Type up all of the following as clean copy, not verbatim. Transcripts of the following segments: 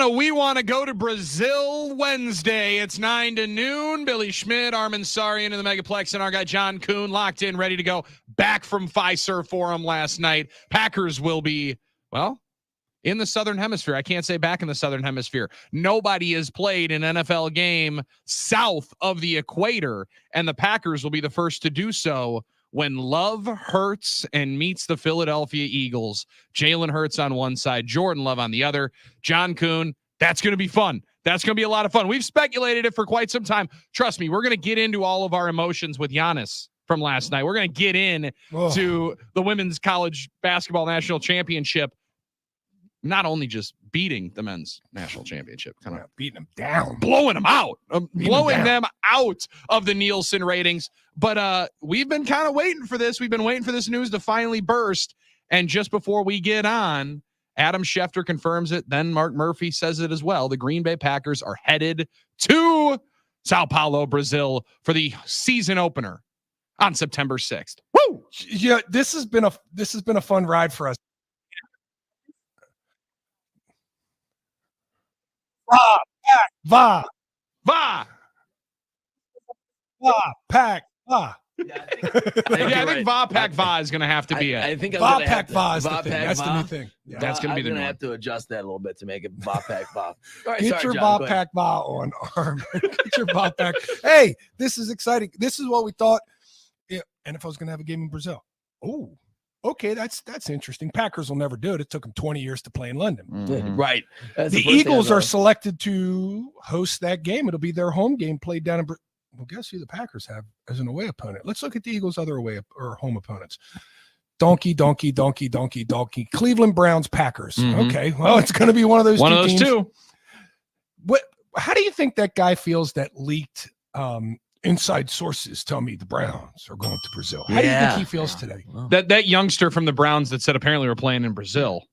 a We Want to Go to Brazil Wednesday. It's 9 to noon. Billy Schmidt, Armin Sarian in the Megaplex, and our guy John Kuhn locked in, ready to go. Back from Fiserv Forum last night. Packers will be, well, in the Southern Hemisphere. I can't say back in the Southern Hemisphere. Nobody has played an NFL game south of the equator, and the Packers will be the first to do so when Love hurts and meets the Philadelphia Eagles. Jalen Hurts on one side, Jordan Love on the other. John Kuhn, that's going to be fun. That's going to be a lot of fun. We've speculated it for quite some time. Trust me, we're going to get into all of our emotions with Giannis from last night. We're going to get in to the Women's College Basketball National Championship. Not only just beating the men's national championship, kind of beating them down, blowing them out, blowing them out of the Nielsen ratings. But we've been kind of waiting for this. We've been waiting for this news to finally burst. And just before we get on, Adam Schefter confirms it. Then Mark Murphy says it as well. The Green Bay Packers are headed to Sao Paulo, Brazil for the season opener on September 6th. Woo! Yeah, this has been a fun ride for us. Va, pack, va. I think Va Pack Va is going to have to be it. I think Va Pack Va is the thing. That's the new thing. Yeah. That's going to be the new one. I'm going to have to adjust that a little bit to make it Va Pack Va. All right, Get your Va Pack Va on, Arm. Get your Va Pack. Hey, this is exciting. This is what we thought. Yeah, NFL was going to have a game in Brazil. Oh, okay, that's interesting. Packers will never do it. It took them 20 years to play in London. Mm-hmm. Right. The Eagles are selected to host that game. It'll be their home game played down in Brazil. Well, guess who the Packers have as an away opponent? Let's look at the Eagles' other away or home opponents. Donkey. Cleveland Browns, Packers. Mm-hmm. Okay, well, it's going to be one of those two. How do you think that guy feels that leaked inside sources tell me the Browns are going to Brazil? How do you think he feels today? That youngster from the Browns that said apparently we're playing in Brazil.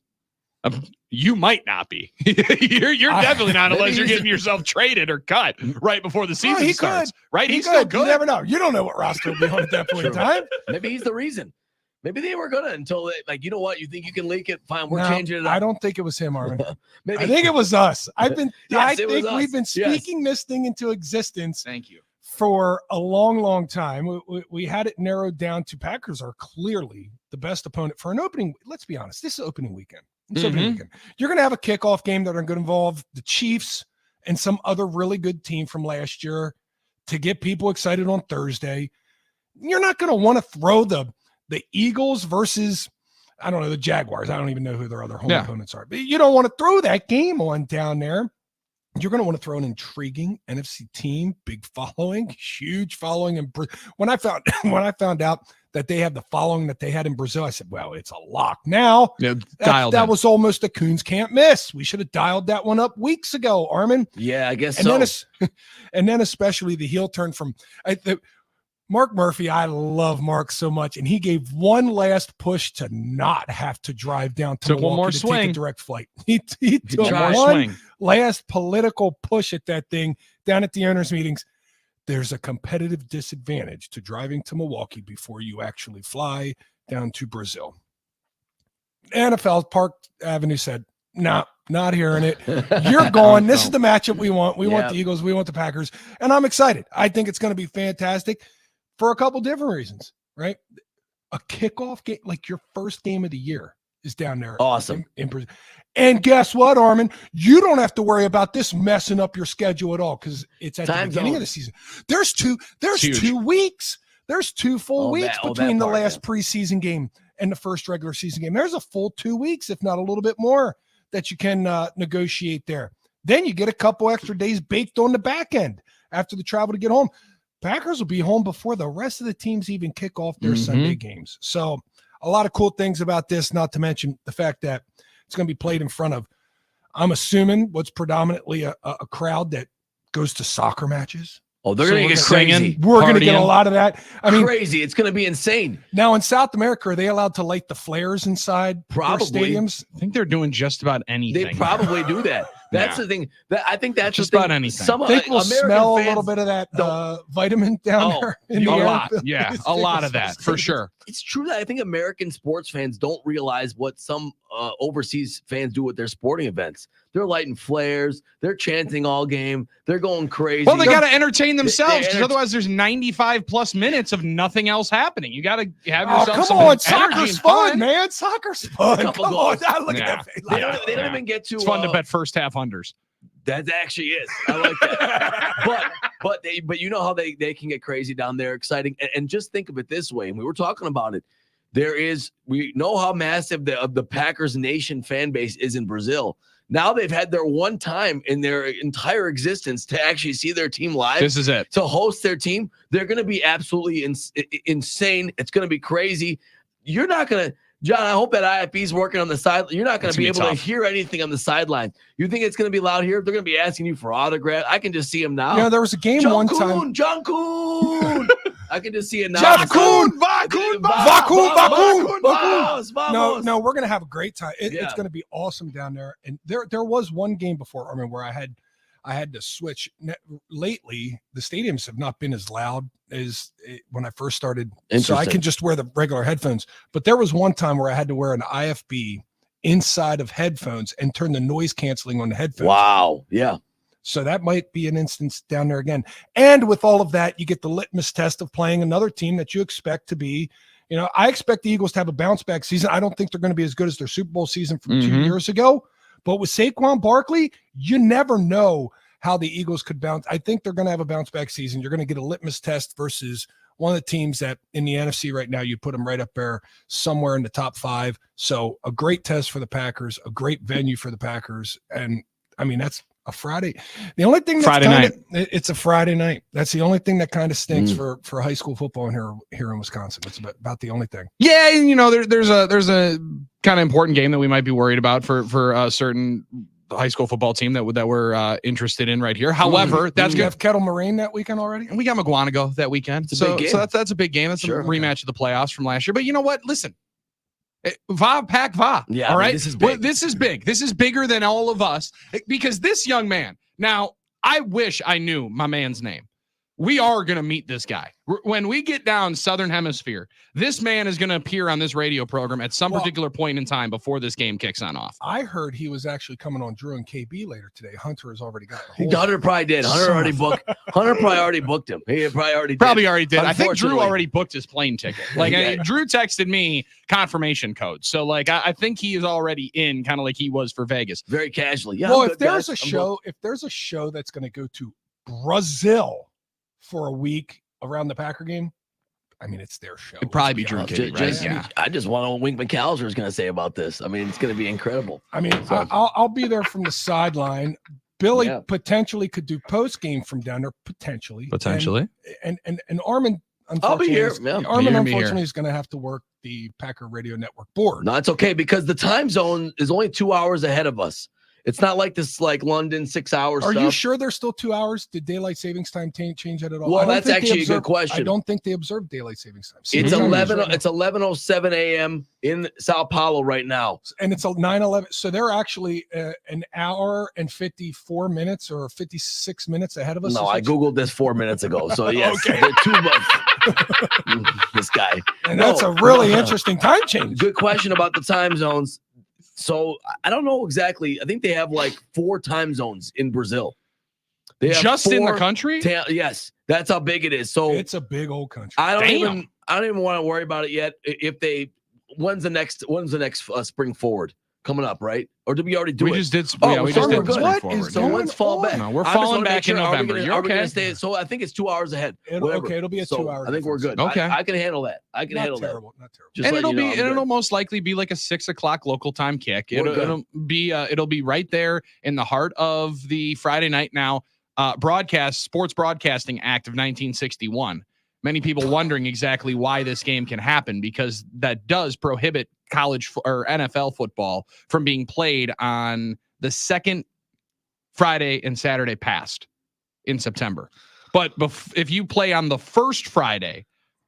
You might not be. you're definitely not unless you're getting yourself traded or cut right before the season starts. Right? He's still good. You never know. You don't know what roster will be on at that point in time. Maybe he's the reason. Maybe they were gonna until they, like, you know what? You think you can leak it? Fine, we're changing it up. I don't think it was him, Armin. I think it was us. I think we've been speaking this thing into existence. Thank you. For a long time. We had it narrowed down to Packers are clearly the best opponent for an opening. Let's be honest. This is opening weekend. You're going to have a kickoff game that are going to involve the Chiefs and some other really good team from last year to get people excited on Thursday. You're not going to want to throw the Eagles versus, I don't know, the Jaguars. I don't even know who their other home opponents are. But you don't want to throw that game on down there. You're going to want to throw an intriguing NFC team, big following, huge following. And when I found out that they have the following that they had in Brazil, I said, well, it's a lock now. Yeah, that was almost a Coons can't miss. We should have dialed that one up weeks ago, Armin. Yeah, I guess so. And then especially the heel turn from Mark Murphy. I love Mark so much. And he gave one last push to not have to drive down to Milwaukee one more to swing. take a direct flight. He took one last political push at that thing down at the owners' meetings. There's a competitive disadvantage to driving to Milwaukee before you actually fly down to Brazil. NFL Park Avenue said, no, not hearing it. You're going. This is the matchup we want. We want the Eagles. We want the Packers. And I'm excited. I think it's going to be fantastic for a couple different reasons, right? A kickoff game, like your first game of the year, is down there. Awesome. In Brazil. And guess what, Armin? You don't have to worry about this messing up your schedule at all because it's at the beginning of the season. There's 2 weeks. There's 2 full weeks between the last preseason game and the first regular season game. There's a full 2 weeks, if not a little bit more, that you can negotiate there. Then you get a couple extra days baked on the back end after the travel to get home. Packers will be home before the rest of the teams even kick off their Sunday games. So a lot of cool things about this, not to mention the fact that it's going to be played in front of, I'm assuming, what's predominantly a crowd that goes to soccer matches. Oh, they're going to get crazy. We're going to get a lot of that. I mean, crazy. It's going to be insane. Now in South America, are they allowed to light the flares inside their stadiums? I think they're doing just about anything. They probably do that. That's the thing. I think that's just about anything. I think we'll smell a little bit of that vitamin down there. In the lot. Yeah, a lot of that for sure. It's true that I think American sports fans don't realize what some overseas fans do with their sporting events. They're lighting flares. They're chanting all game. They're going crazy. Well, they got to entertain themselves because they otherwise there's 95 plus minutes of nothing else happening. You got to have yourself come some on, energy soccer's and fun, man. Soccer's fun. couple Come on, goals. look Yeah. at that face. They don't even get to. It's fun to bet first half unders. That actually is. I like that. but you know how they can get crazy down there, exciting. And just think of it this way. And we were talking about it. We know how massive the Packers Nation fan base is in Brazil. Now they've had their one time in their entire existence to actually see their team live. This is it. To host their team. They're going to be absolutely insane. It's going to be crazy. You're not going to, John, I hope that IFB is working on the side. You're not going to be able to hear anything on the sideline. You think it's going to be loud here? They're going to be asking you for autograph. I can just see them now. You know, there was a game John one Kuhn, time. John Kuhn. I can just see it now. John Kuhn, Vakun. No, we're gonna have a great time. It's Yeah. gonna be awesome down there. And there was one game before, Armin, where I had to switch. Lately, the stadiums have not been as loud as when I first started, so I Interesting. can just wear the regular headphones. But there was one time where I had to wear an IFB inside of headphones and turn the noise canceling on the headphones. Wow. Yeah. So that might be an instance down there again. And with all of that, you get the litmus test of playing another team that you expect to be, I expect the Eagles to have a bounce back season. I don't think they're going to be as good as their Super Bowl season from 2 years ago. But with Saquon Barkley, you never know how the Eagles could bounce. I think they're going to have a bounce back season. You're going to get a litmus test versus one of the teams that in the NFC right now, you put them right up there somewhere in the top 5. So a great test for the Packers, a great venue for the Packers. And I mean, that's a Friday. The only thing that's it's a Friday night. That's the only thing that kind of stinks for high school football here in Wisconsin. It's about the only thing. Yeah, and there's a kind of important game that we might be worried about for a certain high school football team that we're interested in right here. However, that's You good. have Kettle Moraine that weekend already. And we got McGuanago that weekend. It's a big game. So that's a big game. That's Sure. a rematch of the playoffs from last year. But you know what? Listen. Va Pack Va. Yeah, all I mean, right. this is big. This is big. This is bigger than all of us because this young man. Now, I wish I knew my man's name. We are going to meet this guy when we get down Southern Hemisphere. This man is going to appear on this radio program at some particular point in time before this game kicks on off. I heard he was actually coming on Drew and KB later today. Hunter has already got. Hunter probably did. Hunter already booked. Hunter probably already booked him. He probably already did. I think Drew Unfortunately. already booked his plane ticket. Like Yeah. Drew texted me confirmation code. So like I think he is already in, kind of like he was for Vegas. Very casually. Yeah. Well, I'm if good, there's guys. a I'm show, that's going to go to Brazil for a week around the Packer game, I mean, it's their show. It'd probably be Let's Drew honest. Kitty, right? Yeah. I just want to know what Wink McAllister is going to say about this. I mean, it's going to be incredible. I mean, So- I'll be there from the sideline. Billy Yeah. potentially could do post game from down there, potentially. And Armin, I'll be unfortunately, here. is- Yeah. Armin, You're gonna be here. unfortunately, is going to have to work the Packer Radio Network board. No, it's okay because the time zone is only 2 hours ahead of us. It's not like this, like London 6 hours. Are stuff. you sure there's still 2 hours? Did daylight savings time change that at all? Well, I don't that's think they actually a good observed- question. I don't think they observed daylight savings time. It's See, the time is 11. right now. It's 11:07 a.m. in Sao Paulo right now. And it's a 9/11. So they're actually an hour and 54 minutes or 56 minutes ahead of us. No, Is I that- googled this 4 minutes ago. So yes, Okay. they're 2 months. This guy. And that's a really interesting time change. Good question about the time zones. So I don't know exactly. I think they have like 4 time zones in Brazil. They have Just in the 4 country? yes, that's how big it is. So It's a big old country. I don't Damn. even want to worry about it yet. When's the next spring forward coming up, right? Or did we already do We it? just did. Oh, Yeah, we so just we're did good. spring What forward. is So going when's fall back? No, we're I just falling wanna make back in sure, are we November. gonna- You're are we gonna okay. stay? So I think it's 2 hours ahead. Okay, it'll be a 2 hour. I think we're good. difference. Okay. I can handle that. I can Not handle that. terrible. Not terrible. Just And letting it'll you know, be I'm it'll good. most likely be like a 6 o'clock local time kick. We're good. It'll be right there in the heart of the Friday Night Now Sports Broadcasting Act of 1961. Many people wondering exactly why this game can happen, because that does prohibit college or NFL football from being played on the second Friday and Saturday past in September. But if you play on the first Friday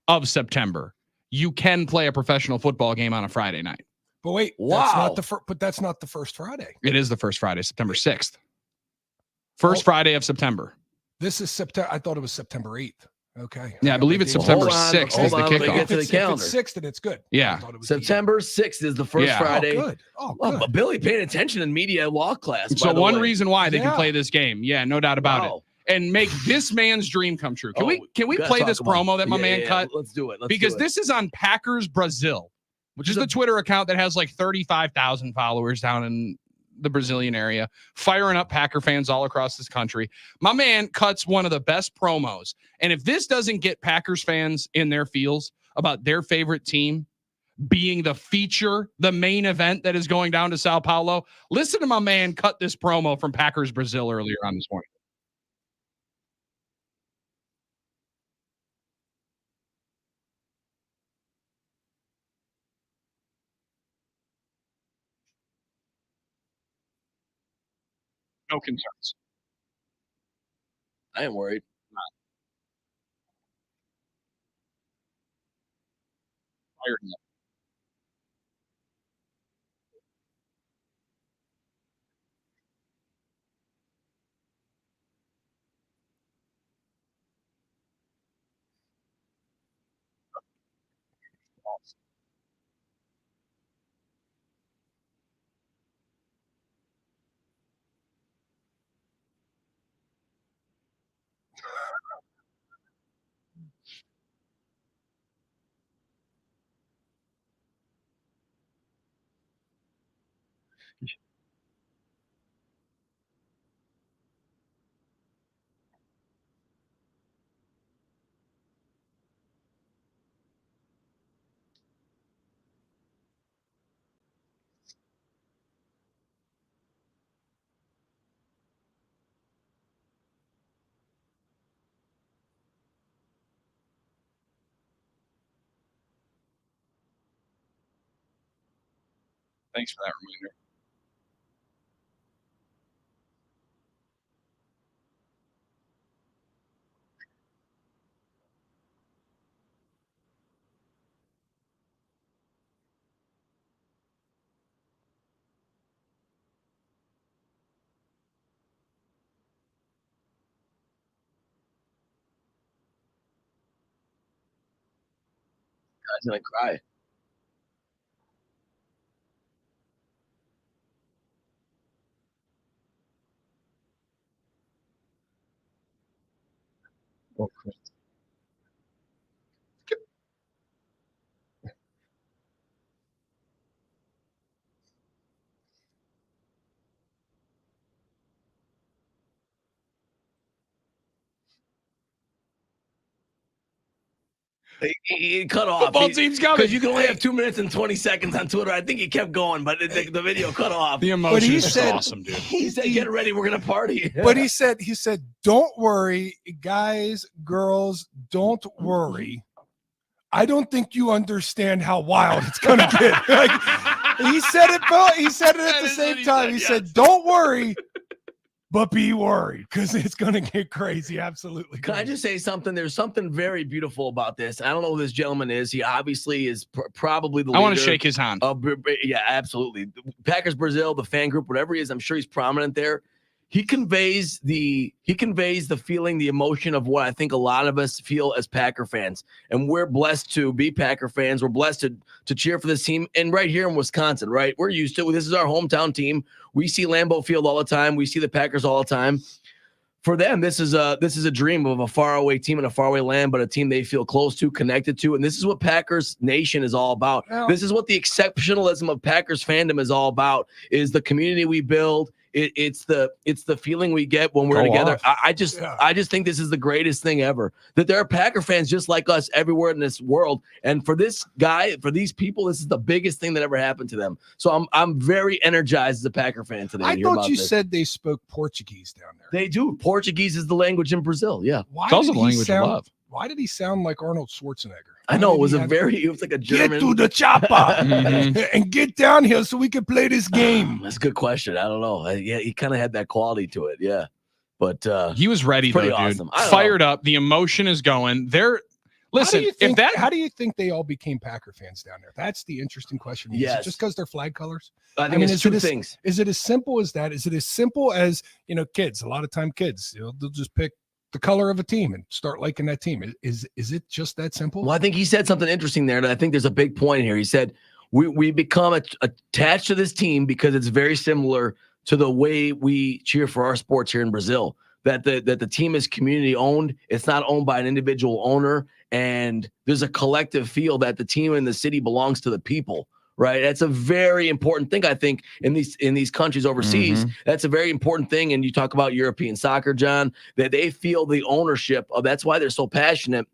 of September, you can play a professional football game on a Friday night. But wait, Wow. that's not the first Friday. It is the first Friday, September 6th. First Friday of September. This is September. I thought it was September 8th. Okay. Yeah, I believe it's September 6th hold is the on, let me kickoff. get to the If calendar. it's 6th, then it's good. Yeah. I thought it was the September 6th is the first Yeah. Friday. Oh, good. Oh, Well, good. but Billy paying attention in media law class. So by the one way. reason why they can Yeah. play this game. Yeah, no doubt about it. Wow. And make this man's dream come true. Can we gotta play talk this about promo it. that my man cut? Let's do it. Because this is on Packers Brazil, which is the Twitter account that has like 35,000 followers down in the Brazilian area, firing up Packer fans all across this country. My man cuts one of the best promos. And if this doesn't get Packers fans in their feels about their favorite team being the feature, the main event that is going down to Sao Paulo, listen to my man cut this promo from Packers Brazil earlier on this morning. No concerns. I ain't worried. Fired him up. Thanks for that reminder. Guy's gonna cry. He cut off. Football team's coming. Because you can only have 2 minutes and 20 seconds on Twitter. I think he kept going, but the video cut off. The emotion he is said- awesome, dude. He said, "Get ready, we're gonna party." But he said, don't worry, guys, girls, don't worry. I don't think you understand how wild it's gonna get. Like, he said it, Bill. He said it at That the is same what he time. said, He yes. said, don't worry, but be worried because it's gonna get crazy. Absolutely. Can I just say something? There's something very beautiful about this. I don't know who this gentleman is. He obviously is probably the leader. I want to shake his hand. Yeah, absolutely. Packers Brazil, the fan group, whatever he is, I'm sure he's prominent there. He conveys the feeling, the emotion of what I think a lot of us feel as Packer fans. And we're blessed to be Packer fans. We're blessed to cheer for this team. And right here in Wisconsin, right? We're used to it. This is our hometown team. We see Lambeau Field all the time. We see the Packers all the time. For them, this is a dream of a faraway team in a faraway land, but a team they feel close to, connected to. And this is what Packers Nation is all about. Well- This is what the exceptionalism of Packers fandom is all about, is the community we build. It's the feeling we get when we're Go together. off. I just think this is the greatest thing ever, that there are Packer fans just like us everywhere in this world. And for this guy, for these people, this is the biggest thing that ever happened to them. So I'm very energized as a Packer fan today. I to hear thought about you this. said they spoke Portuguese down there. They do. Portuguese is the language in Brazil. Yeah. Why It's also did the he language of sound? love. Why did he sound like Arnold Schwarzenegger? I Why know did it was he a have- very, it was like a German. Get to the chopper Mhm. and get down here so we can play this game. That's a good question. I don't know. Yeah, he kind of had that quality to it. Yeah. But He was ready, though, Pretty dude. awesome. I don't Fired up. The emotion is going. Listen, How do you think they all became Packer fans down there? That's the interesting question. Is it Yes. just because they're flag colors? I think I mean, it's is two it as- things. Is it as simple as that? Is it as simple as, kids? A lot of time kids, they'll just pick the color of a team and start liking that team. Is it just that simple? Well, I think he said something interesting there, and I think there's a big point here. He said we become attached to this team because it's very similar to the way we cheer for our sports here in Brazil. That the team is community owned. It's not owned by an individual owner, and there's a collective feel that the team and the city belongs to the people. Right. That's a very important thing, I think, in these countries overseas. That's a very important thing. And you talk about European soccer, John, that they feel the ownership of. That's why they're so passionate.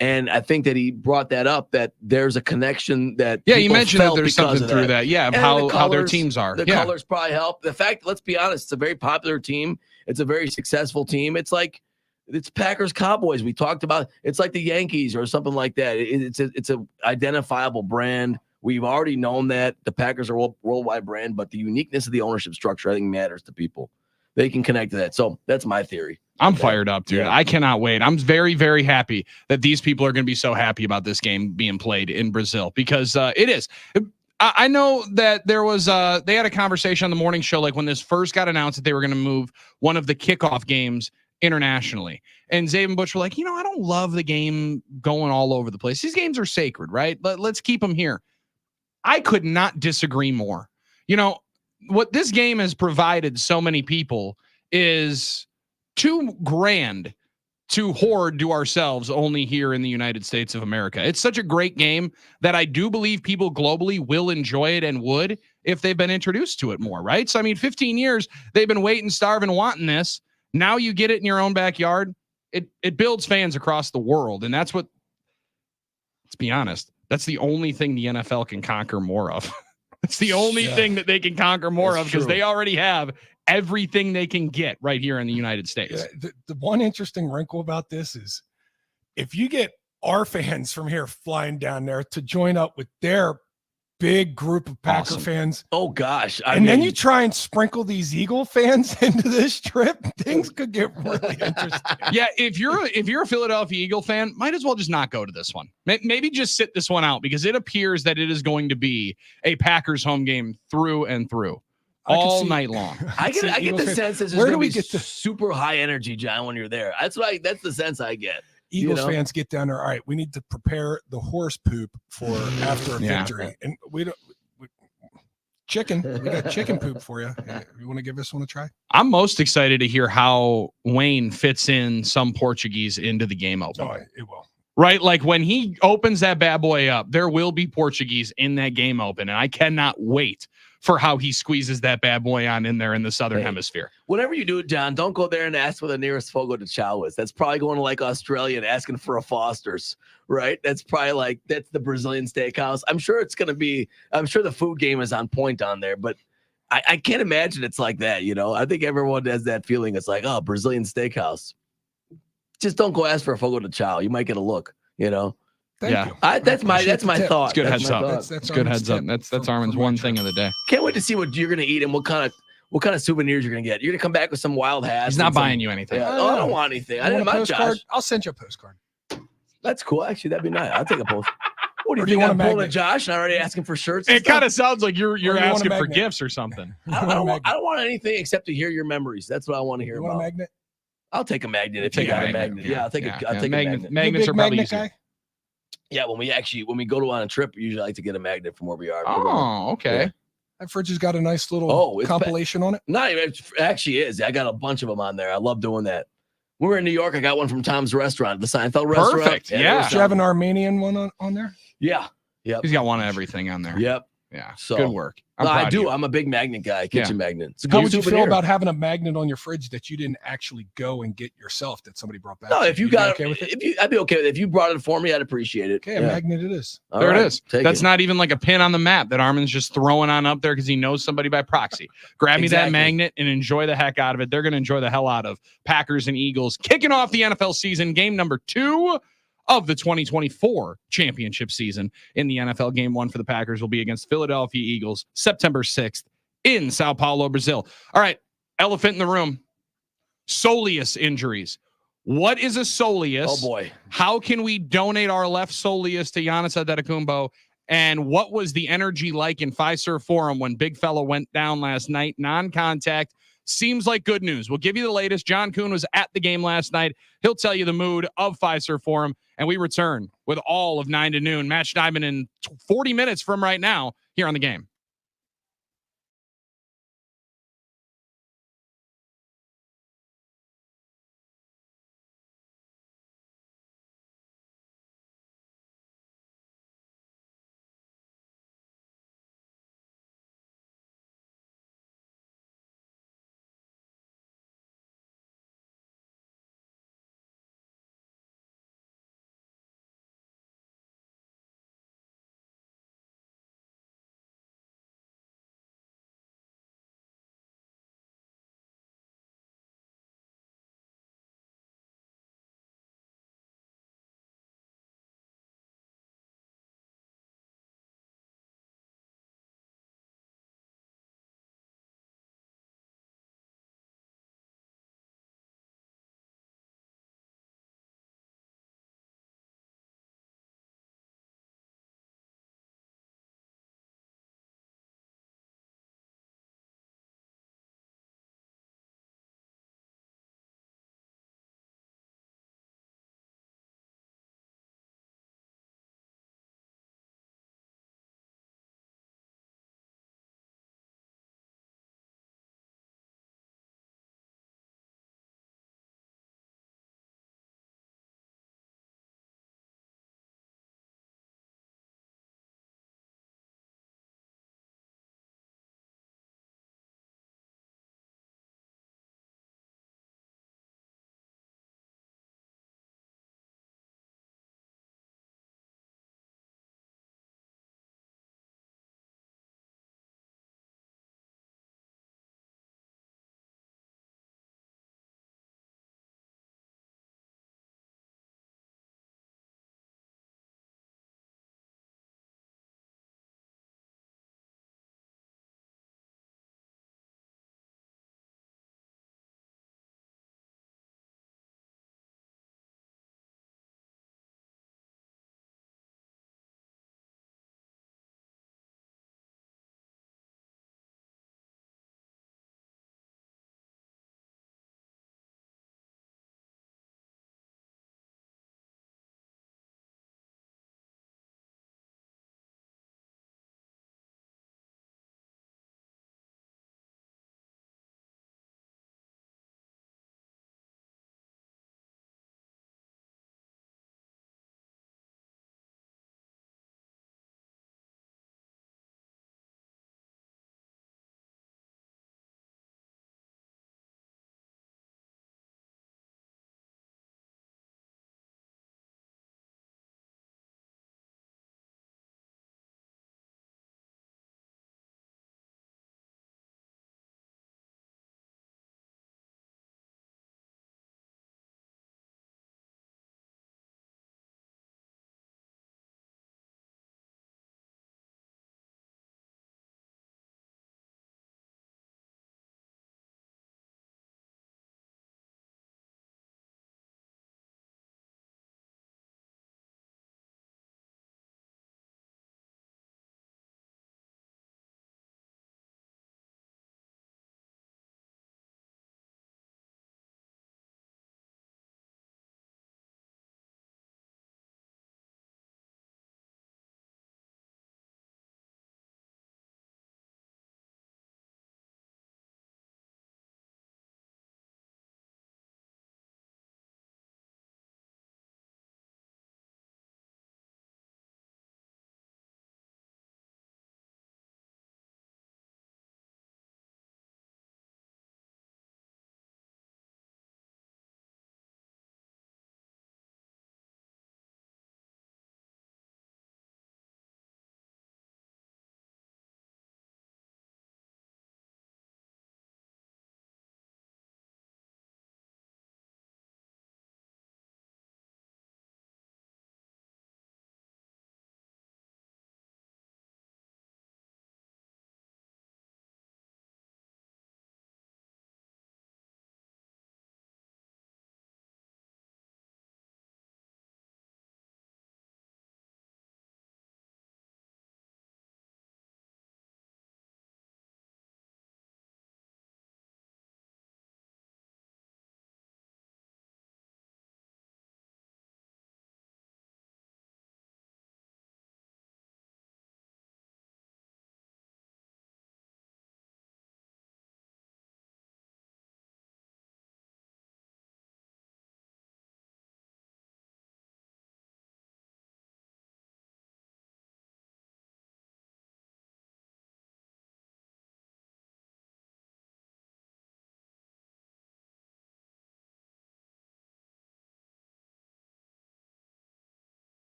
And I think that he brought that up, that there's a connection that. Yeah, you mentioned that there's something through that. Yeah, how their teams are. The colors probably help. The fact, let's be honest, it's a very popular team. It's a very successful team. It's Packers Cowboys. We talked about. It's like the Yankees or something like that. It's a identifiable brand. We've already known that the Packers are a worldwide brand, but the uniqueness of the ownership structure, I think, matters to people. They can connect to that. So that's my theory. I'm fired up, dude. Yeah. I cannot wait. I'm very, very happy that these people are going to be so happy about this game being played in Brazil, because it is. I know that there was they had a conversation on the morning show, like when this first got announced that they were going to move one of the kickoff games internationally. And Zabe and Butch were like, I don't love the game going all over the place. These games are sacred, right? Let's keep them here. I could not disagree more. What this game has provided so many people is too grand to hoard to ourselves only here in the United States of America. It's such a great game that I do believe people globally will enjoy it and would if they've been introduced to it more, right? So, 15 years, they've been waiting, starving, wanting this. Now you get it in your own backyard. It builds fans across the world, and that's what, let's be honest, that's the only thing the NFL can conquer more of. It's the only thing that they can conquer more of, because they already have everything they can get right here in the United States. Yeah, the one interesting wrinkle about this is if you get our fans from here flying down there to join up with their big group of Packer fans. Oh gosh. Then you try and sprinkle these Eagle fans into this trip, things could get really interesting. Yeah. If you're a Philadelphia Eagle fan, might as well just not go to this one. Maybe just sit this one out, because it appears that it is going to be a Packers home game through and through all night long. I get the sense that where do we get the super high energy, John, when you're there? That's the sense I get. Eagles fans get down there. All right, we need to prepare the horse poop for after a victory, and we got chicken poop for you. You want to give this one a try? I'm most excited to hear how Wayne fits in some Portuguese into the game open. Oh, it will. Right, like when he opens that bad boy up, there will be Portuguese in that game open, and I cannot wait for how he squeezes that bad boy on in there in the Southern Hemisphere. Whenever you do it, John, don't go there and ask where the nearest Fogo de Chao is. That's probably going to like Australia and asking for a Foster's, right? That's probably that's the Brazilian steakhouse. I'm sure the food game is on point on there, but I can't imagine it's like that, I think everyone has that feeling. It's like, oh, Brazilian steakhouse. Just don't go ask for a Fogo de Chao. You might get a look, Thank you. That's my thought. It's good heads up. That's good heads up. That's Armin's one thing of the day. Can't wait to see what you're gonna eat and what kind of souvenirs you're gonna get. You're gonna come back with some wild hats. He's not buying you anything. Yeah. I don't want anything. I didn't want Josh. I'll send you a postcard. That's cool. Actually, that'd be nice. I'll take a post. What do you think? I'm pulling Josh and already asking for shirts. It kind of sounds like you're asking for gifts or something. I don't want anything except to hear your memories. That's what I want to hear about. Want a magnet? I'll take a magnet if you got a magnet. Yeah, I'll take a magnet. Magnets are probably easier. Yeah, when we go on a trip, we usually like to get a magnet from where we are. Oh, okay. Yeah. That fridge has got a nice little compilation on it. Not even, it actually is. I got a bunch of them on there. I love doing that. When we were in New York, I got one from Tom's Restaurant, the Seinfeld restaurant. Perfect. Yeah. Did you have an Armenian one on there? Yeah. Yep. He's got one of everything on there. Yep. Yeah. So good work. I do. I'm a big magnet guy, kitchen magnet. How would you feel about having a magnet on your fridge that you didn't actually go and get yourself, that somebody brought back? No, if you got it, I'd be okay with it. If you brought it for me, I'd appreciate it. Okay, a magnet it is. There it is. That's not even like a pin on the map that Armin's just throwing on up there because he knows somebody by proxy. Grab me that magnet and enjoy the heck out of it. They're going to enjoy the hell out of Packers and Eagles kicking off the NFL season, game number 2 of the 2024 championship season in the NFL. Game 1 for the Packers will be against Philadelphia Eagles, September 6th in Sao Paulo, Brazil. All right, elephant in the room, soleus injuries. What is a soleus? Oh, boy. How can we donate our left soleus to Giannis Antetokounmpo? And what was the energy like in Fiserv Forum when Big Fella went down last night? Non-contact, seems like good news. We'll give you the latest. John Kuhn was at the game last night. He'll tell you the mood of Fiserv Forum, and we return with all of 9 to noon. Match Diamond in 40 minutes from right now here on the game.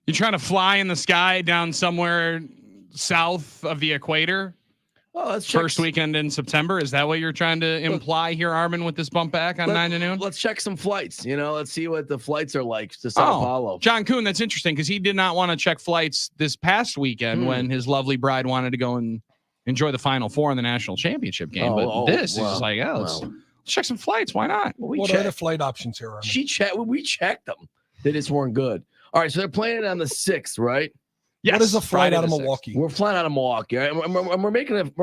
You trying to fly in the sky down somewhere south of the equator? Well, let's First weekend in September. Is that what you're trying to imply here, Armin, with this bump back on 9 to noon? Let's check some flights. Let's see what the flights are like to Sao Paulo. John Kuhn, that's interesting because he did not want to check flights this past weekend when his lovely bride wanted to go and enjoy the Final Four in the national championship game. This is just like, let's check some flights. Why not? Well, what are the flight options here, Armin? We checked them. They just weren't good. All right, so they're playing on the 6th, right? Yes, what is a flight Friday out of the 6th. Milwaukee? We're flying out of Milwaukee, right? And we're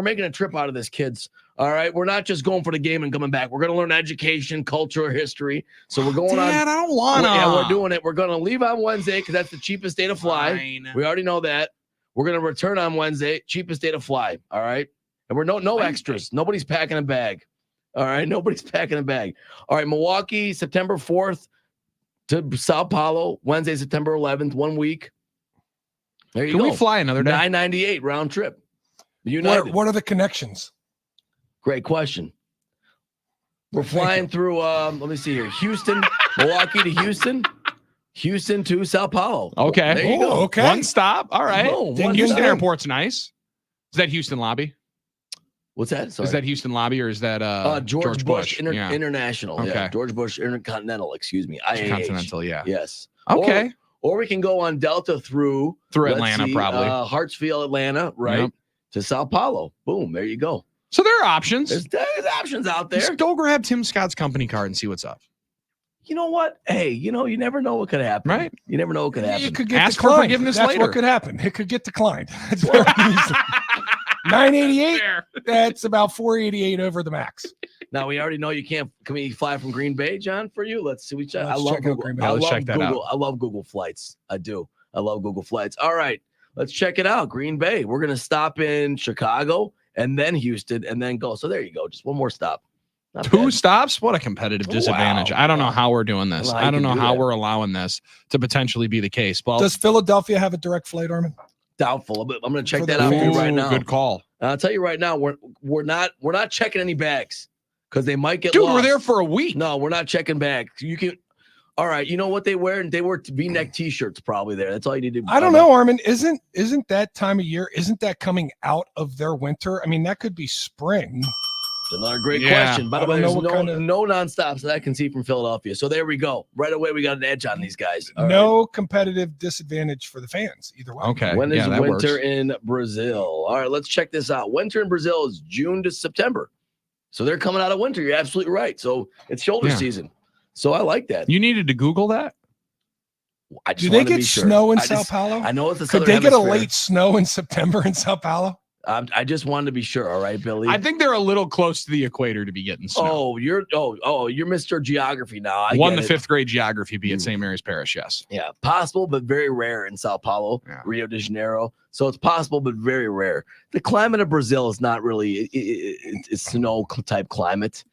making a trip out of this, kids. All right, we're not just going for the game and coming back. We're going to learn education, culture, history. So we're going on. Dad, I don't want to. Yeah, we're doing it. We're going to leave on Wednesday because that's the cheapest day to fly. Fine. We already know that. We're going to return on Wednesday, cheapest day to fly. All right, and we're no extras. Nobody's packing a bag. All right, nobody's packing a bag. All right, Milwaukee, September 4th to Sao Paulo, Wednesday, September 11th, 1 week. There you go. Can we fly another day? $9.98 round trip. United. What are the connections? Great question. We're flying through, let me see here, Houston, Milwaukee to Houston, Houston to Sao Paulo. Okay. There you go. Okay. One stop. All right. Boom, Ding, one Houston stop. Airport's nice. Is that Houston lobby? What's that? Sorry. Is that Houston lobby or is that George Bush Yeah. International. Okay. Yeah. George Bush Intercontinental, excuse me. IAH. Continental, yeah. Yes. Okay. Or we can go on Delta through let's Atlanta, see, probably. Hartsfield, Atlanta, right? Yep. To Sao Paulo. Boom. There you go. So there are options. There's options out there. Just go grab Tim Scott's company card and see what's up. You know what? Hey, you never know what could happen. Right. You never know what could happen. It could get Ask for declined. forgiveness That's later. what could happen. It could get declined. It's very easy. 988. That's about 488 over the max. Now we already know you can't. Can we fly from Green Bay, John? For you, let's see. I Let's love check out Google. Green Bay. I Let's love check that Google. I love Google Flights. I do. I love Google Flights. All right, let's check it out. Green Bay. We're gonna stop in Chicago and then Houston and then go. So there you go. Just one more stop. Not Two bad. stops? What a competitive disadvantage. Wow. I don't know how we're doing this. Well, how I don't you know can do how that. we're allowing this to potentially be the case. Well, Does Philadelphia have a direct flight, Armin? Doubtful, but I'm gonna check For that the out for you fans. right now. Good call. And I'll tell you right now, we're not checking any bags because they might get Dude, lost. we're there for a week. No, we're not checking bags. You can. All right, you know what they wear? They wear V-neck T-shirts probably there. That's all you need to do. I don't know, Armin. Isn't that time of year? Isn't that coming out of their winter? I mean, that could be spring. Another great Yeah. question. By the I way, don't there's know what kind of- no nonstops that I can see from Philadelphia. So there we go. Right away, we got an edge on these guys. All right. No competitive disadvantage for the fans either way. Okay. When is yeah, that winter works. in Brazil? All right, let's check this out. Winter in Brazil is June to September. So they're coming out of winter. You're absolutely right. So it's shoulder Yeah. season. So I like that. You needed to Google that? I just Do they wanted to get be sure. snow in I Sao just- Paulo? I know it's the Could southern they get a hemisphere. late snow in September in Sao Paulo? I just wanted to be sure. All right, Billy. I think they're a little close to the equator to be getting snow. Oh, you're Mr. Geography now. I Won get the it. fifth grade geography bee at St. Mary's Parish, yes. Yeah, possible but very rare in Sao Paulo, Yeah. Rio de Janeiro. So it's possible but very rare. The climate of Brazil is not really it's snow type climate.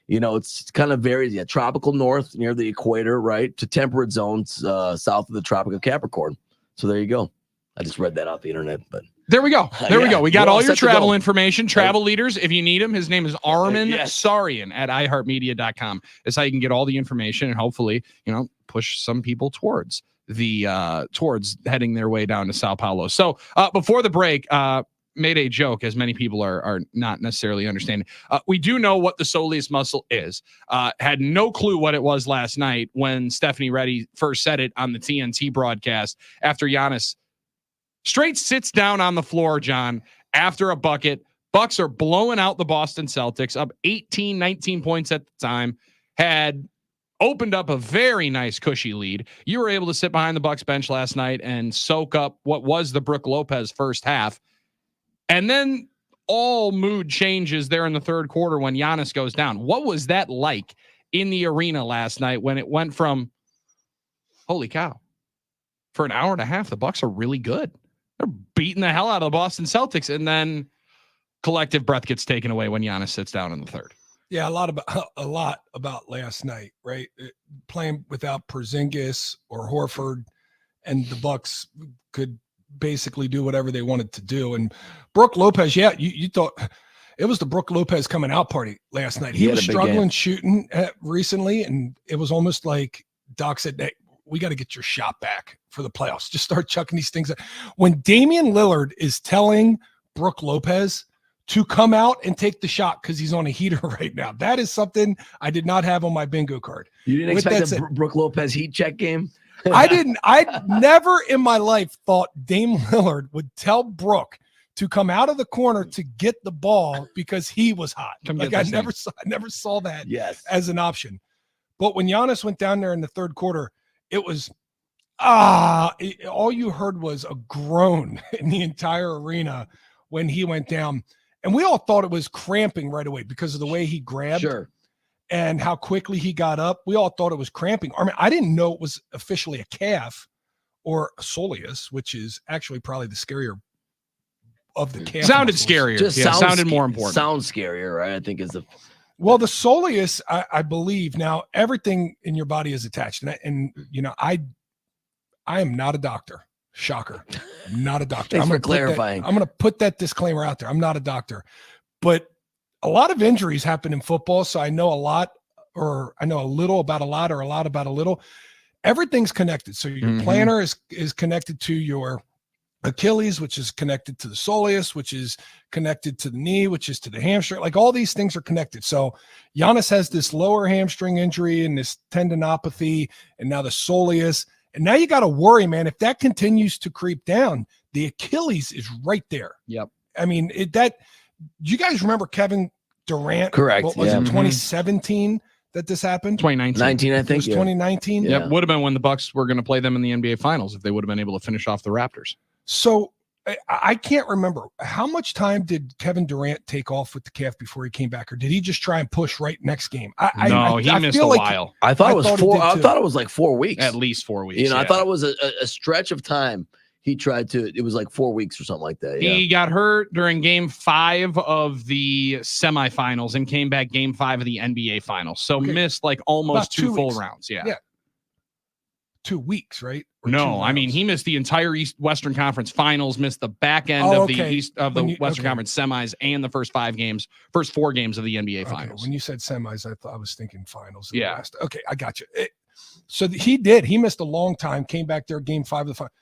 It's kind of varies. Yeah, tropical north near the equator, right, to temperate zones south of the Tropic of Capricorn. So there you go. I just read that off the internet, but There we go. There we Yeah, go. We got we're all all your set to travel go. information. Travel leaders, if you need him, his name is Armin Yes. Sarian at iHeartMedia.com. That's how you can get all the information and hopefully, push some people towards heading their way down to Sao Paulo. So before the break, made a joke, as many people are not necessarily understanding. We do know what the soleus muscle is. Had no clue what it was last night when Stephanie Reddy first said it on the TNT broadcast after Giannis straight sits down on the floor, John, after a bucket. Bucks are blowing out the Boston Celtics, up 18, 19 points at the time, had opened up a very nice cushy lead. You were able to sit behind the Bucks bench last night and soak up what was the Brook Lopez first half. And then all mood changes there in the third quarter when Giannis goes down. What was that like in the arena last night when it went from, holy cow, for an hour and a half, the Bucks are really good. They're beating the hell out of the Boston Celtics, and then collective breath gets taken away when Giannis sits down in the third. Yeah, a lot about last night, right? Playing without Porzingis or Horford, and the Bucks could basically do whatever they wanted to do. And Brook Lopez, yeah, you thought it was the Brook Lopez coming out party last night. He had was a big struggling game. shooting recently, and it was almost like Doc said, "Hey, we got to get your shot back for the playoffs. Just start chucking these things. When Damian Lillard is telling Brooke Lopez to come out and take the shot because he's on a heater right now, that is something I did not have on my bingo card. You didn't expect a Brooke Lopez heat check game? I never in my life thought Dame Lillard would tell Brooke to come out of the corner to get the ball because he was hot. Like I never saw that as an option. But when Giannis went down there in the third quarter, it was all you heard was a groan in the entire arena when he went down. And we all thought it was cramping right away because of the way he grabbed and how quickly he got up. We all thought it was cramping. I mean, I didn't know it was officially a calf or a soleus, which is actually probably the scarier of the calf. Sounded muscles. scarier. Sounded more important. Sounds scarier, right? I think is the. Well, the soleus, I believe now everything in your body is attached, and you know, I am not a doctor. Shocker, I'm not a doctor. Thanks I'm for clarifying. I'm going to put that disclaimer out there. I'm not a doctor, but a lot of injuries happen in football, so I know a lot, or I know a little about a lot, or a lot about a little. Everything's connected. So your plantar is connected to your Achilles, which is connected to the soleus, which is connected to the knee, which is to the hamstring. Like all these things are connected. So Giannis has this lower hamstring injury and this tendinopathy, and now the soleus. And now you got to worry, man. If that continues to creep down, the Achilles is right there. Yep. I mean, you guys remember Kevin Durant? Correct. What was it, 2017 that this happened? 2019. I think. 2019. Yeah. Would have been when the Bucks were going to play them in the NBA Finals if they would have been able to finish off the Raptors. So I can't remember how much time did Kevin Durant take off with the calf before he came back, or did he just try and push right next game? He missed a while. I thought it was 4. I thought it was like 4 weeks. At least 4 weeks. You know, I thought it was a stretch of time. He tried to. It was like 4 weeks or something like that. He got hurt during Game 5 of the semifinals and came back Game 5 of the NBA Finals. So missed like almost two full rounds. Yeah. 2 weeks, right? Or no, I mean he missed the entire Western Conference Finals, missed the back end of the Western Conference semis, and the first 4 games of the NBA Finals. When you said semis, I was thinking finals. Okay, I got you. So he did. He missed a long time. Came back there, Game 5 of the final.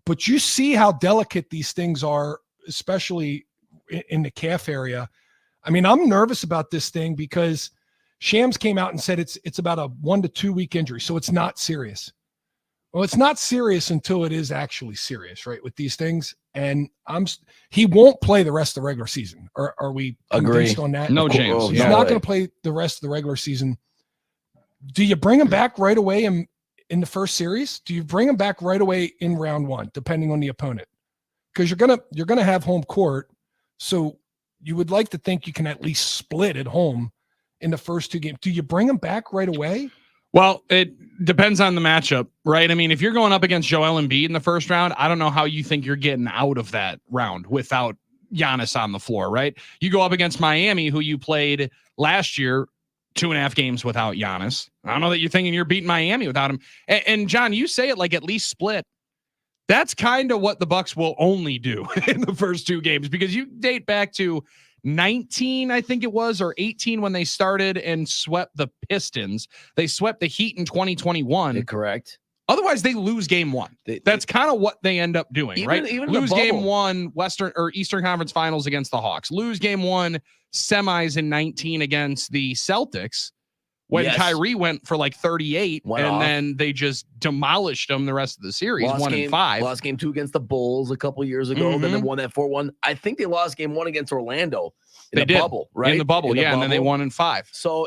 But you see how delicate these things are, especially in the calf area. I mean, I'm nervous about this thing because Shams came out and said it's about a 1 to 2 week injury, so it's not serious. Well, it's not serious until it is actually serious, right? With these things, and he won't play the rest of the regular season. Are we convinced on that? No chance. He's not going to play the rest of the regular season. Do you bring him back right away in the first series? Do you bring him back right away in round 1, depending on the opponent? Because you're gonna have home court, so you would like to think you can at least split at home in the first 2 games. Do you bring him back right away? Well, it depends on the matchup, right? I mean, if you're going up against Joel Embiid in the first round, I don't know how you think you're getting out of that round without Giannis on the floor, right? You go up against Miami, who you played last year, 2.5 games without Giannis. I don't know that you're thinking you're beating Miami without him. And John, you say it like at least split. That's kind of what the Bucks will only do in the first 2 games, because you date back to 19, I think it was, or 18 when they started and swept the Pistons. They swept the Heat in 2021. Correct. Otherwise, they lose Game 1. That's kind of what they end up doing, right? Lose Game 1 Western or Eastern Conference Finals against the Hawks. Lose Game 1 semis in 19 against the Celtics when Kyrie went for like 38, then they just demolished them the rest of the series. 1-5. Lost Game 2 against the Bulls a couple years ago. Then they won that 4-1. I think they lost Game 1 against Orlando in the bubble, right? In the bubble, and then they won in 5. So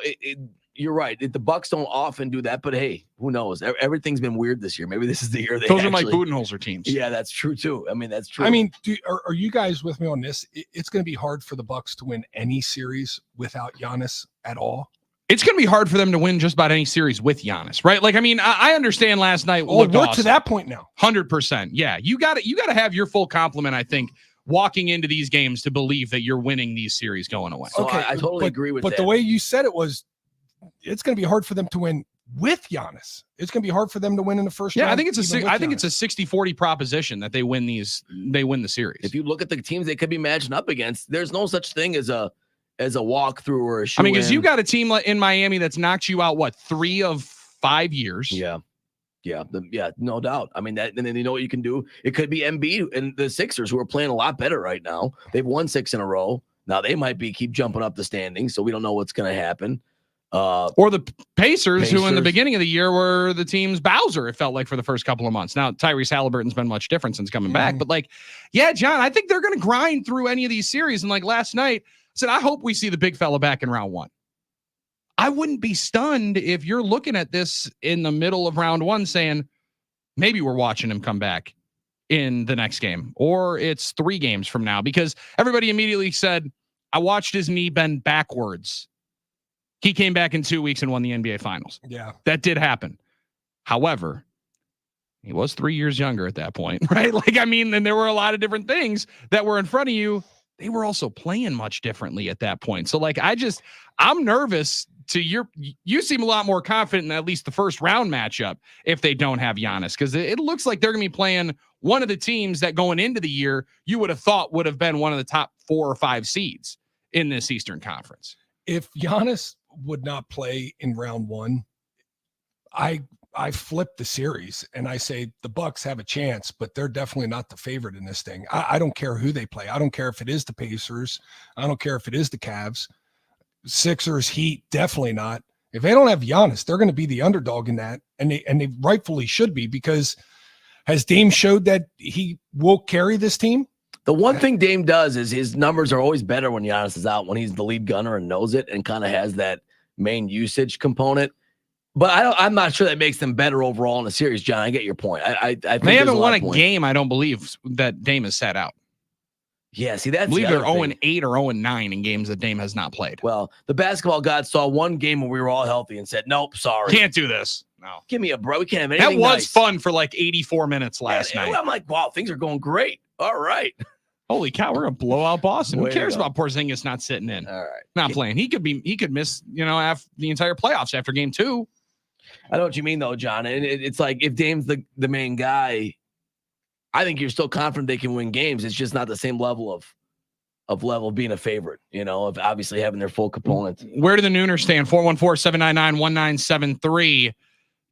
you're right. The Bucks don't often do that, but hey, who knows? Everything's been weird this year. Maybe this is the year they Those are Mike Budenholzer teams. Yeah, that's true too. I mean, that's true. I mean, are you guys with me on this? It's going to be hard for the Bucks to win any series without Giannis at all. It's going to be hard for them to win just about any series with Giannis, right? Like, I mean, I understand last night. We're to that point now. 100%. Yeah, you got to have your full complement, I think, walking into these games to believe that you're winning these series going away. So I totally agree with that. But the way you said it was, it's going to be hard for them to win with Giannis. It's going to be hard for them to win in the first round. I think it's a 60-40 proposition that they win the series. If you look at the teams they could be matching up against, there's no such thing as a walkthrough or a shoe. I mean, because you got a team in Miami that's knocked you out 3 of 5 years. Yeah. Yeah, no doubt. I mean, and then you know what you can do? It could be Embiid and the Sixers, who are playing a lot better right now. They've won 6 in a row. Now they might keep jumping up the standings, so we don't know what's going to happen. Or the Pacers, who in the beginning of the year were the team's Bowser, it felt like, for the first couple of months. Now, Tyrese Halliburton's been much different since coming back. But John, I think they're going to grind through any of these series. And last night, I said, I hope we see the big fella back in round 1. I wouldn't be stunned if you're looking at this in the middle of round 1 saying, maybe we're watching him come back in the next game, or it's 3 games from now, because everybody immediately said, I watched his knee bend backwards. He came back in 2 weeks and won the NBA Finals. Yeah, that did happen. However, he was 3 years younger at that point, right? And there were a lot of different things that were in front of you. They were also playing much differently at that point. So I'm nervous you seem a lot more confident in at least the first round matchup if they don't have Giannis, because it looks like they're going to be playing one of the teams that going into the year you would have thought would have been one of the top 4 or 5 seeds in this Eastern Conference. If Giannis would not play in round 1, I flip the series and I say the Bucks have a chance, but they're definitely not the favorite in this thing. I don't care who they play. I don't care if it is the Pacers. I don't care if it is the Cavs. Sixers, Heat, definitely not. If they don't have Giannis, they're going to be the underdog in that, and they rightfully should be, because has Dame showed that he will carry this team? The one thing Dame does is his numbers are always better when Giannis is out, when he's the lead gunner and knows it and kind of has that main usage component. But I'm not sure that makes them better overall in the series, John. I get your point. I think they haven't won a game, I don't believe, that Dame has sat out. Yeah, see, that's I believe they're 0-8 or 0-9 in games that Dame has not played. Well, the basketball gods saw one game when we were all healthy and said, nope, sorry. Can't do this. No. Give me a break. We can't have anything That was nice. fun for 84 minutes last night. I'm like, wow, things are going great. All right. Holy cow, we're going to blow out Boston. Who cares about Porzingis not sitting in? All right. Not playing. He could miss, after the entire playoffs after game 2. I know what you mean, though, John. And it's like, if Dame's the main guy, I think you're still confident they can win games. It's just not the same level of being a favorite, of obviously having their full components. Where do the Nooners stand? 414-799-1973.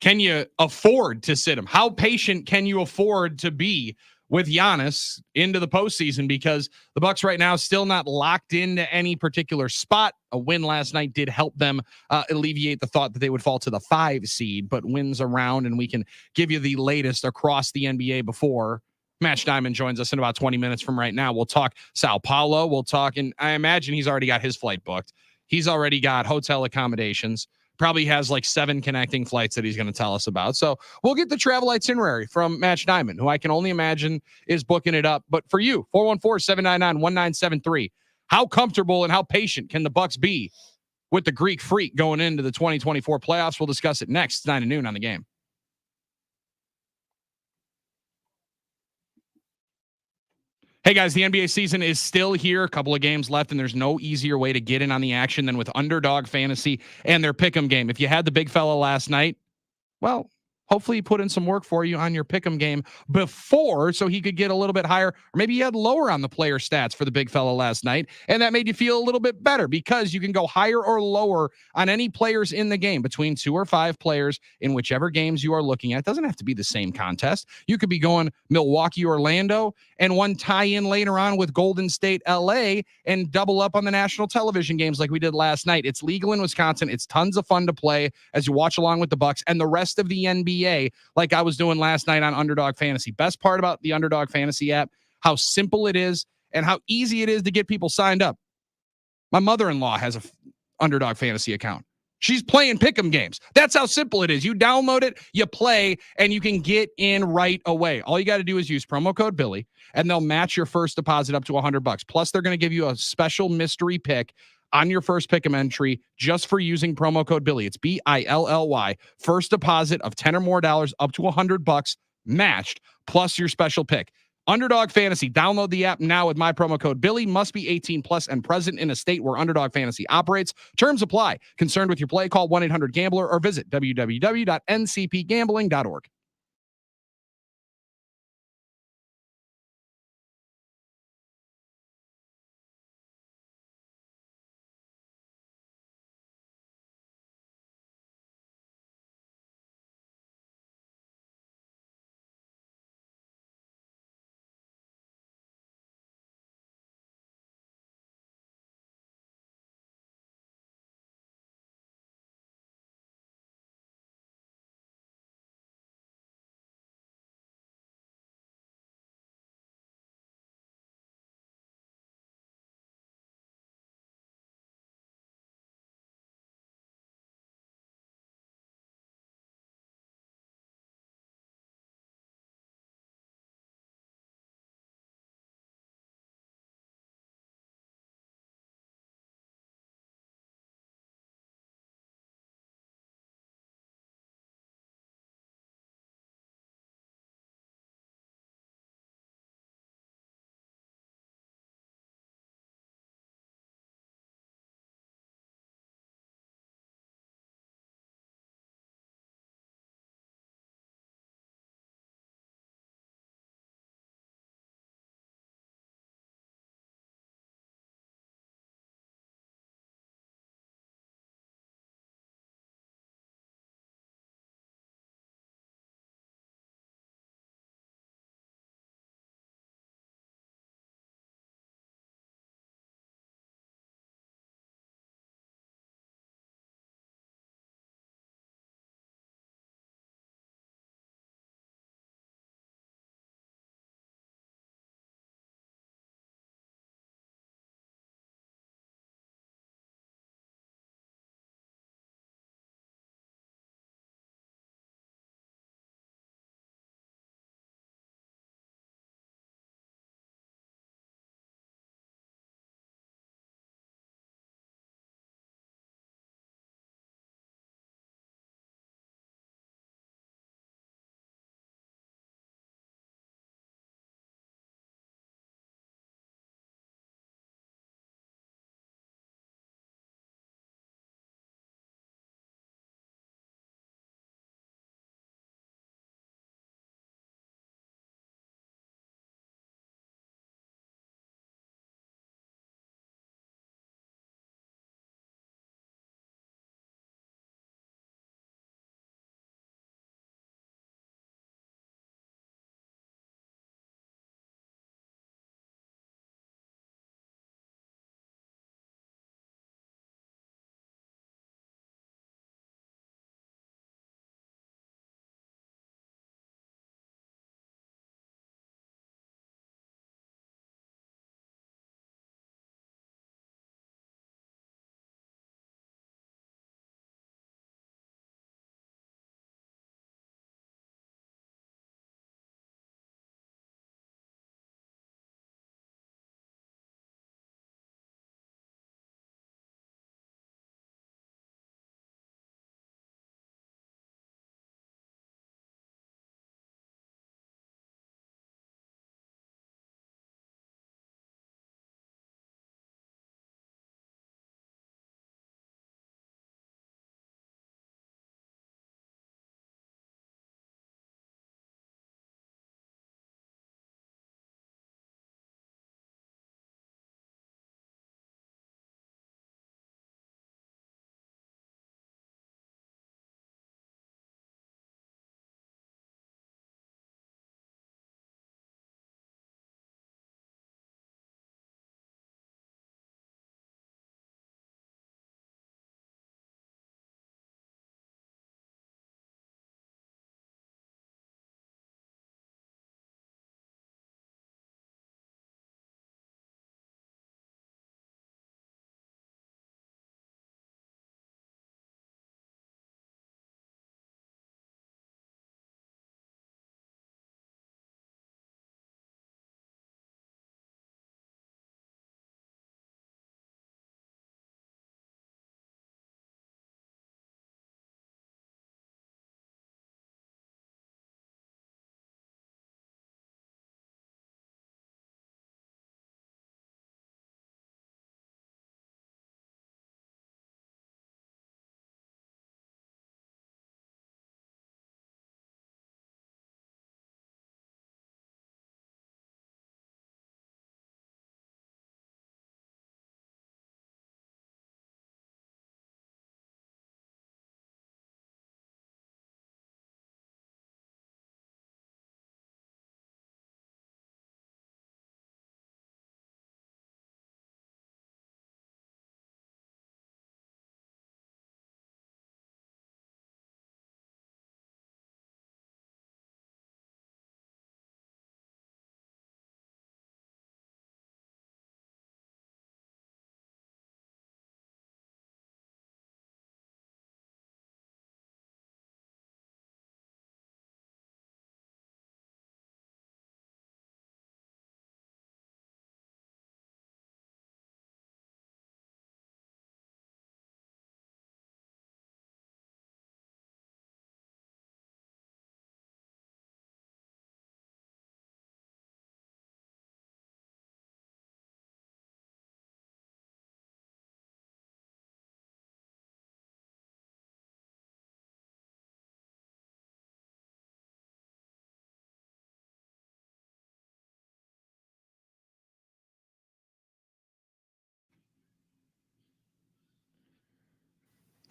Can you afford to sit him? How patient can you afford to be with Giannis into the postseason? Because the Bucks right now still not locked into any particular spot. A win last night did help them alleviate the thought that they would fall to the 5 seed, but wins around, and we can give you the latest across the NBA before Match Diamond joins us in about 20 minutes from right now. We'll talk Sao Paulo. We'll talk, and I imagine he's already got his flight booked. He's already got hotel accommodations. Probably has 7 connecting flights that he's going to tell us about. So we'll get the travel itinerary from Match Diamond, who I can only imagine is booking it up. But for you, 414-799-1973, how comfortable and how patient can the Bucks be with the Greek Freak going into the 2024 playoffs? We'll discuss it next, 9 to noon on The Game. Hey guys, the NBA season is still here. A couple of games left, and there's no easier way to get in on the action than with Underdog Fantasy and their Pick'em game. If you had the big fella last night, well, hopefully he put in some work for you on your Pick'em game before, so he could get a little bit higher, or maybe you had lower on the player stats for the big fella last night, and that made you feel a little bit better, because you can go higher or lower on any players in the game between 2 or 5 players in whichever games you are looking at. It doesn't have to be the same contest. You could be going Milwaukee, Orlando, and one tie-in later on with Golden State, LA, and double up on the national television games like we did last night. It's legal in Wisconsin. It's tons of fun to play as you watch along with the Bucks and the rest of the NBA, like I was doing last night on Underdog Fantasy. Best part about the Underdog Fantasy app, how simple it is and how easy it is to get people signed up. My mother-in-law has a Underdog Fantasy account. She's playing Pick'em games. That's how simple it is. You download it, you play, and you can get in right away. All you got to do is use promo code Billy, and they'll match your first deposit up to $100. Plus, they're going to give you a special mystery pick on your first Pick'em entry just for using promo code Billy. It's BILLY. First deposit of $10 or more up to $100 matched, plus your special pick. Underdog Fantasy. Download the app now with my promo code Billy. Must be 18 plus and present in a state where Underdog Fantasy operates. Terms apply. Concerned with your play? Call 1-800-GAMBLER or visit www.ncpgambling.org.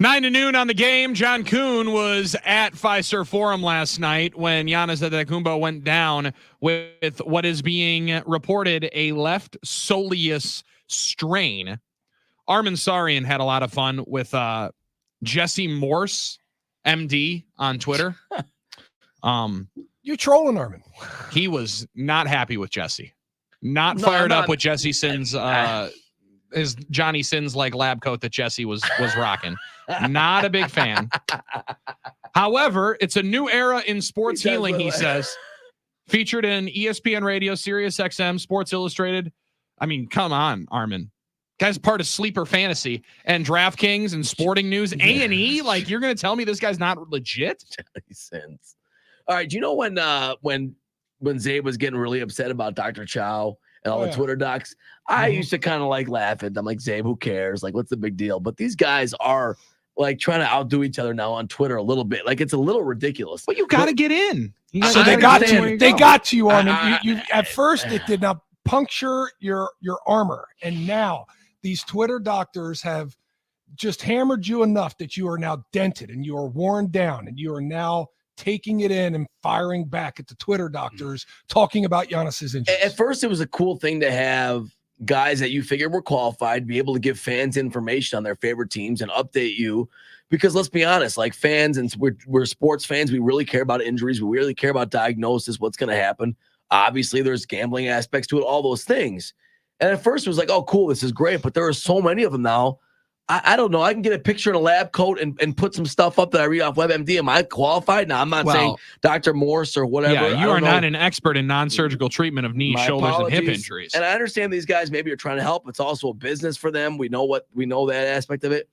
9 to noon on the game. John Kuhn was at Fiserv Forum last night when Giannis Antetokounmpo went down with what is being reported a left soleus strain. Armin Sarian had a lot of fun with Jesse Morse, MD, on Twitter. You're trolling, Armin. He was not happy with Jesse. Not fired up with Jesse Sins, his Johnny Sins like lab coat that Jesse was rocking. Not a big fan. However, it's a new era in sports healing, he says. Featured in ESPN Radio, Sirius XM, Sports Illustrated. I mean, come on, Armin. Guy's part of Sleeper Fantasy and DraftKings and Sporting News, A&E. Like, you're going to tell me this guy's not legit? Johnny Sins. All right, do you know when Zabe was getting really upset about Dr. Chow and all the Twitter docs? I used to kind of like laugh at them, like, Zabe, who cares? Like, what's the big deal? But these guys are like trying to outdo each other now on Twitter a little bit. Like, it's a little ridiculous. But you got to get in. So they got you. They got you, Armin. You at first it did not puncture your armor, and now these Twitter doctors have just hammered you enough that you are now dented and you are worn down, and you are now taking it in and firing back at the Twitter doctors talking about Giannis's injuries. At first, it was a cool thing to have guys that you figured were qualified be able to give fans information on their favorite teams and update you. Because let's be honest, like fans, and we're sports fans, we really care about injuries. We really care about diagnosis, what's going to happen. Obviously, there's gambling aspects to it, all those things. And at first, it was like, oh, cool, this is great. But there are so many of them now. I don't know. I can get a picture in a lab coat and put some stuff up that I read off WebMD. Am I qualified? Now, I'm not saying Dr. Morse or whatever. Yeah, you are not an expert in non-surgical treatment of knee, shoulders, and hip injuries. And I understand these guys maybe are trying to help. It's also a business for them. We know that aspect of it.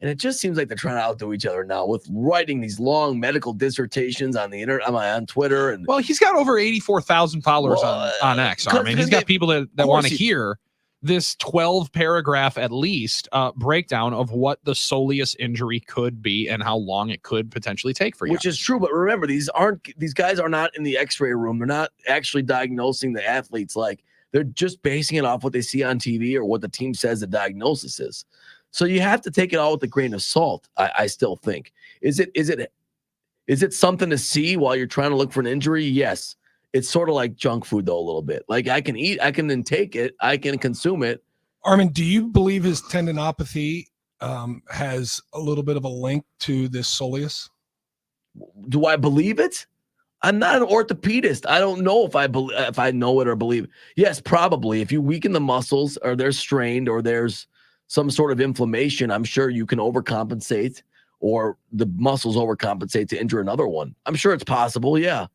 And it just seems like they're trying to outdo each other now with writing these long medical dissertations on the internet, on Twitter. And well, he's got over 84,000 followers on X. I mean, he's got people that want to hear this 12 paragraph at least breakdown of what the soleus injury could be and how long it could potentially take for you. Which is true, but remember, these guys are not in the X-ray room. They're not actually diagnosing the athletes. Like, they're just basing it off what they see on TV or what the team says the diagnosis is. So you have to take it all with a grain of salt. I still think. Is it something to see while you're trying to look for an injury? Yes. It's sort of like junk food, though, a little bit. Like, I can eat, I can intake it, I can consume it. Armin, do you believe his tendinopathy has a little bit of a link to this soleus? Do I believe it? I'm not an orthopedist. I don't know if I know it or believe it. Yes, probably. If you weaken the muscles or they're strained or there's some sort of inflammation, I'm sure you can overcompensate or the muscles overcompensate to injure another one. I'm sure it's possible, yeah.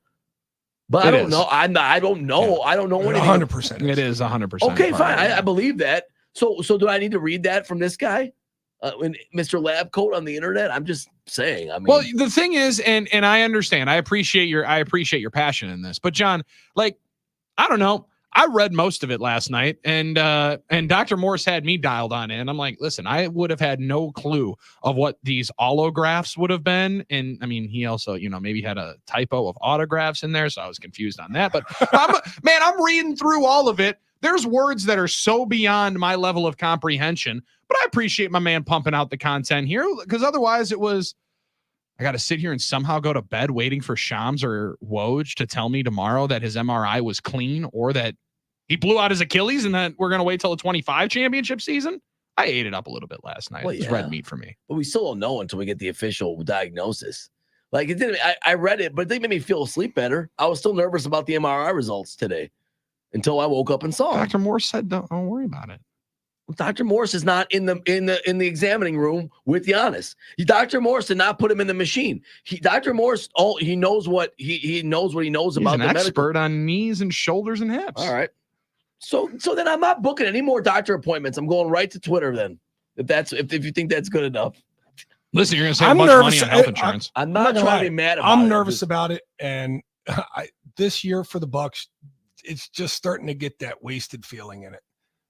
But I don't know. I don't know. Yeah. I don't know anything. 100%. It is 100%. Okay, fine. I believe that. So do I need to read that from this guy? Mr. Lab Coat on the internet? I'm just saying. I mean, well, the thing is, and I understand. I appreciate your passion in this. But John, like, I don't know. I read most of it last night, and Dr. Morse had me dialed on in. I'm like, listen, I would have had no clue of what these allographs would have been. And I mean, he also, maybe had a typo of autographs in there, so I was confused on that. But I'm reading through all of it. There's words that are so beyond my level of comprehension, but I appreciate my man pumping out the content here, because otherwise it was, I got to sit here and somehow go to bed waiting for Shams or Woj to tell me tomorrow that his MRI was clean or that he blew out his Achilles and that we're going to wait till the 25 championship season. I ate it up a little bit last night. Well, it was red meat for me. But we still don't know until we get the official diagnosis. Like, it didn't. I read it, but they made me feel asleep better. I was still nervous about the MRI results today until I woke up and saw Dr. Morse said, don't worry about it. Dr. Morse is not in the examining room with Giannis. Dr. Morse did not put him in the machine. Dr. Morse, he knows what he knows what he knows about. He's an expert on knees and shoulders and hips. All right. So then I'm not booking any more doctor appointments. I'm going right to Twitter then. If you think that's good enough. Listen, you're going to save a bunch of money on health insurance. I'm not trying to be mad about it. I'm nervous about it, and this year for the Bucks, it's just starting to get that wasted feeling in it,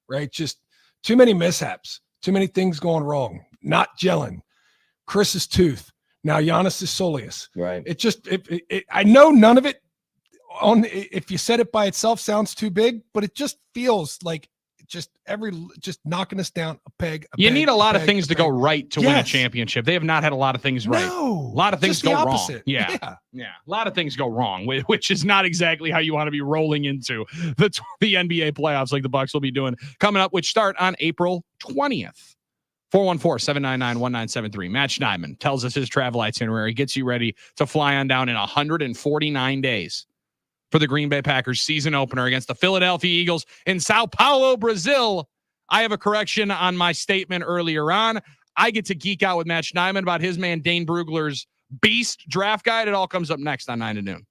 right? Just too many mishaps, too many things going wrong, not gelling. Chris's tooth, now Giannis' soleus. Right. It just, I know none of it, if you said it by itself, sounds too big, but it just feels like just knocking us down a peg. You need a lot of things to go peg. right to win a Yes. championship. They have not had a lot of things right. No, A lot of things just the go wrong. opposite. Yeah. A lot of things go wrong, which is not exactly how you want to be rolling into the NBA playoffs like the Bucks will be doing coming up, which start on April 20th. 414-799-1973. Matt Schneidman tells us his travel itinerary, gets you ready to fly on down in 149 days for the Green Bay Packers season opener against the Philadelphia Eagles in Sao Paulo, Brazil. I have a correction on my statement earlier on. I get to geek out with Matt Schneidman about his man Dane Brugler's beast draft guide. It all comes up next on 9 to Noon.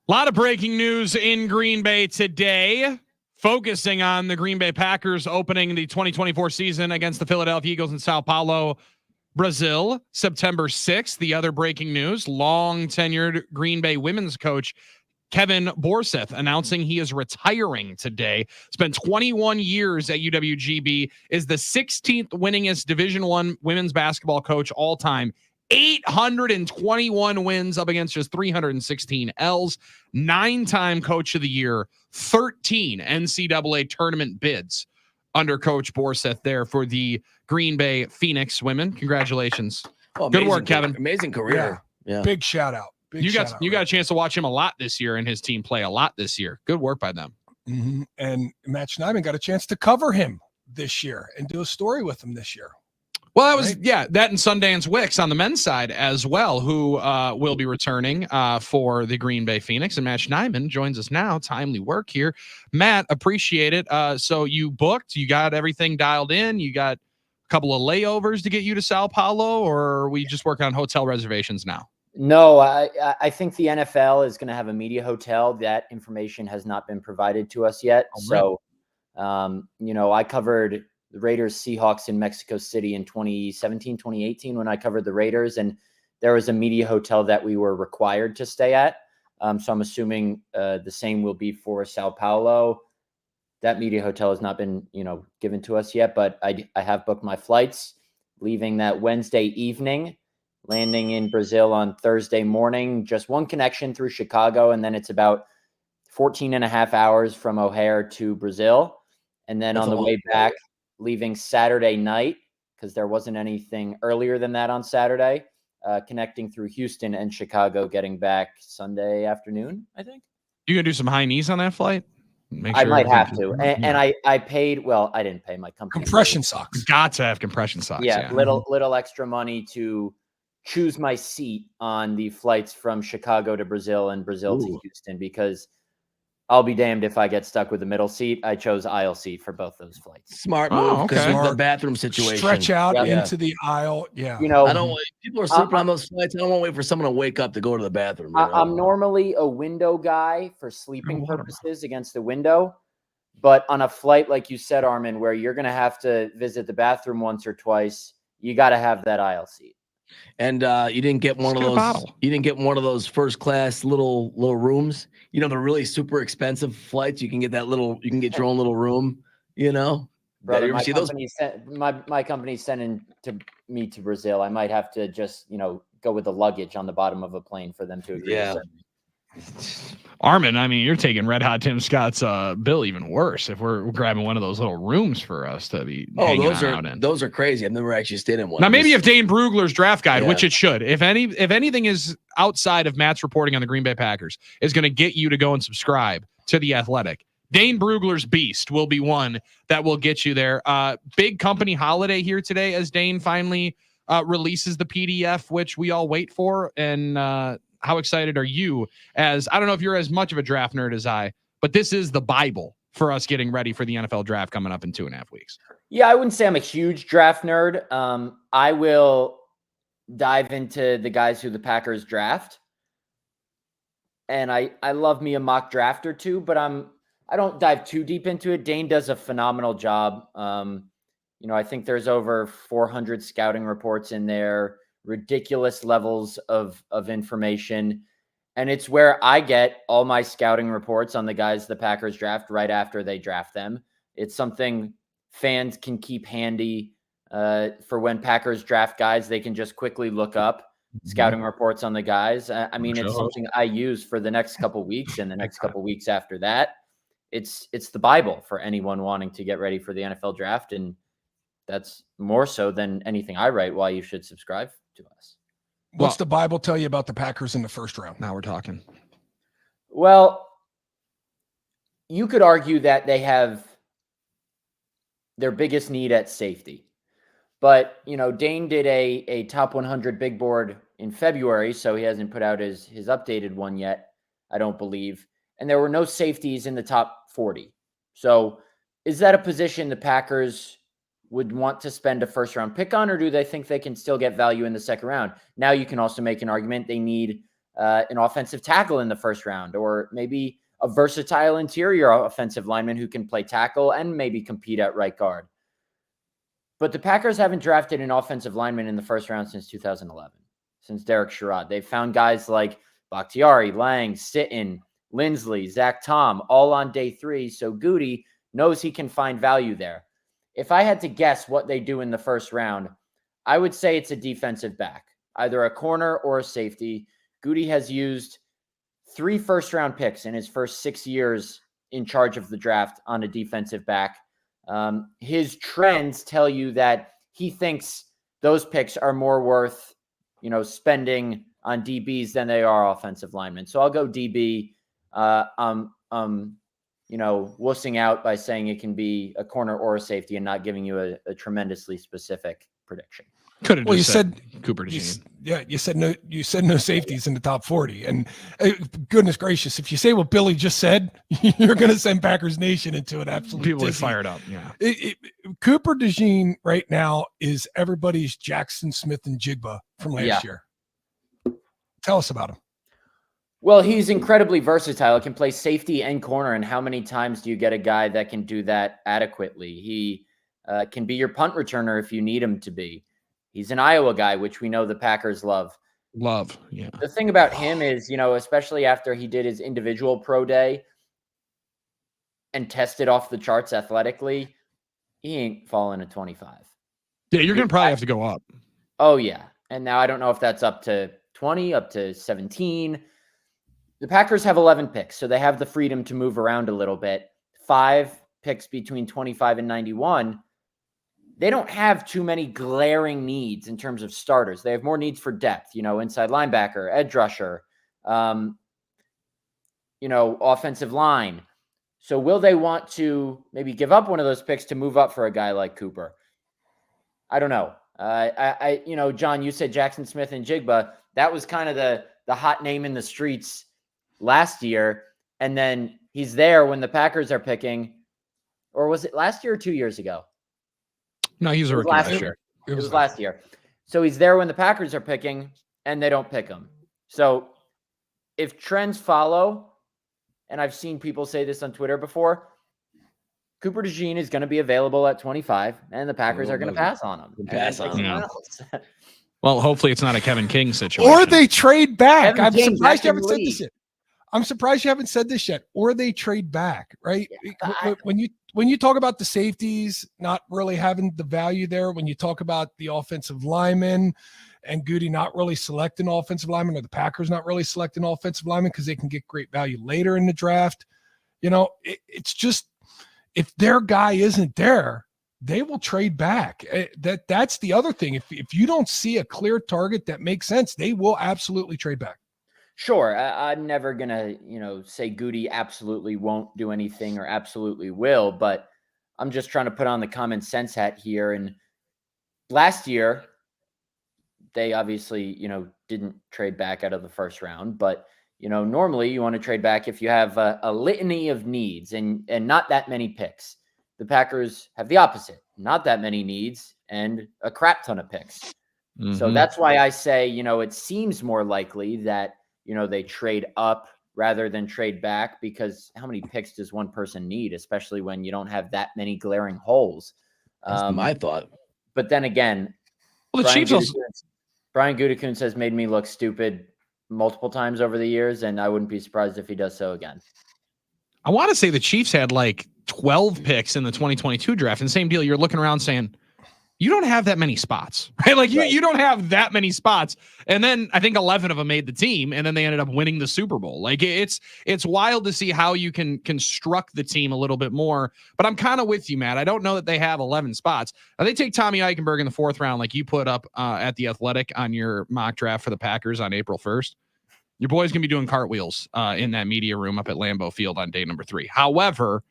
A lot of breaking news in Green Bay today, focusing on the Green Bay Packers opening the 2024 season against the Philadelphia Eagles in Sao Paulo, Brazil, September 6th. The other breaking news, long tenured Green Bay women's coach Kevin Borseth announcing he is retiring today. Spent 21 years at UWGB, is the 16th winningest Division I women's basketball coach all time. 821 wins up against just 316 L's, 9-time coach of the year, 13 NCAA tournament bids under Coach Borseth there for the Green Bay Phoenix women. Congratulations. Oh, good work, Kevin. Amazing career. Yeah. Big shout out. You got a chance to watch him a lot this year and his team play a lot this year. Good work by them. Mm-hmm. And Matt Schneidman got a chance to cover him this year and do a story with him this year. Well, that was, that and Sundance Wicks on the men's side as well, who will be returning for the Green Bay Phoenix. And Matt Schneidman joins us now. Timely work here. Matt, appreciate it. So you booked, you got everything dialed in, you got a couple of layovers to get you to Sao Paulo, or are we just working on hotel reservations now? No, I think the NFL is going to have a media hotel. That information has not been provided to us yet. Oh, really? So, I covered the Raiders Seahawks in Mexico City in 2017, 2018, when I covered the Raiders, and there was a media hotel that we were required to stay at. So I'm assuming the same will be for Sao Paulo. That media hotel has not been, given to us yet, but I have booked my flights, leaving that Wednesday evening, landing in Brazil on Thursday morning, just one connection through Chicago. And then it's about 14 and a half hours from O'Hare to Brazil. And then on the way back, leaving Saturday night, because there wasn't anything earlier than that on Saturday, connecting through Houston and Chicago, getting back Sunday afternoon, I think. You gonna do some high knees on that flight? I might have to. And I paid, I didn't pay, my company. Compression socks. Got to have compression socks. Yeah, little extra money to choose my seat on the flights from Chicago to Brazil and Brazil to Houston, because I'll be damned if I get stuck with the middle seat. I chose aisle seat for both those flights. Smart move, because of the bathroom situation. Stretch out into the aisle. Yeah. I don't want, people are sleeping on those flights. I don't want to wait for someone to wake up to go to the bathroom. I'm normally a window guy for sleeping purposes against the window. But on a flight, like you said, Armin, where you're going to have to visit the bathroom once or twice, you got to have that aisle seat. And you didn't get one of those. You didn't get one of those first class little rooms. The really super expensive flights. You can get that little. You can get your own little room. Brother, my company's sending me to Brazil. I might have to just go with the luggage on the bottom of a plane for them to agree. Yeah. To send me. Armin, I mean, you're taking Red Hot Tim Scott's bill even worse if we're grabbing one of those little rooms for us to be hanging out in. Those are crazy. I've never actually stayed in one. Now, maybe if Dane Brugler's draft guide, which it should, if anything is outside of Matt's reporting on the Green Bay Packers, is going to get you to go and subscribe to The Athletic, Dane Brugler's Beast will be one that will get you there. Big company holiday here today as Dane finally releases the PDF, which we all wait for. And how excited are you? As I don't know if you're as much of a draft nerd as I, but this is the Bible for us getting ready for the NFL draft coming up in 2.5 weeks. Yeah, I wouldn't say I'm a huge draft nerd. I will dive into the guys who the Packers draft. And I love me a mock draft or two, but I don't dive too deep into it. Dane does a phenomenal job. I think there's over 400 scouting reports in there, ridiculous levels of information. And it's where I get all my scouting reports on the guys the Packers draft right after they draft them. It's something fans can keep handy for when Packers draft guys. They can just quickly look up scouting reports on the guys. It's something I use for the next couple weeks and the next couple weeks after that. It's the Bible for anyone wanting to get ready for the NFL draft. And that's more so than anything I write why you should subscribe to us. What's the Bible tell you about the Packers in the first round? Now we're talking. Well, you could argue that they have their biggest need at safety. But, Dane did a top 100 big board in February, so he hasn't put out his updated one yet, I don't believe. And there were no safeties in the top 40. So is that a position the Packers would want to spend a first-round pick on, or do they think they can still get value in the second round? Now you can also make an argument they need an offensive tackle in the first round, or maybe a versatile interior offensive lineman who can play tackle and maybe compete at right guard. But the Packers haven't drafted an offensive lineman in the first round since 2011, since Derek Sherrod. They've found guys like Bakhtiari, Lang, Sitton, Lindsley, Zach Tom, all on day 3. So Goody knows he can find value there. If I had to guess what they do in the first round, I would say it's a defensive back, either a corner or a safety. Goody has used 3 first-round picks in his first 6 years in charge of the draft on a defensive back. His trends tell you that he thinks those picks are more worth, spending on DBs than they are offensive linemen. So I'll go DB. Wussing out by saying it can be a corner or a safety and not giving you a tremendously specific prediction. Could have Well, you just said Cooper DeJean. you said no. You said no safeties in the top 40, and goodness gracious, if you say what Billy just said, you're going to send Packers Nation into an absolute People are dizzy. fired up. Yeah. Cooper DeJean right now is everybody's Jackson Smith and Jigba from last year. Tell us about him. Well, he's incredibly versatile. He can play safety and corner. And how many times do you get a guy that can do that adequately? He can be your punt returner if you need him to be. He's an Iowa guy, which we know the Packers love. Yeah. The thing about him is, especially after he did his individual pro day and tested off the charts athletically, he ain't falling at 25. Yeah, you're going to probably have to go up. Oh, yeah. And now I don't know if that's up to 20, up to 17. The Packers have 11 picks, so they have the freedom to move around a little bit. 5 picks between 25 and 91. They don't have too many glaring needs in terms of starters. They have more needs for depth, inside linebacker, edge rusher, offensive line. So will they want to maybe give up one of those picks to move up for a guy like Cooper? I don't know. John, you said Jackson Smith and Jigba. That was kind of the hot name in the streets last year. And then he's there when the Packers are picking. Or was it last year or 2 years ago? No, he's a rookie last year. It was last year. So he's there when the Packers are picking and they don't pick him. So if trends follow, and I've seen people say this on Twitter before, Cooper DeJean is going to be available at 25 and the Packers are going to pass on him. Yeah. Well, hopefully it's not a Kevin King situation. Or they trade back. Kevin I'm King's surprised you back in haven't the said league. this yet. I'm surprised you haven't said this yet. Or they trade back, right? Yeah, When you talk about the safeties not really having the value there, when you talk about the offensive linemen and Goody not really selecting offensive linemen, or the Packers not really selecting offensive linemen because they can get great value later in the draft, it's just, if their guy isn't there, they will trade back. That's the other thing. If you don't see a clear target that makes sense, they will absolutely trade back. Sure. I'm never going to, say Goody absolutely won't do anything or absolutely will, but I'm just trying to put on the common sense hat here. And last year, they obviously, didn't trade back out of the first round, but, normally you want to trade back if you have a litany of needs and not that many picks. The Packers have the opposite, not that many needs and a crap ton of picks. Mm-hmm. So that's why I say, it seems more likely that, they trade up rather than trade back, because how many picks does one person need, especially when you don't have that many glaring holes? That's my thought. But then again, Well, the Chiefs also, Brian Gutekunst has made me look stupid multiple times over the years, and I wouldn't be surprised if he does so again. I want to say the Chiefs had like 12 picks in the 2022 draft, and same deal. You're looking around saying, you don't have that many spots, right? Like you don't have that many spots. And then I think 11 of them made the team, and then they ended up winning the Super Bowl. Like it's wild to see how you can construct the team a little bit more, but I'm kind of with you, Matt. I don't know that they have 11 spots. Now, they take Tommy Eichenberg in the 4th round, like you put up at the Athletic on your mock draft for the Packers on April 1st. Your boy's going to be doing cartwheels in that media room up at Lambeau Field on day number 3. However,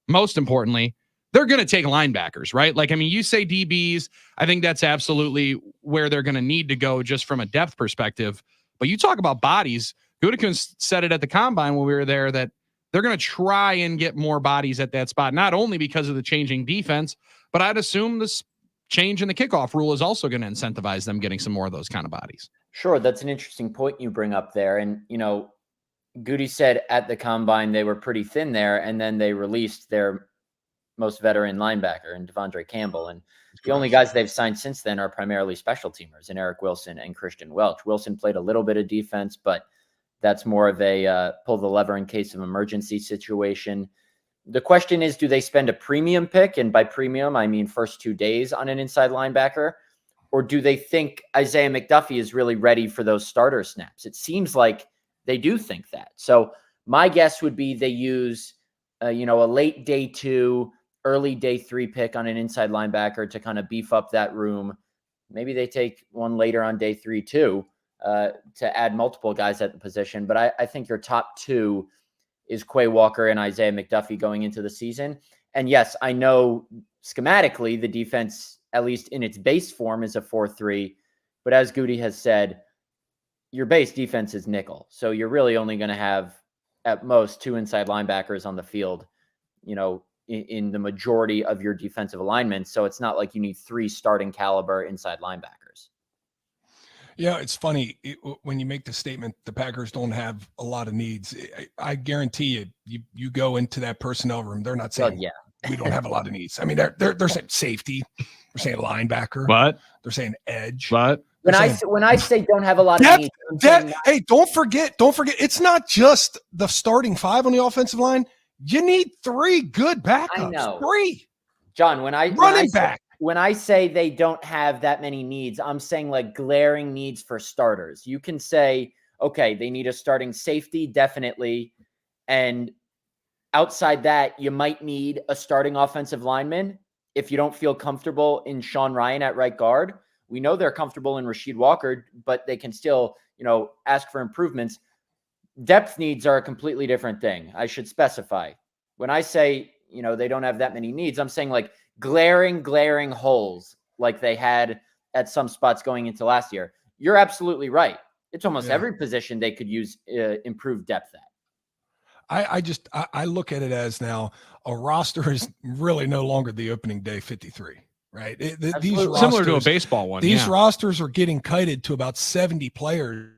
most importantly, they're going to take linebackers, right? Like, I mean, you say DBs, I think that's absolutely where they're going to need to go just from a depth perspective. But you talk about bodies. Gutekunst said it at the combine when we were there that they're going to try and get more bodies at that spot, not only because of the changing defense, but I'd assume this change in the kickoff rule is also going to incentivize them getting some more of those kind of bodies. Sure, that's an interesting point you bring up there. And, Goody said at the combine they were pretty thin there, and then they released their most veteran linebacker in Devondre Campbell. And the only guys they've signed since then are primarily special teamers in Eric Wilson and Christian Welch. Wilson played a little bit of defense, but that's more of a pull the lever in case of emergency situation. The question is, do they spend a premium pick? And by premium, I mean first 2 days on an inside linebacker. Or do they think Isaiah McDuffie is really ready for those starter snaps? It seems like they do think that. So my guess would be they use, a late day 2, early day 3 pick on an inside linebacker to kind of beef up that room. Maybe they take one later on day 3 too, to add multiple guys at the position. But I think your top 2 is Quay Walker and Isaiah McDuffie going into the season. And yes, I know schematically the defense, at least in its base form, is a 4-3. But as Goody has said, your base defense is nickel. So you're really only going to have at most 2 inside linebackers on the field, in the majority of your defensive alignments. So it's not like you need 3 starting caliber inside linebackers. Yeah, it's funny when you make the statement the Packers don't have a lot of needs. I guarantee you go into that personnel room, they're not saying we don't have a lot of needs. I mean, they're saying safety, they're saying linebacker, but they're saying edge. But when I say don't have a lot of needs, hey, don't forget, it's not just the starting 5 on the offensive line. You need 3 good backups. I know. 3. John, back. When I say they don't have that many needs, I'm saying like glaring needs for starters. You can say, okay, they need a starting safety, definitely. And outside that, you might need a starting offensive lineman if you don't feel comfortable in Sean Ryan at right guard. We know they're comfortable in Rasheed Walker, but they can still, ask for improvements. Depth needs are a completely different thing. I should specify. When I say, they don't have that many needs, I'm saying like glaring holes like they had at some spots going into last year. You're absolutely right. It's almost every position they could use improved depth at. I look at it as now a roster is really no longer the opening day 53, right? These rosters, similar to a baseball one. These rosters are getting kited to about 70 players.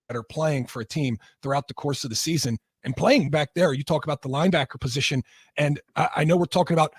That are playing for a team throughout the course of the season and playing back there. You talk about the linebacker position, and I know we're talking about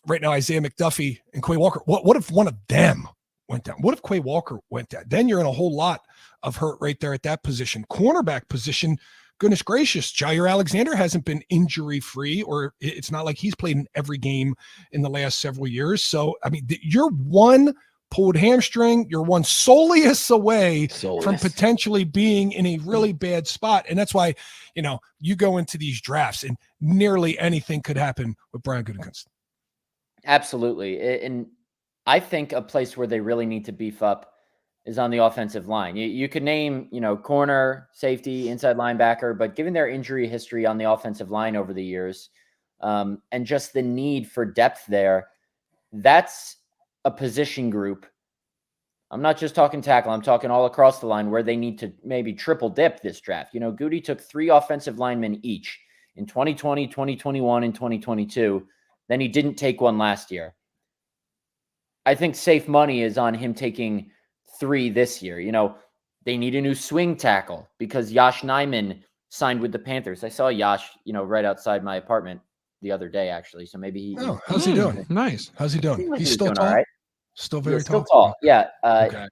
right now Isaiah McDuffie and Quay Walker. What if one of them went down? What if Quay Walker went down? Then you're in a whole lot of hurt right there at that position. Cornerback position, goodness gracious, Jair Alexander hasn't been injury free, or it's not like he's played in every game in the last several years. So, I mean, you're one pulled hamstring, you're one soleus away from potentially being in a really bad spot. And that's why, you go into these drafts and nearly anything could happen with Brian Gutekunst. Absolutely. And I think a place where they really need to beef up is on the offensive line. You could name, corner, safety, inside linebacker, but given their injury history on the offensive line over the years, and just the need for depth there, that's a position group. I'm not just talking tackle. I'm talking all across the line where they need to maybe triple dip this draft. Goody took 3 offensive linemen each in 2020, 2021, and 2022. Then he didn't take one last year. I think safe money is on him taking 3 this year. They need a new swing tackle because Yosh Nijman signed with the Panthers. I saw Yosh, right outside my apartment the other day, actually. So maybe he. Oh, how's he doing? Nice. How's he doing? Like He's still tall. All right. Still very tall. Still tall. Yeah. Okay.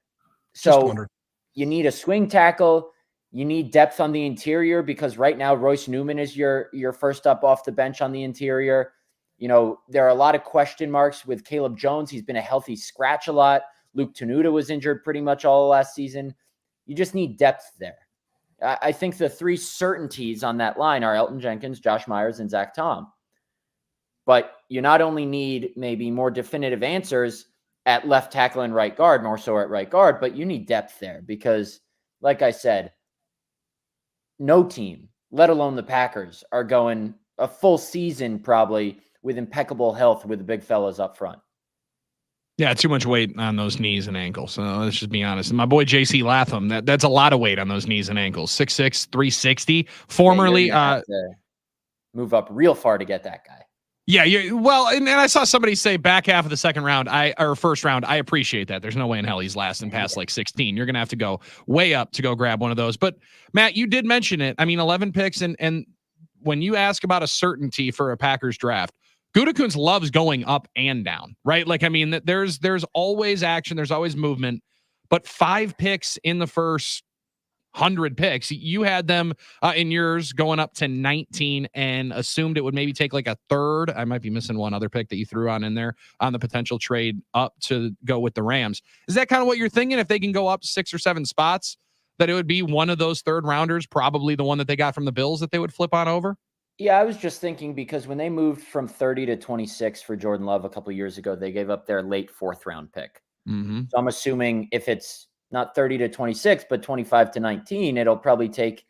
So you need a swing tackle. You need depth on the interior because right now Royce Newman is your first up off the bench on the interior. There are a lot of question marks with Caleb Jones. He's been a healthy scratch a lot. Luke Tenuta was injured pretty much all last season. You just need depth there. I think the 3 certainties on that line are Elton Jenkins, Josh Myers, and Zach Tom. But you not only need maybe more definitive answers at left tackle and right guard, more so at right guard, but you need depth there because, like I said, no team, let alone the Packers, are going a full season probably with impeccable health with the big fellas up front. Yeah, too much weight on those knees and ankles. So let's just be honest. And my boy JC Latham, that's a lot of weight on those knees and ankles. 6'6", 360. Formerly, you're gonna have to move up real far to get that guy. yeah, well, and I saw somebody say back half of the second round, or first round. I appreciate that. There's no way in hell he's lasting past like 16. You're gonna have to go way up to go grab one of those. But Matt, you did mention it. I mean, 11 picks, and when you ask about a certainty for a Packers draft, Gutekunst loves going up and down, right? Like, I mean, there's always action, there's always movement, but 5 picks in the first 100 picks, you had them in yours going up to 19 and assumed it would maybe take like a third. I might be missing one other pick that you threw on in there on the potential trade up to go with the Rams. Is that kind of what you're thinking? If they can go up 6 or 7 spots, that it would be one of those third rounders, probably the one that they got from the Bills that they would flip on over? Yeah, I was just thinking because when they moved from 30 to 26 for Jordan Love a couple of years ago, they gave up their late 4th round pick. Mm-hmm. So I'm assuming if it's not 30 to 26, but 25 to 19, it'll probably take,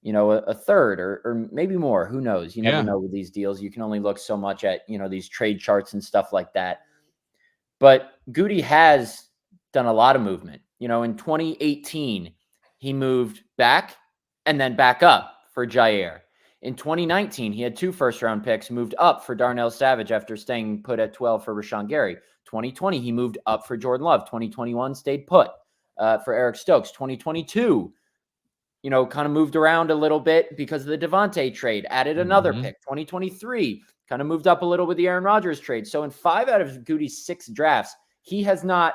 a third or maybe more. Who knows? You never know with these deals. You can only look so much at, these trade charts and stuff like that. But Goody has done a lot of movement. In 2018, he moved back and then back up for Jair. In 2019, he had 2 first-round picks, moved up for Darnell Savage after staying put at 12 for Rashawn Gary. 2020, he moved up for Jordan Love. 2021, stayed put for Eric Stokes. 2022, kind of moved around a little bit because of the Devontae trade, added another pick. 2023, kind of moved up a little with the Aaron Rodgers trade. So in 5 out of Goody's 6 drafts, he has not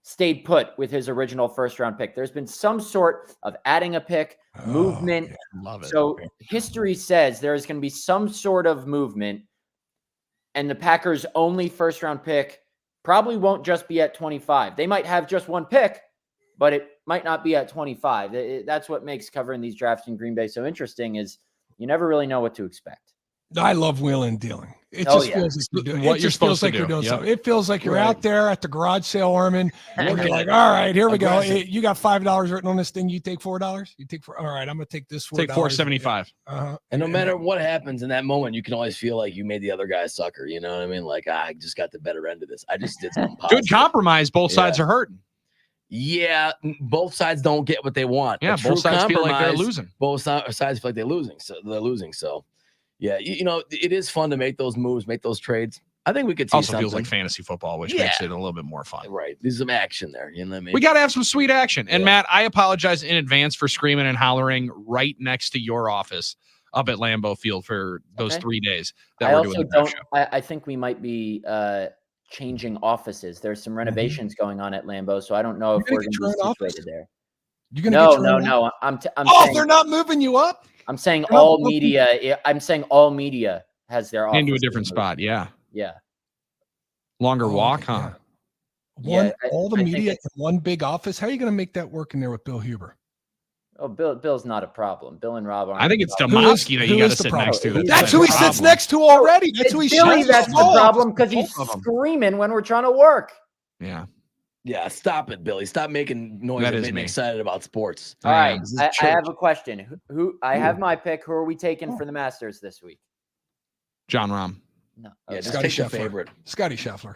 stayed put with his original first-round pick. There's been some sort of adding a pick, movement. Yeah, love it. So history says there is going to be some sort of movement, and the Packers' only first-round pick probably won't just be at 25. They might have just one pick, but it might not be at 25. That's what makes covering these drafts in Green Bay so interesting is you never really know what to expect. I love wheeling and dealing. It Oh, just yeah. feels like you're doing What it. you're Just feels supposed to like you're do. doing Yep. something. It feels like you're Right. out there at the garage sale, Armin. And you're like, all right, here we go. You got $5 written on this thing. You take $4. You take all right. I'm gonna take this $4. Take $4.75. And no matter what happens in that moment, you can always feel like you made the other guy a sucker. You know what I mean? Like, I just got the better end of this. I just did something positive. Good compromise. Both sides are hurting. Yeah, both sides don't get what they want. Yeah, A true both sides feel like they're compromise, losing. Both sides feel like they're losing. So, yeah, it is fun to make those moves, make those trades. I think we could see Also something. feels like fantasy football, which Yeah. makes it a little bit more fun. Right. There's some action there. You know what I mean? We got to have some sweet action. And Yeah. Matt, I apologize in advance for screaming and hollering right next to your office up at Lambeau Field for those Okay. 3 days that I we're also doing the draft don't. show. I think we might be changing offices. There's some renovations going on at Lambeau, so I don't know You're if gonna we're get going your to own be office? situated there. You're gonna get your own No. office? I'm Oh, saying they're not moving you up? I'm saying they're not all moving- media. I'm saying all media has their office Into a different spot. Yeah. Yeah. Longer Oh, walk, okay, huh? yeah. Yeah, All the I think media in it's- one big office. How are you going to make that work in there with Bill Huber? Oh, Bill's not a problem. Bill and Rob aren't. I think a it's problem. Domowski that you who got is to the sit next to. problem? That's the who he sits problem. next to already. That's It's who he Billy. shares That's his the fault. problem because he's Both of 'em. screaming when we're trying to work. Yeah. Yeah, stop it, Billy. Stop making noise That and is make me me. excited about sports. All right, This is I have church. a question. Who I have my pick. Who are we taking for the Masters this week? John Rahm. No. Yeah, just Scotty take your Scheffler. favorite. Scotty Scheffler.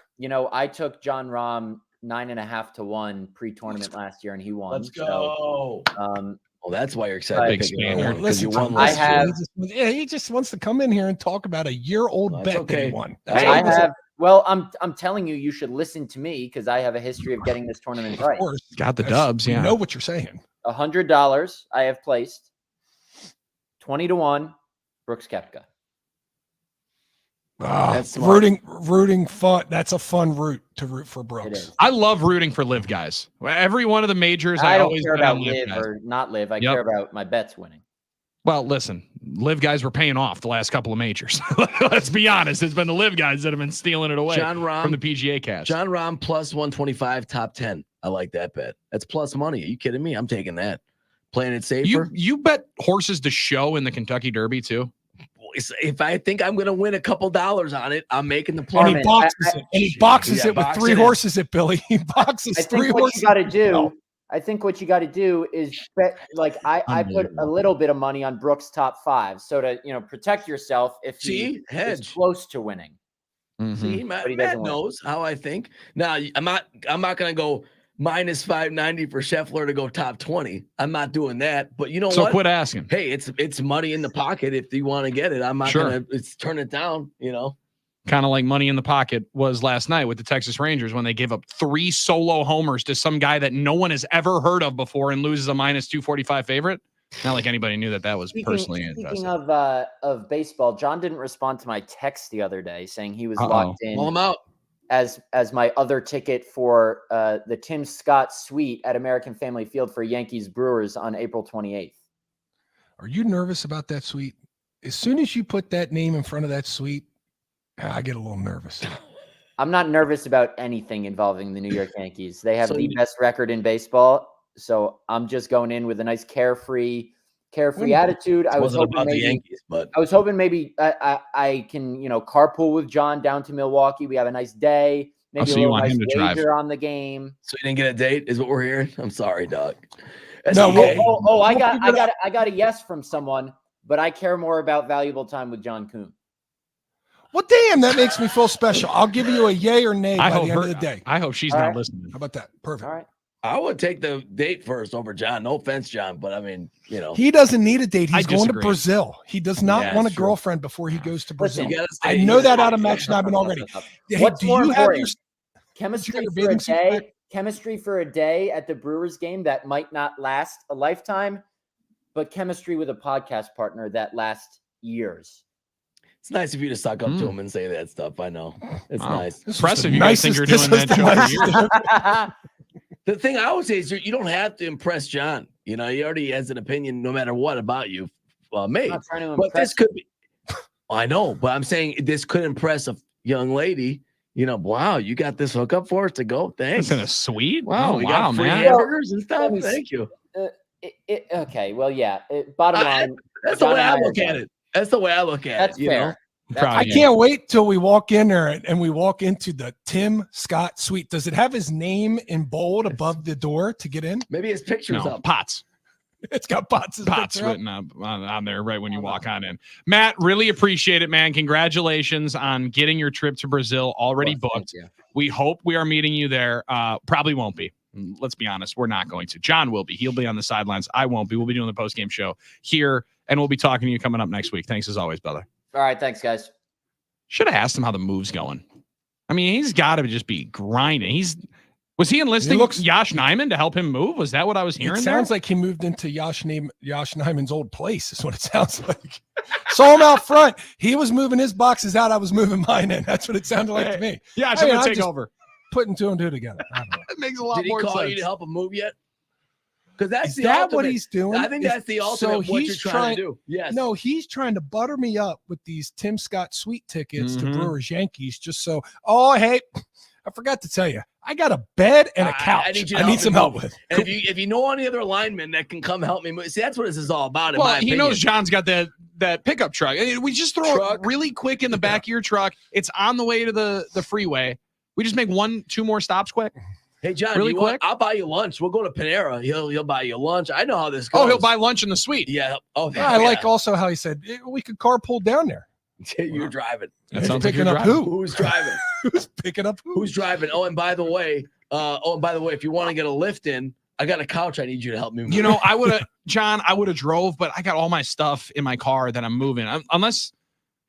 I took John Rahm 9.5 to 1 pre-tournament last year, and he won. Let's go. So, Well, that's why you're excited. Big to pick another Spaniard. one, 'cause you Listen, won I last have- year. he just wants to come in here and talk about a year-old That's bet that he okay. won. That's Hey, all I he wants. have. Well, I'm telling you, you should listen to me because I have a history of getting this tournament Of right. course. Got the That's- dubs. we Yeah. know what you're saying. $100 I have placed. 20 to 1, Brooks Koepka. That's smart. Rooting fun. That's a fun route to root for It Brooks. is. I love rooting for live guys. Every one of the majors, I I don't always care bet about on live guys. or not live. I Yep. care about my bets winning. Well, listen, live guys were paying off the last couple of majors. Let's be honest. It's been the live guys that have been stealing it away John from the Rahm, PGA cast. John Rahm plus 125, top 10. I like that bet. That's plus money. Are you kidding me? I'm taking that. Playing it safer. You bet horses to show in the Kentucky Derby too? If I think I'm going to win a couple dollars on it, I'm making the And play. he Armin, boxes it. And he boxes Yeah, it with box 3 it in. horses at Billy. He boxes I 3 think what horses. you got to do. I think what you got to do is bet. Like I put a Unbelievable. little bit of money on Brooks top 5, so to protect yourself if See? he is Hedge. close to winning. Mhm. See, But he Matt doesn't win. knows how I think. Now, I'm not going to go minus 590 for Scheffler to go top 20. I'm not doing that. But you know So what? quit asking. Hey, it's money in the pocket if you want to get it. I'm not Sure. going to turn it down, you know. Kind of like money in the pocket was last night with the Texas Rangers when they gave up 3 solo homers to some guy that no one has ever heard of before and loses a minus 245 favorite. Not like anybody knew that was personally Speaking invested. of baseball, John didn't respond to my text the other day saying he was Uh-oh. locked in Well, I'm out. as my other ticket for the Tim Scott Suite at American Family Field for Yankees Brewers on April 28th. Are you nervous about that suite? As soon as you put that name in front of that suite, I get a little nervous. I'm not nervous about anything involving the New York Yankees. They have So the you- best record in baseball, so I'm just going in with a nice carefree attitude. It wasn't about the Yankees, but I was hoping maybe I can, carpool with John down to Milwaukee. We have a nice day. Maybe so a you little want nice him to drive. wager on the game. so you didn't get a date, is what we're hearing. I'm sorry, dog. No, okay. I We'll figure it got a yes from someone, but I care more about valuable time with John Kuhn. Well, damn, that makes me feel special. I'll give you a yay or nay by the end of the day. I hope she's All not right. listening. How about that? Perfect. All right. I would take the date first over John. No offense, John, but I mean, He doesn't need a date. I He's going to disagree. Brazil. He does not Yeah, want a that's true. girlfriend before he goes to Brazil. You gotta I stay- know you that gotta out of stay- Matt Schneidman already. Hey, What's do more you have important? your Chemistry your for a bathing suit day. back? Chemistry for a day at the Brewers game that might not last a lifetime, but chemistry with a podcast partner that lasts years. It's nice of you to suck up to him and say that stuff. I know. It's Wow. nice. This was Impressive. the You guys think nicest- you're this doing was that the show for nicest- years? The thing I would say is you don't have to impress John. He already has an opinion no matter what about you. I'm Mate. not trying to But impress. this could be I know, but I'm saying this could impress a young lady. Wow, you got this hookup for us to go. Thanks. It's in a suite. Wow, Oh, we wow, got free man. hamburgers and stuff. Let me see. Thank you. Okay, well, yeah. Bottom line, That's the John way and I I are look at done. it. That's the way I look at That's it. fair. Proud I of you. can't wait till we walk in there and we walk into the Tim Scott suite. Does it have his name in bold above the door to get in? Maybe his picture's No, up. Potts. It's got Potts' Potts picture up. written up on there right when you walk on in. Matt, really appreciate it, man. Congratulations on getting your trip to Brazil already Well, thank booked. you. We hope we are meeting you there. Probably won't be. Let's be honest. We're not going to. John will be. He'll be on the sidelines. I won't be. We'll be doing the post-game show here, and we'll be talking to you coming up next week. Thanks as always, brother. All right, thanks, guys. Should have asked him how the move's going. I mean, he's got to just be grinding. Was he enlisting Yash Nyman to help him move? Was that what I was hearing? It sounds like he moved into Yash Nyman's old place, is what it sounds like. Saw him out front. He was moving his boxes out. I was moving mine in. That's what it sounded like to me. Yeah, I'm I mean, going I'm to take just over. Putting two and two together. I don't know. That makes a lot Did he more call sense. you to help him move yet? Because that's Is the that ultimate. what he's doing? I think that's the ultimate. So what he's you're trying to do. Yes. No, he's trying to butter me up with these Tim Scott suite tickets to Mhm. Brewers Yankees just so. Oh, hey, I forgot to tell you, I got a bed and a couch. I need you I to need help some me help move. with. And if you know any other linemen that can come help me move, see, that's what this is all about. In Well, my he opinion. knows John's got that pickup truck. We just throw Truck. it really quick in the back of your truck. It's on the way to the freeway. We just make 1-2 more stops quick. Hey, John, really you want- quick? I'll buy you lunch. We'll go to Panera. He'll buy you lunch. I know how this goes. Oh, he'll buy lunch in the suite. Yeah. Oh, I like also how he said we could carpool down there. You're driving. That Who's sounds like picking you're up driving. who? Who's driving? Who's picking up who? Who's driving? Oh, and by the way, if you want to get a lift in, I got a couch. I need you to help me move. You know, I would have drove, but I got all my stuff in my car that I'm moving. Unless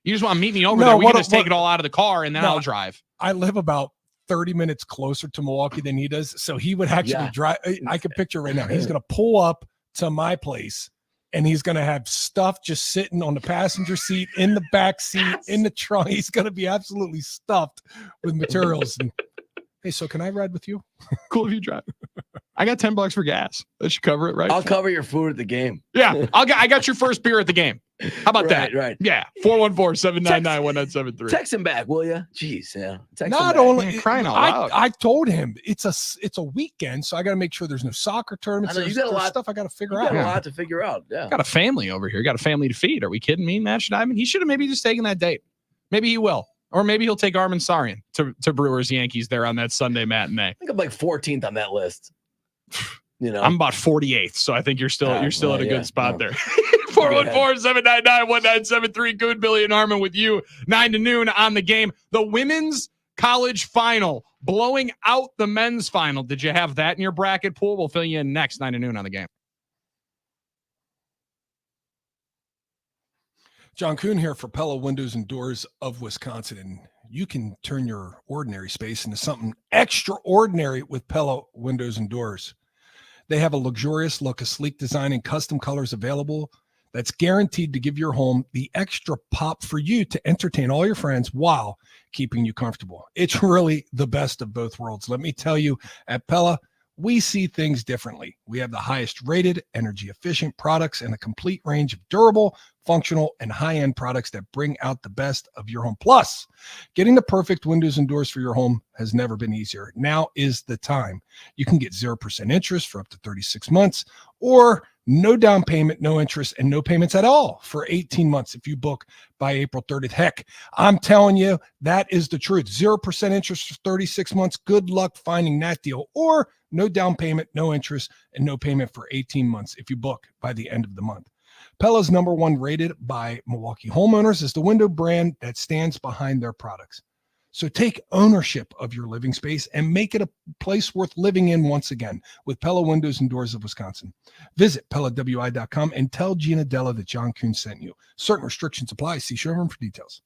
you just want to meet me over No, there, we can what- just take it all out of the car and then No. I'll drive. I live about 30 minutes closer to Milwaukee than he does. So he would actually Yeah. drive. I could picture right now. He's going to pull up to my place and he's going to have stuff just sitting on the passenger seat, in the back seat, in the trunk. He's going to be absolutely stuffed with materials. And, hey, so can I ride with you? Cool if you drive. I got $10 for gas. That should cover it, right? I'll cover your food at the game. Yeah, I got your first beer at the game. How about that? Right. Yeah, 414-799-1973. Text him back, will you? Jeez, yeah. Text him Not back. only Man, crying out loud. I told him it's a weekend, so I got to make sure there's no soccer tournaments. I know, you There's got a lot- stuff I got to figure You got out. a lot to figure out. Yeah. Got a family over here. Got a family to feed. Are we kidding me, Matt Schneidman? He should have maybe just taken that date. Maybe he will. Or maybe he'll take Armin Sarian to Brewers Yankees there on that Sunday matinee. I think I'm like 14th on that list. You know, I'm about 48th, so I think you're still at a good spot there. Go ahead. 414-799-1973. Good Billy and Armin with you 9 to noon on the game. The women's college final blowing out the men's final. Did you have that in your bracket pool? We'll fill you in next 9 to noon on the game. John Kuhn here for Pella Windows and Doors of Wisconsin. And you can turn your ordinary space into something extraordinary with Pella Windows and Doors. They have a luxurious look, a sleek design, and custom colors available that's guaranteed to give your home the extra pop for you to entertain all your friends while keeping you comfortable. It's really the best of both worlds. Let me tell you, at Pella, we see things differently. We have the highest rated, energy efficient products and a complete range of durable, functional, and high-end products that bring out the best of your home. Plus, getting the perfect windows and doors for your home has never been easier. Now is the time. You can get 0% interest for up to 36 months or no down payment, no interest, and no payments at all for 18 months if you book by April 30th. Heck, I'm telling you, that is the truth. 0% interest for 36 months. Good luck finding that deal. Or no down payment, no interest, and no payment for 18 months if you book by the end of the month. Pella's #1 rated by Milwaukee homeowners is the window brand that stands behind their products. So take ownership of your living space and make it a place worth living in once again with Pella Windows and Doors of Wisconsin. Visit PellaWI.com and tell Gina Della that John Kuhn sent you. Certain restrictions apply. See showroom for details.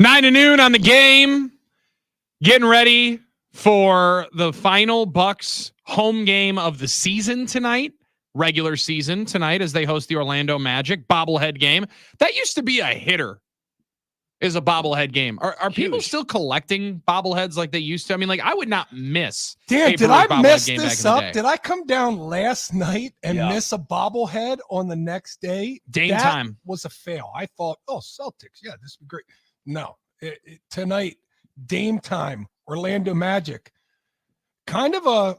9 to noon on the game. Getting ready for the final Bucks home game of the season tonight. Regular season tonight as they host the Orlando Magic bobblehead game. That used to be a hitter. Is a bobblehead game. Are people still collecting bobbleheads like they used to? I mean, like I would not miss. Dan, a did Brewers I bobblehead mess game this back in the up? day. Did I come down last night and miss a bobblehead on the next day? Dame that time was a fail. I thought, oh, Celtics. Yeah, this would be great. No, tonight, Dame time, Orlando Magic. Kind of a,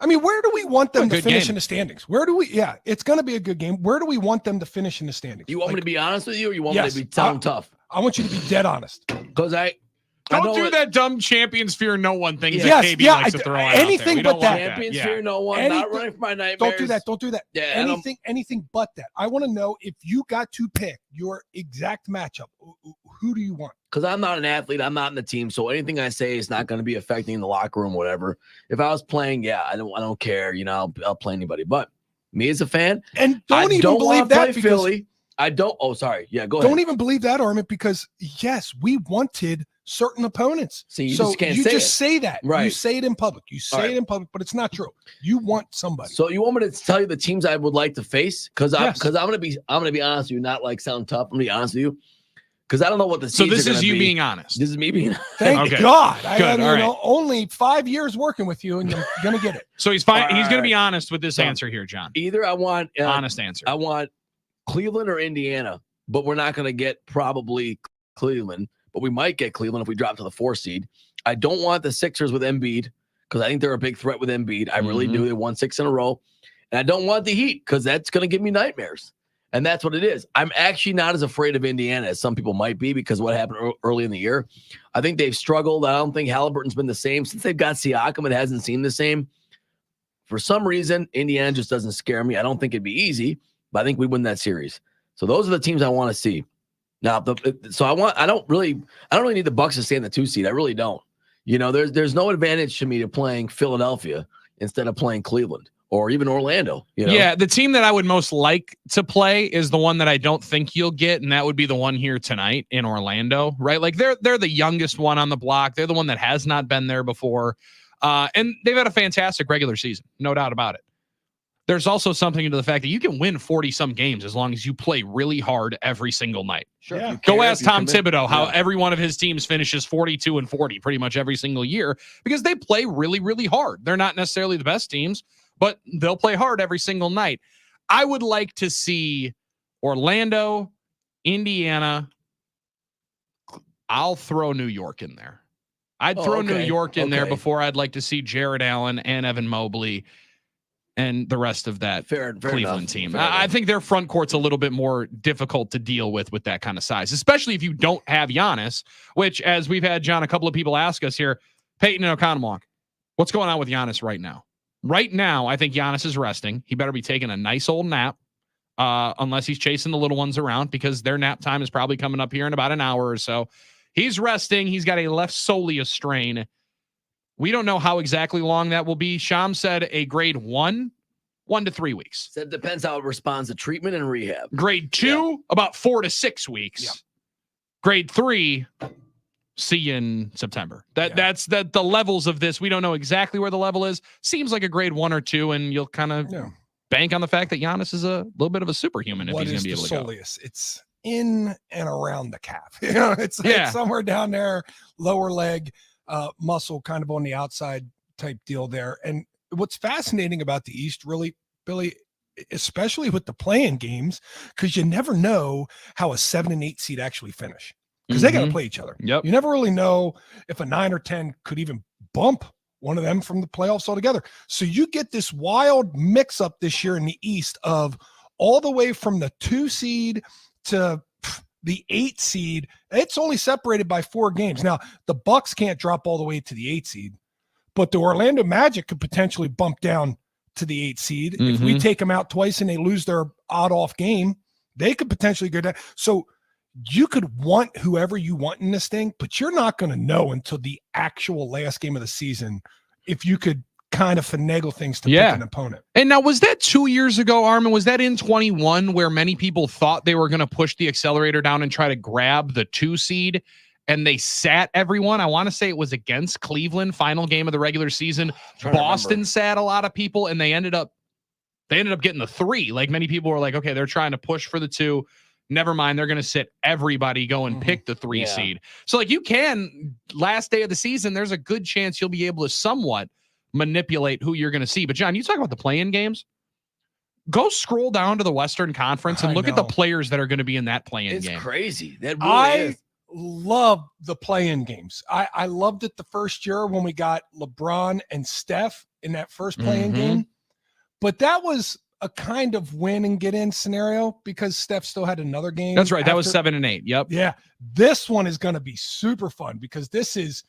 I mean, where do we want them to finish in the standings? Where do we, yeah, it's going to be a good game. Where do we want them to finish in the standings? You want me to be honest with you, or you want me to be tough? I want you to be dead honest. Because don't do that dumb champions fear no one thing that Yes, KB likes to throw out anything there. but that. Champions fear no one. Not running for my nightmares. Don't do that. Yeah, anything but that. I want to know, if you got to pick your exact matchup, who do you want? Because I'm not an athlete, I'm not in the team, so anything I say is not going to be affecting the locker room, whatever. If I was playing, I don't care. You know, I'll play anybody. But me as a fan, and don't even believe that because Philly. I don't. Oh, sorry. Yeah, go ahead. Don't even believe that, Armin, because yes, we wanted certain opponents. See, you just can't say that. Right. You say it in public. You say it in public, but it's not true. You want somebody. So you want me to tell you the teams I would like to face? Because I'm gonna be honest with you, not like sound tough. I'm gonna be honest with you. Because I don't know what the So seeds this are is gonna you be. being honest. This is me being Thank Okay. God. Good. All right. Only 5 years working with you, and you're gonna get it. So he's fine. He's going to All be right. honest with this answer here, John. Either I want Honest answer. I want Cleveland or Indiana, but we're not going to get probably Cleveland, but we might get Cleveland if we drop to the 4 seed. I don't want the Sixers with Embiid because I think they're a big threat with Embiid. I really do. They won 6 in a row. And I don't want the Heat because that's going to give me nightmares. And that's what it is. I'm actually not as afraid of Indiana as some people might be because of what happened early in the year. I think they've struggled. I don't think Halliburton's been the same. Since they've got Siakam, it hasn't seemed the same. For some reason, Indiana just doesn't scare me. I don't think it'd be easy, but I think we win that series. So those are the teams I want to see. Now, I don't really need the Bucks to stay in the 2 seed. I really don't. You know, there's no advantage to me to playing Philadelphia instead of playing Cleveland or even Orlando. You know? Yeah, the team that I would most like to play is the one that I don't think you'll get, and that would be the one here tonight in Orlando, right? Like they're the youngest one on the block. They're the one that has not been there before. And they've had a fantastic regular season, no doubt about it. There's also something to the fact that you can win 40-some games as long as you play really hard every single night. Sure. Yeah. Go ask Tom Thibodeau how every one of his teams finishes 42 and 40 pretty much every single year because they play really, really hard. They're not necessarily the best teams, but they'll play hard every single night. I would like to see Orlando, Indiana. I'll throw New York in there. I'd throw New York in there before I'd like to see Jared Allen and Evan Mobley and the rest of that Cleveland team. I think their front court's a little bit more difficult to deal with that kind of size, especially if you don't have Giannis, which, as we've had, John, a couple of people ask us here, Peyton and Okonomwonk, what's going on with Giannis right now? Right now, I think Giannis is resting. He better be taking a nice old nap, unless he's chasing the little ones around because their nap time is probably coming up here in about an hour or so. He's resting. He's got a left soleus strain. We don't know how exactly long that will be. Sham said a grade 1 to 3 weeks. Said it depends how it responds to treatment and rehab. Grade 2, about 4 to 6 weeks. Yeah. Grade 3, see you in September. That's the levels of this. We don't know exactly where the level is. Seems like a grade 1 or 2, and you'll kind of bank on the fact that Giannis is a little bit of a superhuman if he's going to be able to go. It's in and around the calf. You know, it's somewhere down there, lower leg. Muscle kind of on the outside type deal there. And what's fascinating about the East, really, Billy, especially with the play-in games, because you never know how a 7 and 8 seed actually finish because they got to play each other. Yep. You never really know if a 9 or 10 could even bump one of them from the playoffs altogether. So you get this wild mix up this year in the East of all the way from the 2 seed to the 8 seed. It's only separated by 4 games. Now, the Bucks can't drop all the way to the 8 seed, but the Orlando Magic could potentially bump down to the 8 seed. If we take them out twice and they lose their odd off game, they could potentially go down. So you could want whoever you want in this thing, but you're not going to know until the actual last game of the season if you could kind of finagle things to Yeah. pick an opponent. And now, was that 2 years ago, Armin? Was that in 21 where many people thought they were going to push the accelerator down and try to grab the 2 seed? And they sat everyone. I want to say it was against Cleveland, final game of the regular season. Boston sat a lot of people, and they ended up getting the 3. Like, many people were like, okay, they're trying to push for the 2. Never mind, they're going to sit everybody, go and pick the 3 seed. So, like, you can, last day of the season, there's a good chance you'll be able to somewhat manipulate who you're going to see. But John, you talk about the play-in games. Go scroll down to the Western Conference and look at the players that are going to be in that play-in game. It's crazy. That really is. Love the play-in games. I loved it the first year when we got LeBron and Steph in that first play-in game. But that was a kind of win and get in scenario because Steph still had another game. That's right. That was 7 and 8. Yep. Yeah. This one is going to be super fun because this is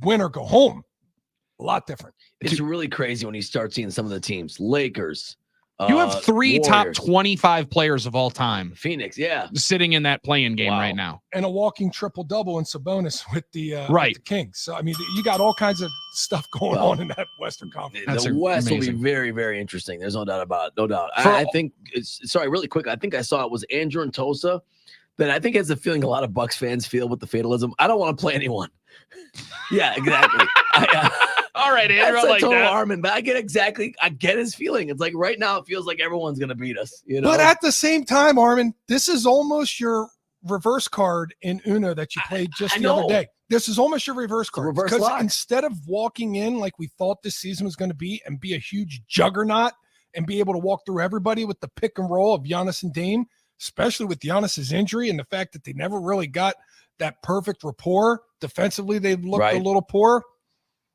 win or go home. A lot different. It's really crazy when you start seeing some of the teams. Lakers. You have 3 top Warriors. 25 players of all time Phoenix, yeah. sitting in that play-in game right now. And a walking triple-double in Sabonis with the right. with the Kings. So, I mean, you got all kinds of stuff going on in that Western Conference. The West will be very, very interesting. There's no doubt about it. No doubt. I think really quick. I think I saw it was Andrew and Tosa that I think has a feeling a lot of Bucks fans feel with the fatalism. I don't want to play anyone. Yeah, exactly. All right, Andrew, that's I like total that. Armin, but I get his feeling. It's like right now it feels like everyone's gonna beat us. You know, but at the same time, Armin, this is almost your reverse card in Uno that you played just the other day. This is almost your reverse card because instead of walking in like we thought this season was going to be and be a huge juggernaut and be able to walk through everybody with the pick and roll of Giannis and Dame, especially with Giannis's injury and the fact that they never really got that perfect rapport defensively, they looked a little poor.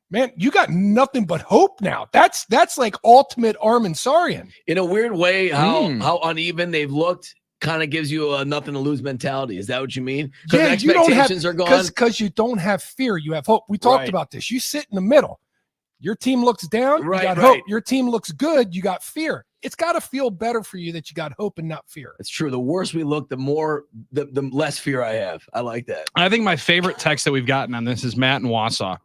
Man, you got nothing but hope now. That's like ultimate Armin Sarian. In a weird way, how uneven they've looked kind of gives you a nothing to lose mentality. Is that what you mean? Yeah, expectations are gone. Because you don't have fear. You have hope. We talked about this. You sit in the middle. Your team looks down, you got hope. Your team looks good, you got fear. It's got to feel better for you that you got hope and not fear. It's true. The worse we look, the less fear I have. I like that. I think my favorite text that we've gotten on this is Matt in Wausau.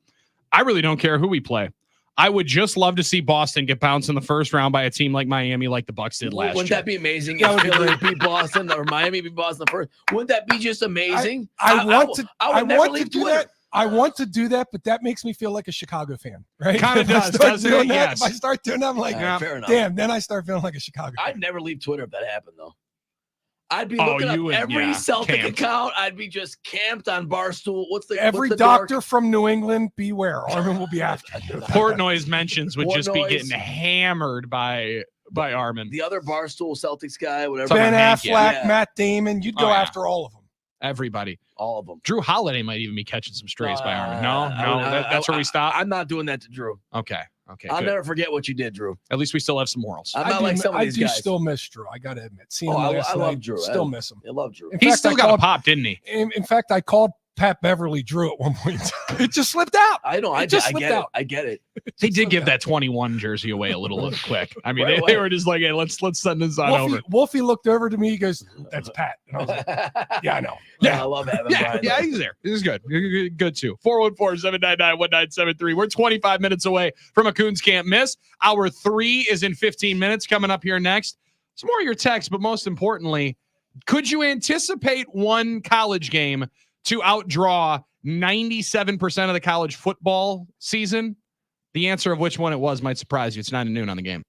I really don't care who we play. I would just love to see Boston get bounced in the first round by a team like Miami, like the Bucks did last year. Wouldn't that be amazing? If Philly beat Boston or Miami beat Boston first, wouldn't that be just amazing? I want to do Twitter. that. I want to do that, but that makes me feel like a Chicago fan, right? Kind of does, doesn't it? Yes. If I start doing that, I'm like, fair enough. damn. Then I start feeling like a Chicago fan. I'd never leave Twitter if that happened, though. I'd be looking up every Celtic account. I'd be just camped on Barstool. Every doctor from New England, beware. Armin will be after you. Portnoy's mentions would just be getting hammered by Armin. The other Barstool Celtics guy, whatever. Ben Affleck, Matt Damon. You'd go after all of them. Everybody. All of them. Drew Holiday might even be catching some strays by Armin. No, that's where we stop. I'm not doing that to Drew. Okay. I'll never forget what you did, Drew. At least we still have some morals. I'm not like some of these guys. I do still miss Drew. I got to admit. Seeing him last I night, love Drew. Still miss him. I love Drew. He still got a pop, didn't he? In fact, I called Pat Beverly Drew at one point. It just slipped out. I know. I get it. They did give that 21 jersey away a little quick. I mean, they were just like, hey, let's send this on over. Wolfie looked over to me. He goes, "That's Pat." And I was like, "Yeah, I know. Yeah, I love having Brian. Yeah, he's there. This is good. Good too. 414-799-1973. We're 25 minutes away from a Coons Can't Miss. Hour 3 is in 15 minutes. Coming up here next. Some more of your texts, but most importantly, could you anticipate one college game to outdraw 97% of the college football season? The answer of which one it was might surprise you. It's 9 to noon on the Game.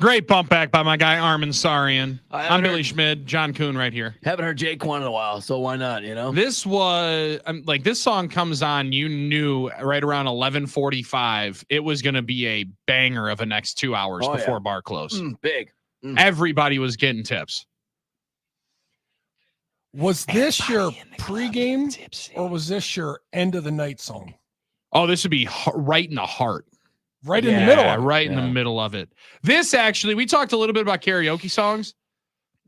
Great bump back by my guy Armin Sarian. I I'm haven't Billy heard- Schmid, John Kuhn right here. Haven't heard Jaquan in a while, so why not? You know, This was like this song comes on. You knew right around 11:45 it was going to be a banger of the next 2 hours Oh, before yeah. bar close. Big. Everybody was getting tips. Was this your pregame or was this your end of the night song? Oh, this would be right in the heart. Right in the middle. Yeah, Of it. right in the middle of it. This actually, we talked a little bit about karaoke songs.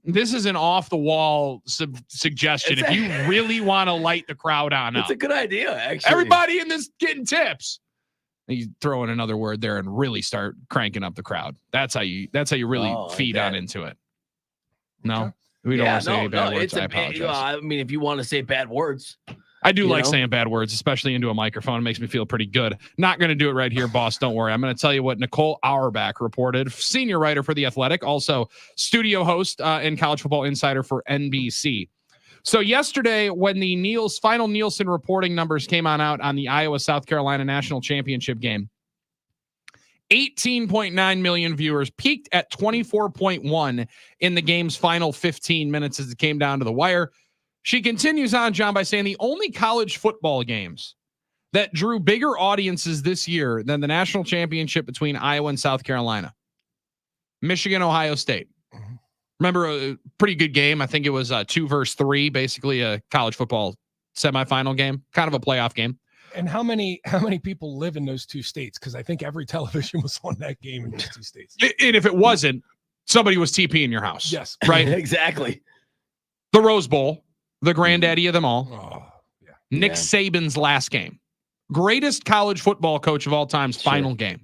This is an off the wall suggestion. If you really want to light the crowd on up, It's a good idea, actually. everybody in this getting tips. And you throw in another word there and really start cranking up the crowd. That's how you really feed on into it. No, we don't want to say any bad words. I apologize. I mean, if you want to say bad words, I do You like know? saying bad words, especially into a microphone. It makes me feel pretty good. Not going to do it right here, boss. Don't worry. I'm going to tell you what Nicole Auerbach reported, senior writer for The Athletic, also studio host and college football insider for NBC. So yesterday, when the final Nielsen reporting numbers came out on the Iowa-South Carolina national championship game, 18.9 million viewers, peaked at 24.1 in the game's final 15 minutes as it came down to the wire. She continues on, John, by saying the only college football games that drew bigger audiences this year than the national championship between Iowa and South Carolina. Michigan, Ohio State. Remember, a pretty good game. I think it was 2-3, basically a college football semifinal game, kind of a playoff game. And how many people live in those two states? Because I think every television was on that game in those two states. And if it wasn't, somebody was TP in your house. Yes. Right? exactly. The Rose Bowl, the granddaddy of them all. Oh, yeah. Nick Yeah. Saban's last game. Greatest college football coach of all time's final game.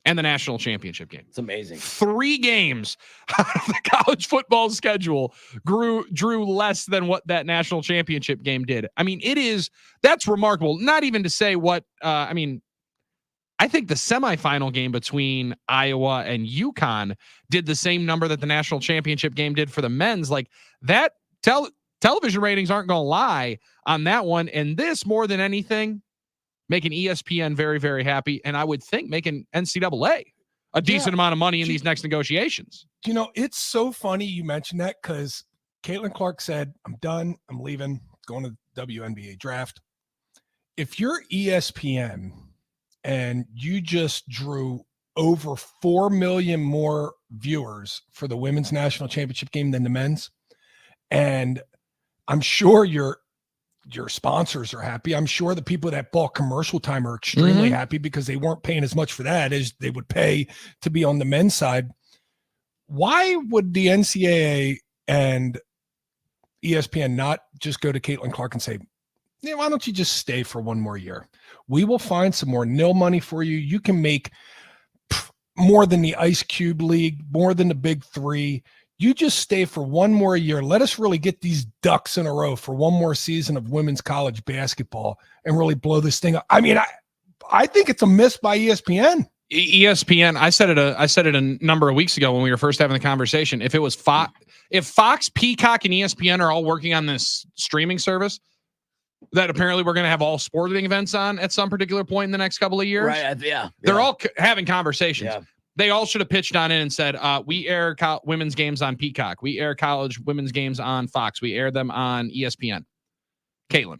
And the national championship game. It's amazing. 3 games out of the college football schedule drew less than what that national championship game did. I mean, that's remarkable. Not even to say what, I think the semifinal game between Iowa and UConn did the same number that the national championship game did for the men's. Like that television ratings aren't going to lie on that one. And this, more than anything, making ESPN very, very happy. And I would think making NCAA a decent amount of money in these next negotiations. You know, it's so funny you mentioned that because Caitlin Clark said, I'm done. I'm leaving, going to the WNBA draft. If you're ESPN and you just drew over 4 million more viewers for the women's national championship game than the men's, and I'm sure your sponsors are happy. I'm sure the people that bought commercial time are extremely happy because they weren't paying as much for that as they would pay to be on the men's side. Why would the NCAA and ESPN not just go to Caitlin Clark and say, yeah, why don't you just stay for one more year? We will find some more nil money for you. You can make more than the Ice Cube League, more than the Big Three. You just stay for one more year. Let us really get these ducks in a row for one more season of women's college basketball and really blow this thing up. I mean, I think it's a miss by ESPN. ESPN, I said it a number of weeks ago when we were first having the conversation. If it was if Fox, Peacock, and ESPN are all working on this streaming service that apparently we're going to have all sporting events on at some particular point in the next couple of years, Right. Yeah. they're all having conversations. Yeah. They all should have pitched on in and said, we air women's games on Peacock. We air college women's games on Fox. We air them on ESPN. Caitlin,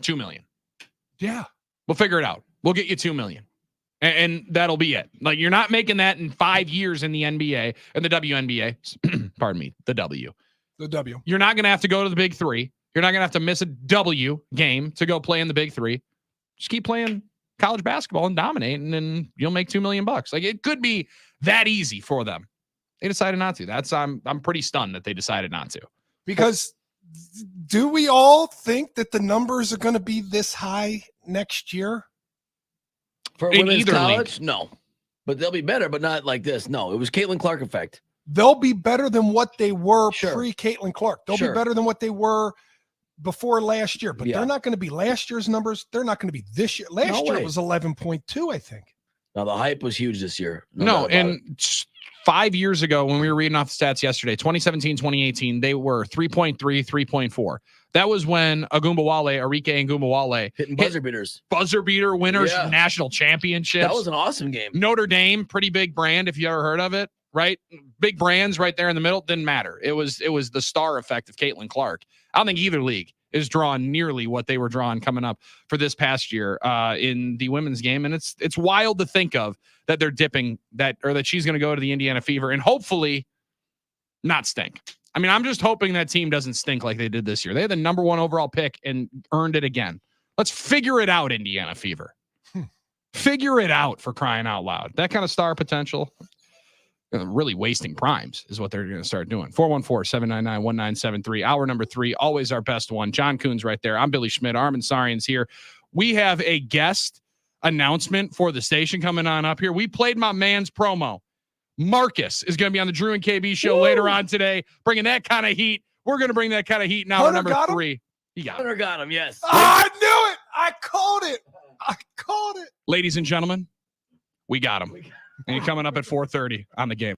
$2 million. Yeah. We'll figure it out. We'll get you $2 million. And that'll be it. Like, you're not making that in 5 years in the NBA and the WNBA. Pardon me, the W. The W. You're not going to have to go to the Big Three. You're not going to have to miss a W game to go play in the Big Three. Just keep playing college basketball and dominate, and then you'll make $2 million. Like, it could be that easy for them. They decided not to. I'm pretty stunned that they decided not to. Because do we all think that the numbers are going to be this high next year? For In women's either college, no. But they'll be better, but not like this. No, it was Caitlin Clark effect. They'll be better than what they were Sure. pre-Caitlin Clark. They'll Sure. be better than what they were before last year, but Yeah. they're not going to be last year's numbers. They're not going to be this year. Last No year way. it was 11.2, I think. Now the hype was huge this year. No, doubt about it. and 5 years ago when we were reading off the stats yesterday, 2017, 2018, they were 3.3, 3.4. That was when Arike Agumbawale hitting buzzer beaters. buzzer beater winners Yeah. national championships. That was an awesome game. Notre Dame, pretty big brand if you ever heard of it. right? Big brands right there in the middle. Didn't matter. It was the star effect of Caitlin Clark. I don't think either league is drawing nearly what they were drawing coming up for this past year in the women's game. And it's wild to think of that they're dipping that she's going to go to the Indiana Fever and hopefully not stink. I mean, I'm just hoping that team doesn't stink like they did this year. They had the number 1 overall pick and earned it again. Let's figure it out, Indiana Fever. Figure it out, for crying out loud. That kind of star potential. Really wasting primes is what they're going to start doing. 414-799-1973. Hour number 3, always our best one. John Coon's right there. I'm Billy Schmidt. Armin Sarian's here. We have a guest announcement for the station coming on up here. We played my man's promo. Marcus is going to be on the Drew and KB show later on today, bringing that kind of heat. We're going to bring that kind of heat in hour number 3. He got Hunter got him, yes. I knew it. I called it. Ladies and gentlemen, we got him. And he's coming up at 4:30 on the game.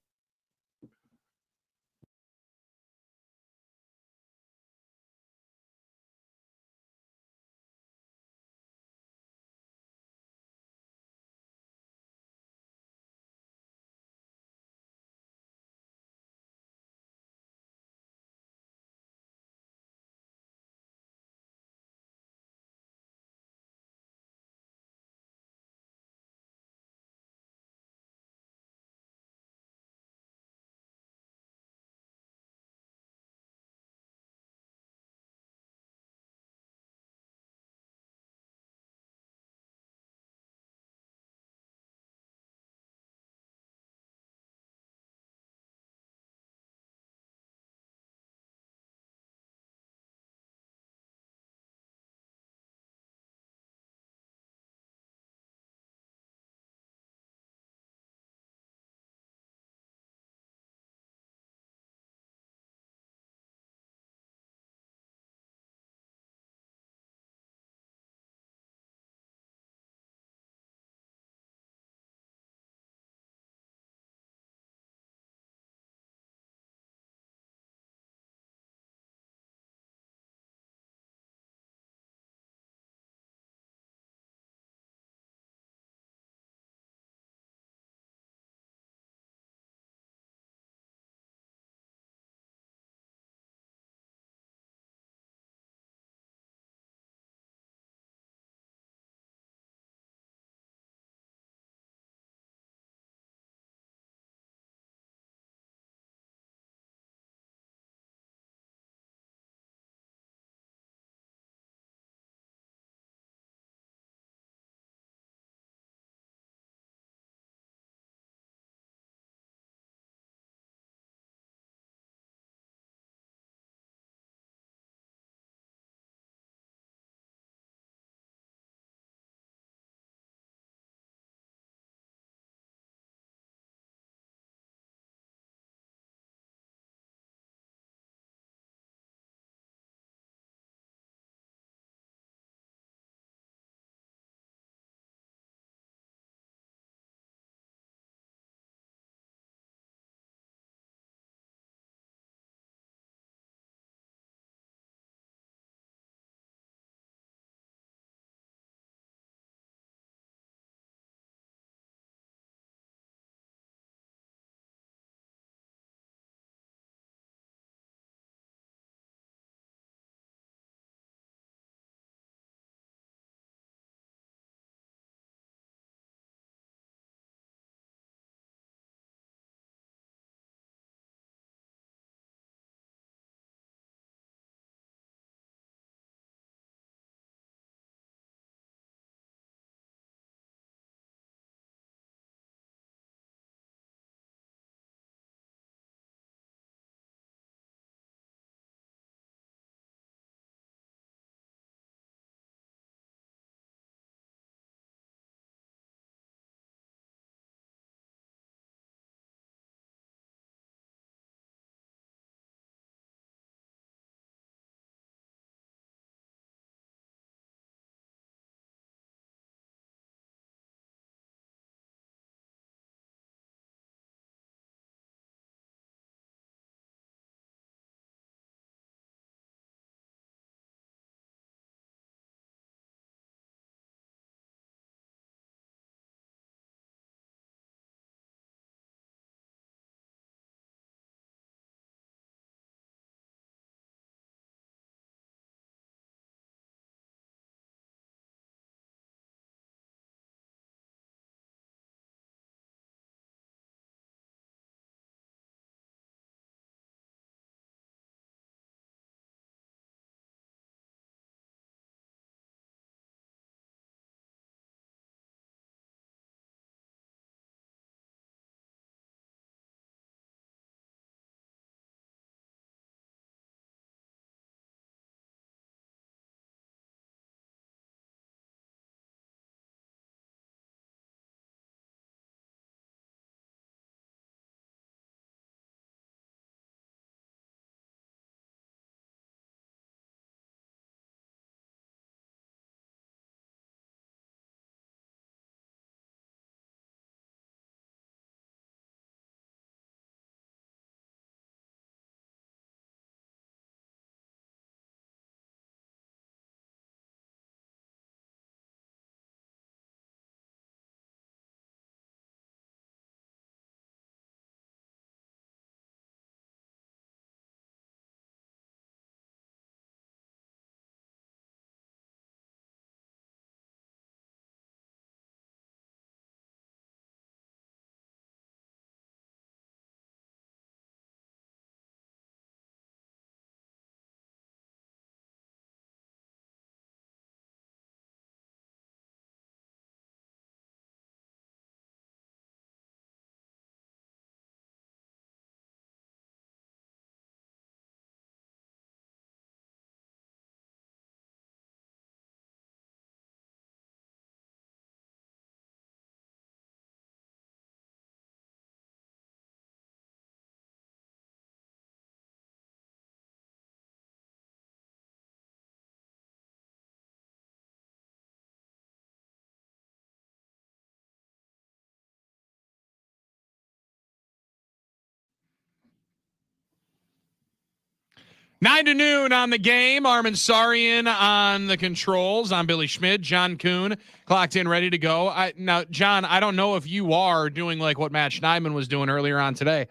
9 to noon on the game. Armin Sarian on the controls. I'm Billy Schmidt. John Kuhn clocked in, ready to go. Now, John, I don't know if you are doing like what Matt Schneidman was doing earlier on today.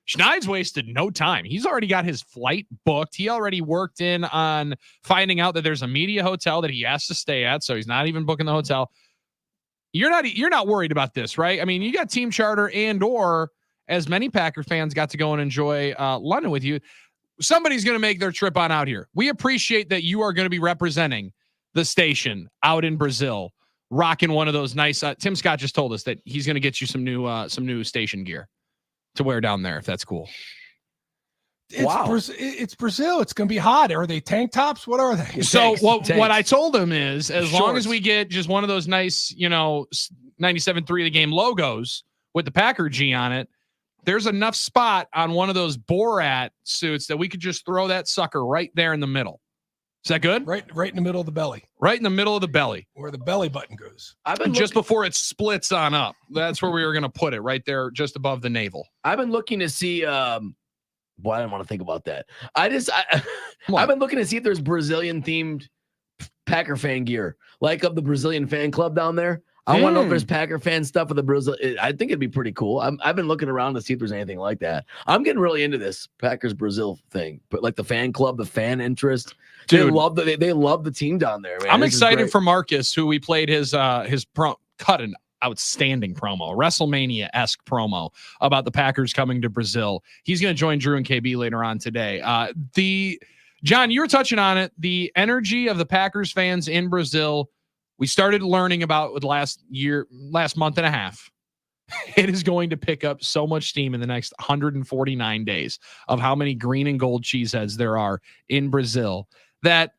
Schneid's wasted no time. He's already got his flight booked. He already worked in on finding out that there's a media hotel that he has to stay at, so he's not even booking the hotel. You're not worried about this, right? I mean, you got team charter or as many Packer fans got to go and enjoy London with you. Somebody's going to make their trip on out here. We appreciate that you are going to be representing the station out in Brazil, rocking one of those nice. Tim Scott just told us that he's going to get you some new station gear to wear down there, if that's cool. It's Brazil. It's going to be hot. Are they tank tops? What are they? So what I told him is, as long as we get just one of those nice, 97.3 the game logos with the Packer G on it, there's enough spot on one of those Borat suits that we could just throw that sucker right there in the middle. Is that good? Right in the middle of the belly. Right in the middle of the belly. Where the belly button goes. Just before it splits on up. That's where we were going to put it, right there, just above the navel. I've been looking to see I didn't want to think about that. I've been looking to see if there's Brazilian themed Packer fan gear, like of the Brazilian fan club down there. I want to know if there's Packer fan stuff with the Brazil. I think it'd be pretty cool. I've been looking around to see if there's anything like that. I'm getting really into this Packers Brazil thing, but like the fan club, the fan interest. Dude, they love the team down there, man. I'm excited for Marcus, who we played his cut an outstanding promo, WrestleMania-esque promo about the Packers coming to Brazil. He's going to join Drew and KB later on today. John, you were touching on it. The energy of the Packers fans in Brazil, we started learning about with last month and a half. It is going to pick up so much steam in the next 149 days of how many green and gold cheeseheads there are in Brazil. That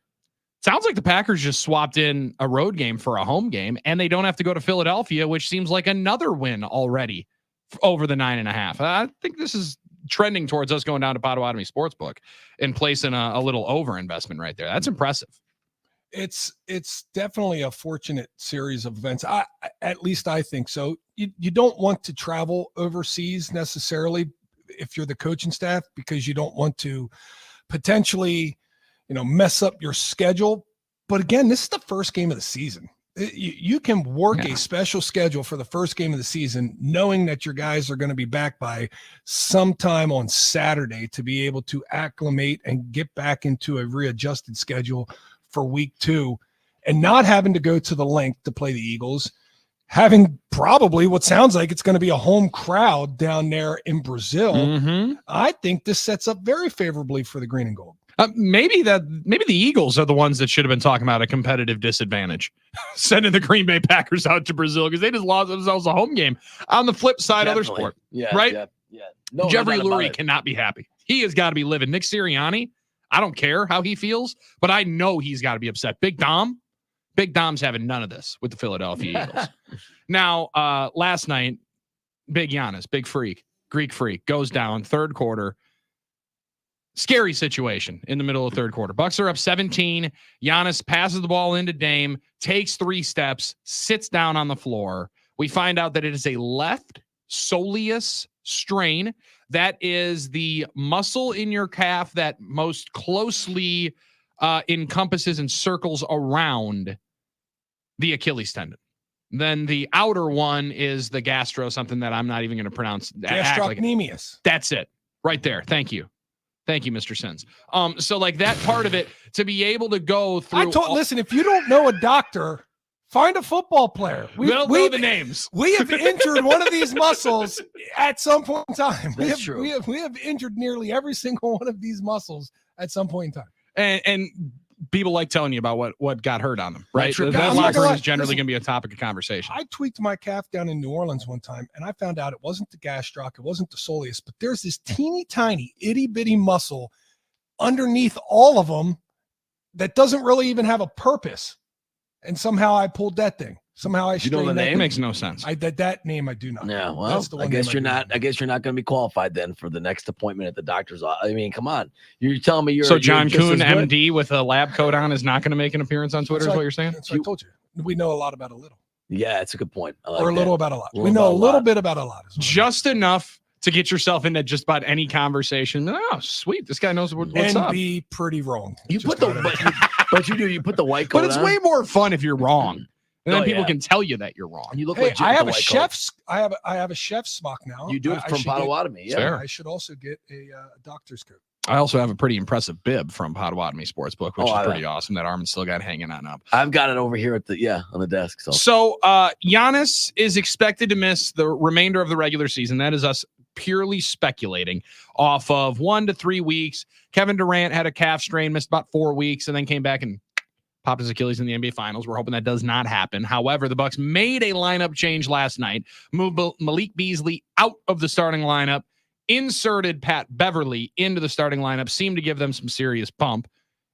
sounds like the Packers just swapped in a road game for a home game, and they don't have to go to Philadelphia, which seems like another win already over the 9.5. I think this is trending towards us going down to Potawatomi Sportsbook and placing a little over investment right there. That's impressive. It's definitely a fortunate series of events. At least I think so. You don't want to travel overseas necessarily if you're the coaching staff, because you don't want to potentially, mess up your schedule. But again, this is the first game of the season. You can work a special schedule for the first game of the season, knowing that your guys are going to be back by sometime on Saturday to be able to acclimate and get back into a readjusted schedule for week 2, and not having to go to the length to play the Eagles, having probably what sounds like it's going to be a home crowd down there in Brazil. Mm-hmm. I think this sets up very favorably for the green and gold. Maybe the Eagles are the ones that should have been talking about a competitive disadvantage, sending the Green Bay Packers out to Brazil because they just lost themselves a home game. On the flip side, other sport, right? Yeah. No, Jeffrey Lurie cannot be happy. He has got to be living. Nick Sirianni, I don't care how he feels, but I know he's got to be upset. Big Dom's having none of this with the Philadelphia Eagles. Now, last night, Big Giannis, big freak, Greek freak, goes down third quarter. Scary situation in the middle of third quarter. Bucks are up 17. Giannis passes the ball into Dame, takes 3 steps, sits down on the floor. We find out that it is a left soleus strain. That is the muscle in your calf that most closely encompasses and circles around the Achilles tendon. Then the outer one is the gastro, something that I'm not even going to pronounce. Gastrocnemius. That's it. Right there. Thank you. Thank you, Mr. Sins. So like that part of it, to be able to go through. Listen, if you don't know a doctor, find a football player. We don't know the names. We have injured one of these muscles at some point in time. That's true. We have injured nearly every single one of these muscles at some point in time. And people like telling you about what got hurt on them, right? Sure. That locker room is generally going to be a topic of conversation. I tweaked my calf down in New Orleans one time, and I found out it wasn't the gastroc, it wasn't the soleus, but there's this teeny tiny itty bitty muscle underneath all of them that doesn't really even have a purpose. And somehow I pulled that thing. Somehow I straightened the name. It makes no sense. That name I do not. Yeah, well, I guess you're not going to be qualified then for the next appointment at the doctor's office. I mean, come on, you're telling me you're so John Kuhn, MD, with a lab coat on, is not going to make an appearance on Twitter. Is what you're saying? That's what I told you. We know a lot about a little. Yeah, it's a good point. Or a little about a lot. We know a little bit about a lot. Just enough to get yourself into just about any conversation. Oh, sweet. This guy knows what's and up. be pretty wrong. You Just put the about everything. but you put the white coat But it's on, way more fun if you're wrong. And then Oh, people yeah. can tell you that you're wrong. and you look Hey, like I have a chef's. I have a chef's smock now. You do it I from should get- Potawatomi, yeah. Fair. I should also get a doctor's coat. I also have a pretty impressive bib from Potawatomi Sportsbook, which Oh, is pretty awesome that Armin still got hanging on up. I've got it over here at the on the desk. So Giannis is expected to miss the remainder of the regular season. That is us purely speculating off of 1 to 3 weeks. Kevin Durant had a calf strain, missed about 4 weeks, and then came back and popped his Achilles in the NBA Finals. We're hoping that does not happen. However, the Bucks made a lineup change last night, moved Malik Beasley out of the starting lineup, inserted Pat Beverly into the starting lineup, seemed to give them some serious pump.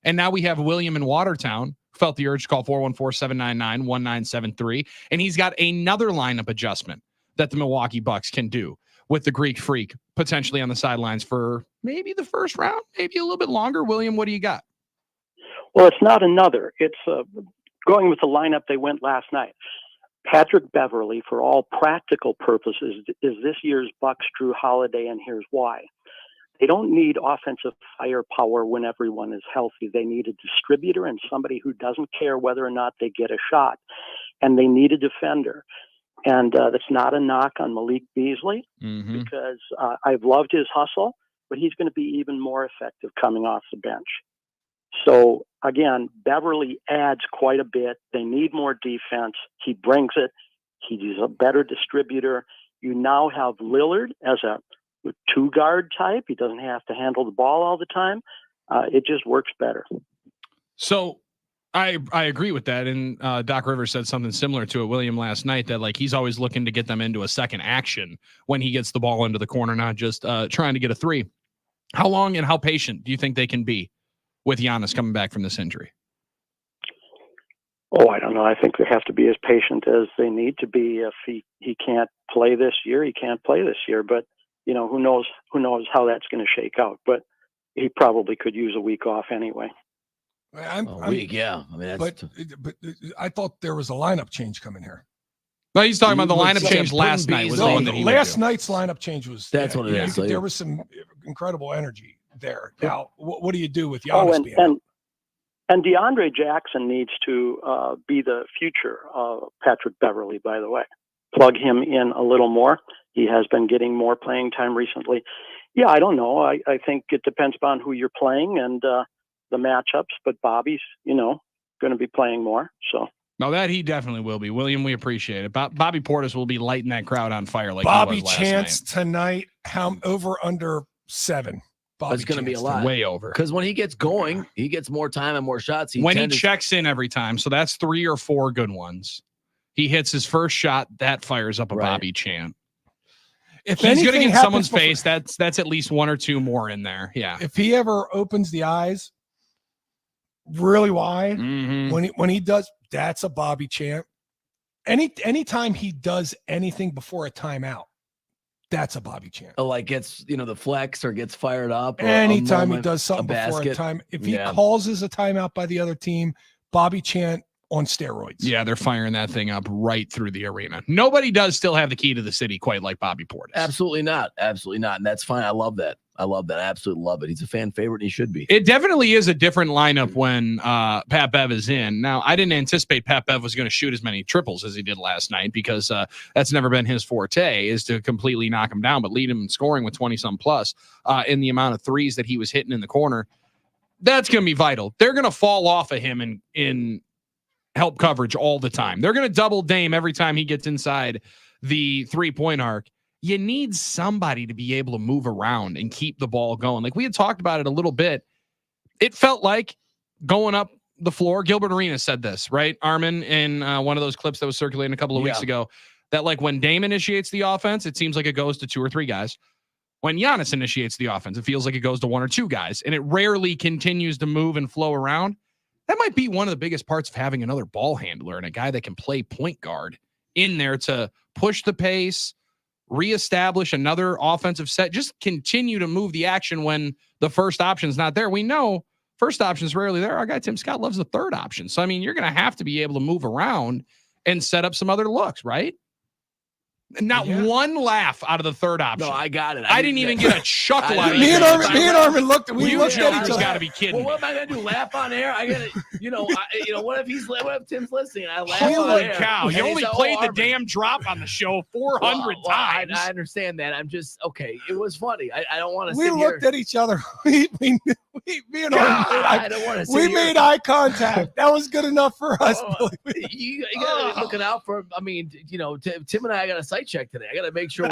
And now we have William in Watertown, who felt the urge to call 414-799-1973. And he's got another lineup adjustment that the Milwaukee Bucks can do with the Greek Freak potentially on the sidelines for maybe the first round, maybe a little bit longer. William, what do you got? Well, it's not another. It's going with the lineup they went last night. Patrick Beverly, for all practical purposes, is this year's Bucks Drew Holiday, and here's why. They don't need offensive firepower when everyone is healthy. They need a distributor and somebody who doesn't care whether or not they get a shot. And they need a defender. And that's not a knock on Malik Beasley, because I've loved his hustle, but he's going to be even more effective coming off the bench. So, again, Beverly adds quite a bit. They need more defense. He brings it. He's a better distributor. You now have Lillard as a two-guard type. He doesn't have to handle the ball all the time. It just works better. So I agree with that. And Doc Rivers said something similar to it, William, last night, that like he's always looking to get them into a second action when he gets the ball into the corner, not just trying to get a three. How long and how patient do you think they can be with Giannis coming back from this injury? Oh, I don't know. I think they have to be as patient as they need to be. If he can't play this year, he can't play this year. But, you know, who knows how that's going to shake out. But he probably could use a week off anyway. Yeah. I mean, but I thought there was a lineup change coming here. No, he's talking about the lineup like change last night. Was the No, one that he last would do. night's lineup change was That's what it is. So there was some incredible energy there. Now, what do you do with Giannis being out? And DeAndre Jackson needs to be the future of Patrick Beverly, by the way. Plug him in a little more. He has been getting more playing time recently. Yeah, I don't know. I think it depends upon who you're playing and the matchups, but Bobby's, going to be playing more. So. No, that he definitely will be. William, we appreciate it. Bobby Portis will be lighting that crowd on fire like Bobby he was last Chance night. tonight, over under 7. That's going to be a lot. Way over. Because when he gets going, he gets more time and more shots. When he checks in every time, so that's 3 or 4 good ones. He hits his first shot, that fires up a Bobby chant. If he's going to get in someone's before, face, that's at least 1 or 2 more in there. Yeah. If he ever opens the eyes really wide, when he does, that's a Bobby chant. Anytime he does anything before a timeout, that's a Bobby chant. Like gets the flex or gets fired up. Or Anytime he does something before a time, if he causes a timeout by the other team, Bobby chant on steroids. Yeah, they're firing that thing up right through the arena. Nobody does still have the key to the city quite like Bobby Portis. Absolutely not. Absolutely not. And that's fine. I love that. I absolutely love it. He's a fan favorite and he should be. It definitely is a different lineup when Pat Bev is in. Now, I didn't anticipate Pat Bev was going to shoot as many triples as he did last night because that's never been his forte, is to completely knock him down, but lead him in scoring with 20-some plus in the amount of threes that he was hitting in the corner. That's going to be vital. They're going to fall off of him in help coverage all the time. They're going to double Dame every time he gets inside the three-point arc. You need somebody to be able to move around and keep the ball going. Like we had talked about it a little bit. It felt like going up the floor. Gilbert Arenas said this, right, Armin, in one of those clips that was circulating a couple of weeks ago, that like when Dame initiates the offense, it seems like it goes to 2 or 3 guys. When Giannis initiates the offense, it feels like it goes to 1 or 2 guys, and it rarely continues to move and flow around. That might be one of the biggest parts of having another ball handler and a guy that can play point guard in there to push the pace, reestablish another offensive set, just continue to move the action when the first option's not there. We know first option's rarely there. Our guy Tim Scott loves the third option. So, I mean, you're going to have to be able to move around and set up some other looks, right? Not Yeah. one laugh out of the third option. No, I got it. I didn't even get a chuckle out of Me you. and Armin looked at You each jokers other. got to be kidding Well, me. what am I gonna do? Laugh on air? I gotta, what if Tim's listening? And I laugh on Holy air. cow. And You he only said, played the Armin. damn drop on the show 400 Well, times. I understand that. I'm just okay. It was funny. I don't want to. We looked at each other. Me and Armin, I don't want to. we made eye contact. That was good enough for us. Oh, you gotta be looking out for. I mean, Tim and I got a site check today. I gotta make sure.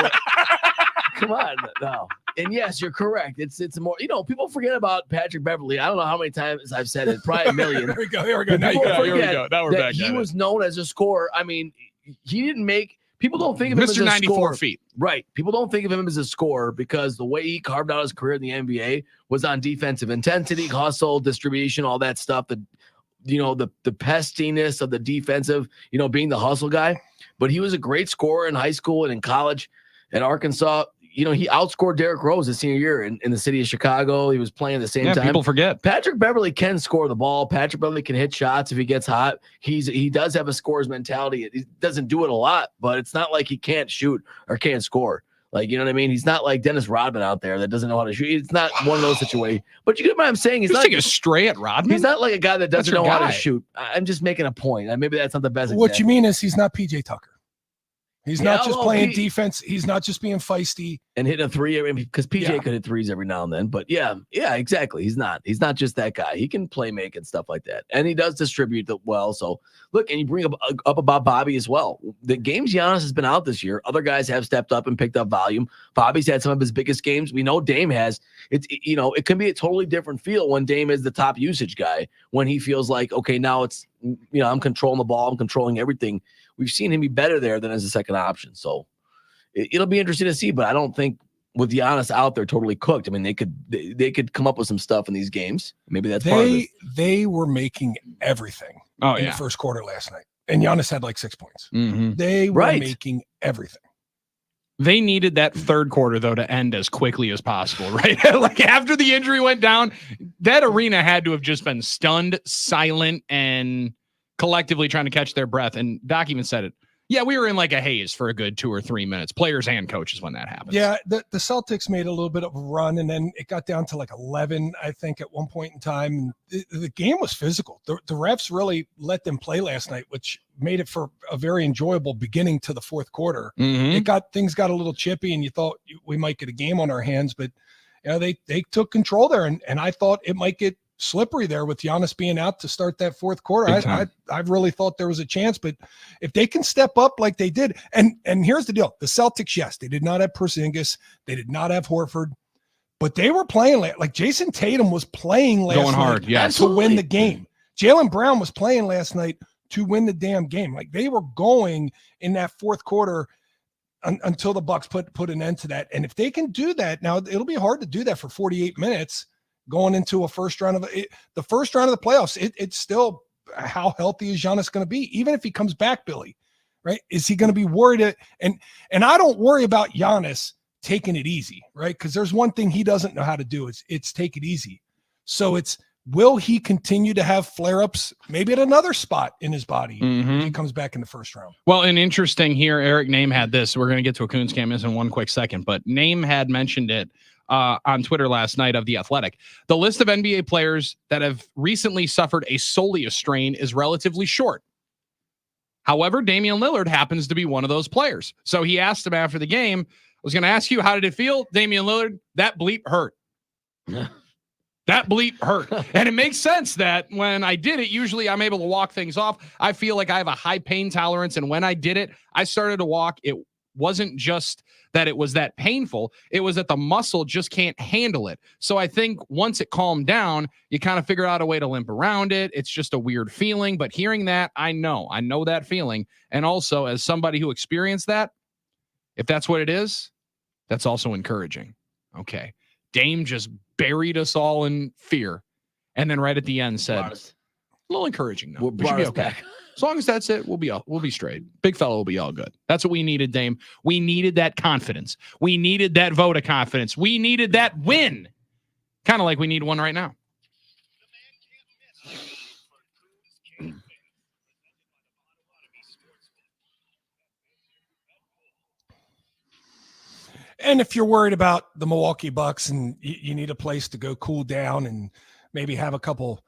Come on, no. And yes, you're correct. It's more. People forget about Patrick Beverly. I don't know how many times I've said it. Probably a million. Here we go. Now you People got it. Here we forget go. Now we're that back he at it. was known as a scorer. I mean, he didn't make. People don't think of him as Mr. a 94 scorer. feet. Right. People don't think of him as a scorer because the way he carved out his career in the NBA was on defensive intensity, hustle, distribution, all that stuff. The pestiness of the defensive, being the hustle guy. But he was a great scorer in high school and in college at Arkansas. He outscored Derrick Rose his senior year in the city of Chicago. He was playing at the same time. People forget. Patrick Beverly can score the ball. Patrick Beverly can hit shots if he gets hot. He does have a scorer's mentality. He doesn't do it a lot, but it's not like he can't shoot or can't score. Like, you know what I mean? He's not like Dennis Rodman out there that doesn't know how to shoot. It's not one of those situations. But you get what I'm saying? He's Just not taking a stray at Rodman. He's not like a guy that doesn't That's know your how guy. to shoot. I'm just making a point. Maybe that's not the best What example. you mean is he's not PJ Tucker. He's not just although playing he- defense. He's not just being feisty. And hitting a three, because PJ Yeah. could hit threes every now and then. But yeah, exactly. He's not just that guy. He can play make and stuff like that. And he does distribute well. So look, and you bring up about Bobby as well. The games Giannis has been out this year, other guys have stepped up and picked up volume. Bobby's had some of his biggest games. We know Dame has. It can be a totally different feel when Dame is the top usage guy, when he feels like, okay, now it's, I'm controlling the ball. I'm controlling everything. We've seen him be better there than as a second option. So it'll be interesting to see, but I don't think with Giannis out there totally cooked. I mean, they could come up with some stuff in these games. Maybe that's part of it. They were making everything Oh, in yeah. the first quarter last night, and Giannis had like 6 points. Mm-hmm. They were Right. making everything. They needed that third quarter, though, to end as quickly as possible, right? Like after the injury went down, that arena had to have just been stunned, silent, and collectively trying to catch their breath. And Doc even said it. Yeah, we were in like a haze for a good 2 or 3 minutes, players and coaches, when that happens. Yeah, the Celtics made a little bit of a run, and then it got down to like 11, I think, at one point in time. The game was physical. The refs really let them play last night, which made it for a very enjoyable beginning to the fourth quarter. Mhm. Things got a little chippy, and you thought we might get a game on our hands, but they took control there, and I thought it might get slippery there with Giannis being out to start that fourth quarter. Big time. I really thought there was a chance, but if they can step up like they did, and here's the deal: the Celtics, yes, they did not have Porzingis, they did not have Horford, but they were playing like Jason Tatum was playing last Going night hard, yes. to win the game. Jaylen Brown was playing last night to win the damn game. Like they were going in that fourth quarter until the Bucks put an end to that. And if they can do that, now it'll be hard to do that for 48 minutes. Going into the first round of the playoffs, it's still how healthy is Giannis going to be, even if he comes back, Billy, right? Is he going to be worried? And I don't worry about Giannis taking it easy, right? Because there's one thing he doesn't know how to do. It's take it easy. So will he continue to have flare-ups maybe at another spot in his body if he comes back in the first round? Well, and interesting here, Eric Name had this. We're going to get to a Coons Camus in one quick second, but Name had mentioned it on Twitter last night of The Athletic. The list of NBA players that have recently suffered a soleus strain is relatively short. However, Damian Lillard happens to be one of those players. So he asked him after the game, I was going to ask you, how did it feel? Damian Lillard, that bleep hurt. That bleep hurt. And it makes sense that when I did it, usually I'm able to walk things off. I feel like I have a high pain tolerance. And when I did it, I started to walk. It wasn't just that it was that painful. It was that the muscle just can't handle it. So I think once it calmed down, you kind of figure out a way to limp around it. It's just a weird feeling. But hearing that, I know that feeling. And also, as somebody who experienced that, if that's what it is, that's also encouraging. Okay. Dame just buried us all in fear. And then right at the end said, a little encouraging though. We should be okay. As long as that's it, we'll be straight. Big fella will be all good. That's what we needed, Dame. We needed that confidence. We needed that vote of confidence. We needed that win. Kind of like we need one right now. And if you're worried about the Milwaukee Bucks and you need a place to go cool down and maybe have a couple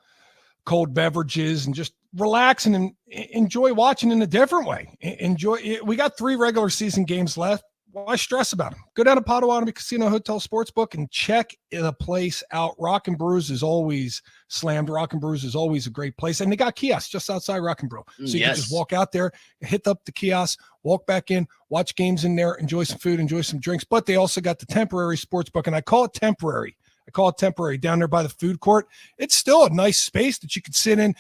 cold beverages and just relax and enjoy watching in a different way. Enjoy. We got 3 regular season games left. Why stress about them? Go down to Potawatomi Casino Hotel Sportsbook and check the place out. Rock and Brews is always slammed. Rock and Brews is always a great place. And they got kiosks just outside Rock and Brew. So you can just walk out there, hit up the kiosk, walk back in, watch games in there, enjoy some food, enjoy some drinks. But they also got the temporary sportsbook, and I call it temporary. Down there by the food court. It's still a nice space that you could sit in.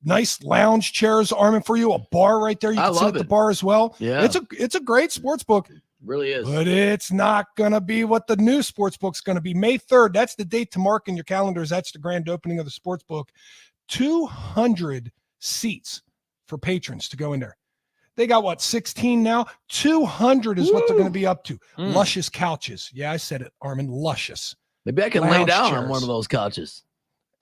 Nice lounge chairs, Armin, for you. A bar right there. You can sit at the bar as well. Yeah. It's a great sports book. Really is. But it's not going to be what the new sports book's going to be. May 3rd. That's the date to mark in your calendars. That's the grand opening of the sports book. 200 seats for patrons to go in there. They got 16 now? 200 is what they're going to be up to. Luscious couches. Yeah, I said it, Armin. Luscious. Maybe I can lay down on one of those couches.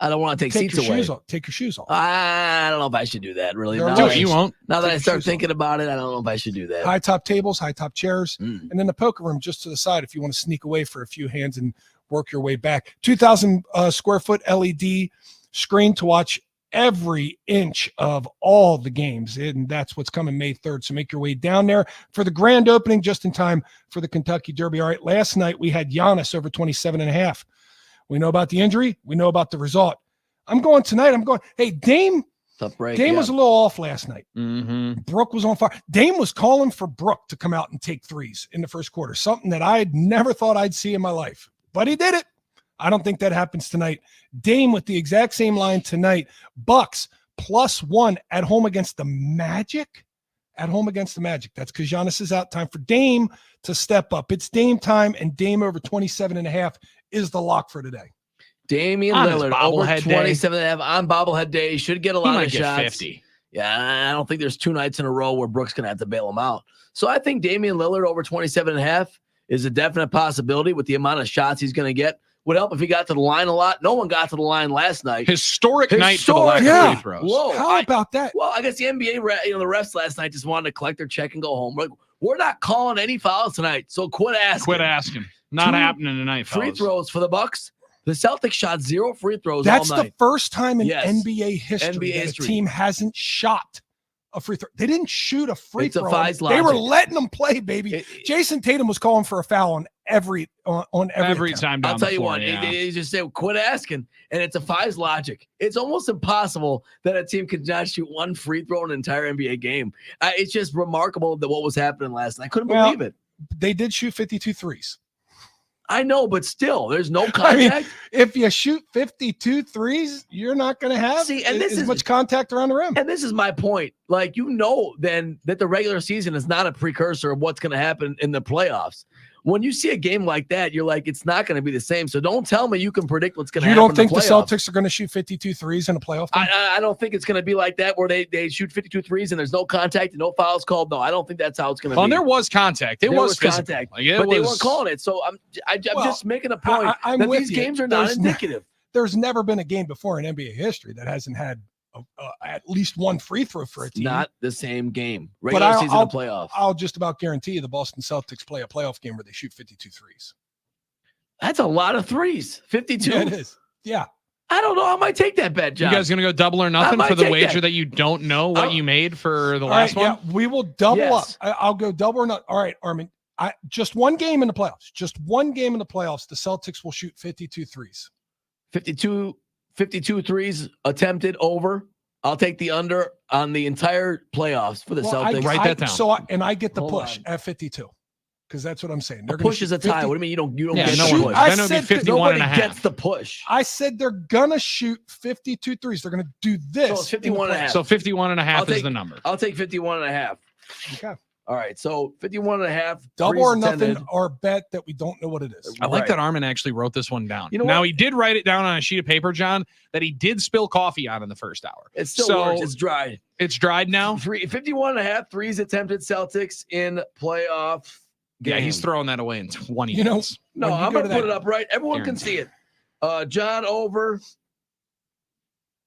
I don't want to take seats away. Take your shoes off. I don't know if I should do that, really. You won't. Now that I start thinking about it, I don't know if I should do that. High top tables, high top chairs, and then the poker room just to the side if you want to sneak away for a few hands and work your way back. 2,000 square foot LED screen to watch every inch of all the games, and that's what's coming May 3rd. So make your way down there for the grand opening just in time for the Kentucky Derby. All right, last night we had Giannis over 27.5. We know about the injury. We know about the result. I'm going tonight. Hey, Dame. Tough break. Dame was a little off last night. Mm-hmm. Brooke was on fire. Dame was calling for Brooke to come out and take threes in the first quarter, something that I had never thought I'd see in my life. But he did it. I don't think that happens tonight. Dame with the exact same line tonight. Bucks +1 at home against the Magic. That's because Giannis is out. Time for Dame to step up. It's Dame time, and Dame over 27.5 is the lock for today. Damian On Lillard over 27.5 on bobblehead day. Should get a lot of shots. 50. Yeah, I don't think there's 2 nights in a row where Brooks going to have to bail him out. So I think Damian Lillard over 27.5 is a definite possibility with the amount of shots he's going to get. Would help if he got to the line a lot. No one got to the line last night. Historic night for the lack of free throws. Whoa, How about that? Well, I guess the NBA, the refs last night just wanted to collect their check and go home. We're not calling any fouls tonight, so quit asking. Not happening tonight, fellas. Free throws for the Bucks. The Celtics shot 0 free throws That's all night. the first time in NBA history NBA that a team hasn't shot a free throw. They didn't shoot a free throw. They were letting them play, baby. Jason Tatum was calling for a foul on every time. I'll tell you what, they just say quit asking, and it's a Fies logic. It's almost impossible that a team could not shoot 1 free throw in an entire NBA game. It's just remarkable that what was happening last night. I couldn't believe it. They did shoot 52 threes. I know, but still, there's no contact. I mean, if you shoot 52 threes, you're not going to have as much contact around the rim. And this is my point. Then that the regular season is not a precursor of what's going to happen in the playoffs. When you see a game like that, you're like, it's not going to be the same. So don't tell me you can predict what's going to happen. You don't think the Celtics are going to shoot 52 threes in a playoff game? I don't think it's going to be like that where they shoot 52 threes and there's no contact and no fouls called. No, I don't think that's how it's going to be. Well, there was contact. There was contact, but they weren't calling it. So I'm just making a point that these games are not indicative. There's never been a game before in NBA history that hasn't had at least 1 free throw for a team. Not the same game. Regular season and playoff. I'll just about guarantee you the Boston Celtics play a playoff game where they shoot 52 threes. That's a lot of threes. 52. Yeah, it is. Yeah. I don't know. I might take that bet, John. You guys going to go double or nothing for the wager that you don't know what you made for the last one? Yeah, we will double up. I'll go double or not. All right, Armin. Just 1 game in the playoffs. Just 1 game in the playoffs. The Celtics will shoot 52 threes. 52 threes attempted over. I'll take the under on the entire playoffs for the Celtics. Write that down. I get the push at 52 because that's what I'm saying. They're push is a tie. What do you mean you don't get no push? Then it'll be 51.5. Gets the push. I said they're gonna shoot 52 threes. They're gonna do this. So it's 51.5. So 51.5 is the number. I'll take 51.5. Okay. All right, so 51.5. Double or nothing, or bet that we don't know what it is. I like that Armin actually wrote this one down. Now, he did write it down on a sheet of paper, John, that he did spill coffee on in the first hour. It still works. It's dried. It's dried now? 51.5 threes attempted Celtics in playoff game. Yeah, he's throwing that away in 20 minutes. No, I'm going to put it up right. Everyone can see it. John over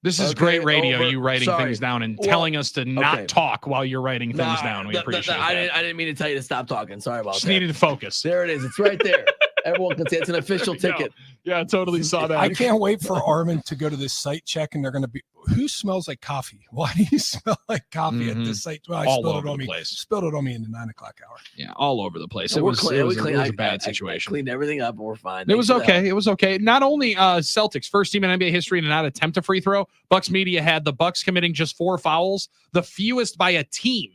This is Okay, great radio, over. you writing Sorry. things down and Well, telling us to not okay. talk while you're writing things down. We appreciate I that. didn't mean to tell you to stop talking. Sorry about Just that. needed to focus. There it is. It's right there. Everyone can see it's an official There we go. ticket. Yeah, I totally saw that. I can't wait for Armin to go to this site check, and they're going to be, who smells like coffee? Why do you smell like coffee at this site? Well, I All spilled over it on the me. place. Spilled it on me in the 9 o'clock hour. Yeah, all over the place. Yeah, It we're was, clean- it was, we it clean- was a I- bad I situation. cleaned everything up. We're fine. It was Thanks for the okay. help. It was okay. Not only Celtics, first team in NBA history to not attempt a free throw. Bucks media had the Bucks committing just 4 fouls, the fewest by a team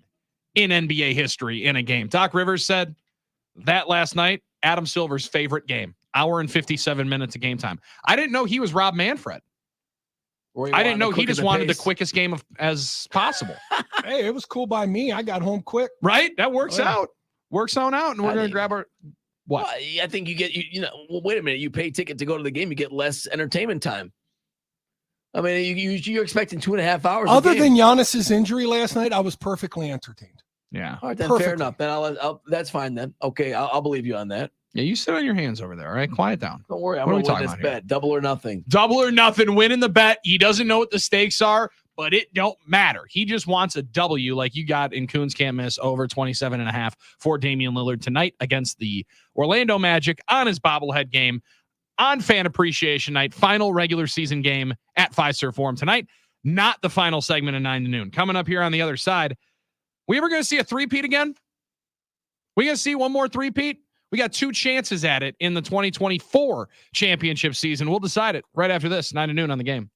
in NBA history in a game. Doc Rivers said that last night, Adam Silver's favorite game, hour and 57 minutes of game time. I didn't know he was Rob Manfred. Or you I wanted didn't know to he cook just at the wanted the pace. quickest game as possible. Hey, it was cool by me. I got home quick. Right? That works Oh, yeah. out. Works on out. And we're I going to think- grab our. What? Well, I think you get well, wait a minute. You pay ticket to go to the game, you get less entertainment time. I mean, you're expecting 2.5 hours. Other a game. than Giannis's injury last night, I was perfectly entertained. Yeah. All right, then fair perfectly. enough. Then I'll that's fine then. Okay, I'll believe you on that. Yeah, you sit on your hands over there. All right. Quiet down. Don't worry, I'm What are we gonna win talking this about here? bet, double or nothing. Double or nothing, winning the bet. He doesn't know what the stakes are, but it don't matter. He just wants a W like you got in Coons Can't Miss over 27.5 for Damian Lillard tonight against the Orlando Magic on his bobblehead game on Fan Appreciation Night, final regular season game at Fiserv Forum tonight. Not the final segment of 9 to noon. Coming up here on the other side, we ever going to see a three-peat again? We going to see one more three-peat? We got 2 chances at it in the 2024 championship season. We'll decide it right after this, 9 to noon on the game.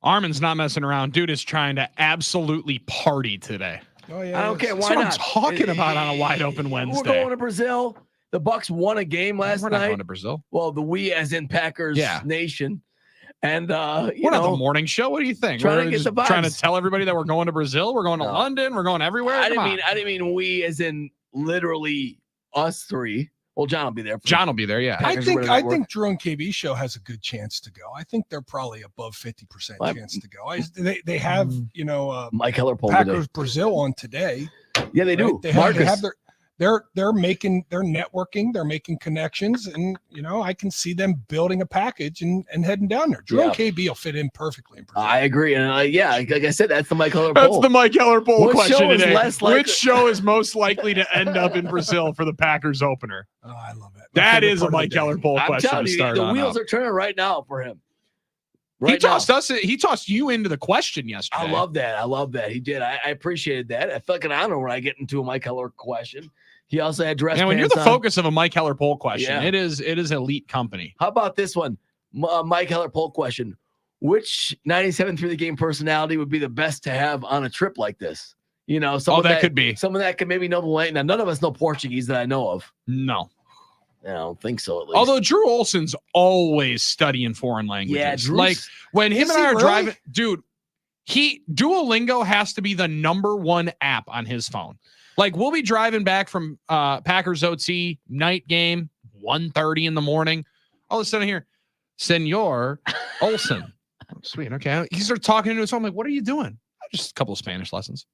Armin's not messing around. Dude is trying to absolutely party today. Oh yeah. I don't care. That's Why what not? I'm talking about on a wide open Wednesday. We're going to Brazil. The Bucks won a game last We're not night. going to Brazil. Well, the we as in Packers Nation. And we're not the morning show. What do you think? Trying We're to get just the vibes. trying to tell everybody that we're going to Brazil. We're going to London. We're going everywhere. I Come on. didn't mean we as in literally us three. Well, John will be there. John will be there. Yeah. I Packers think Radio Network. Drew and KB show has a good chance to go. I think they're probably above 50% Well, chance to go. They have Mike Heller poll Packers today. Brazil on today. Yeah, they do. Right? They have Marcus. they're networking, they're making connections, and I can see them building a package and heading down there. Drew and KB will fit in perfectly in Brazil. I agree. And like I said, that's the Mike Heller That's poll. the Mike Heller poll Which question show is today. less likely- Which show is most likely to end up in Brazil for the Packers opener? Oh, I love it. That is a Mike Heller poll I'm question telling to you, start the on wheels up. are turning right now for him. He tossed you into the question yesterday. I love that. He did. I appreciated that. I felt like an honor when I get into a Mike Heller question. He also had dress And when you're pants the on. focus of a Mike Heller poll question, Yeah. it is elite company. How about this one? Mike Heller poll question. Which 97 through the game personality would be the best to have on a trip like this? Someone that could be. Someone that could maybe know the language. Now, none of us know Portuguese that I know of. No. I don't think so, at least. Although Drew Olson's always studying foreign languages. yeah, Drew's, like when him Is and I he are really? driving, dude, Duolingo has to be the #1 app on his phone. Like we'll be driving back from Packers OT night game, 1:30 in the morning. All of a sudden here, Senor Olson. Oh, sweet. Okay. He starts talking into his phone. I'm like, what are you doing? Just a couple of Spanish lessons.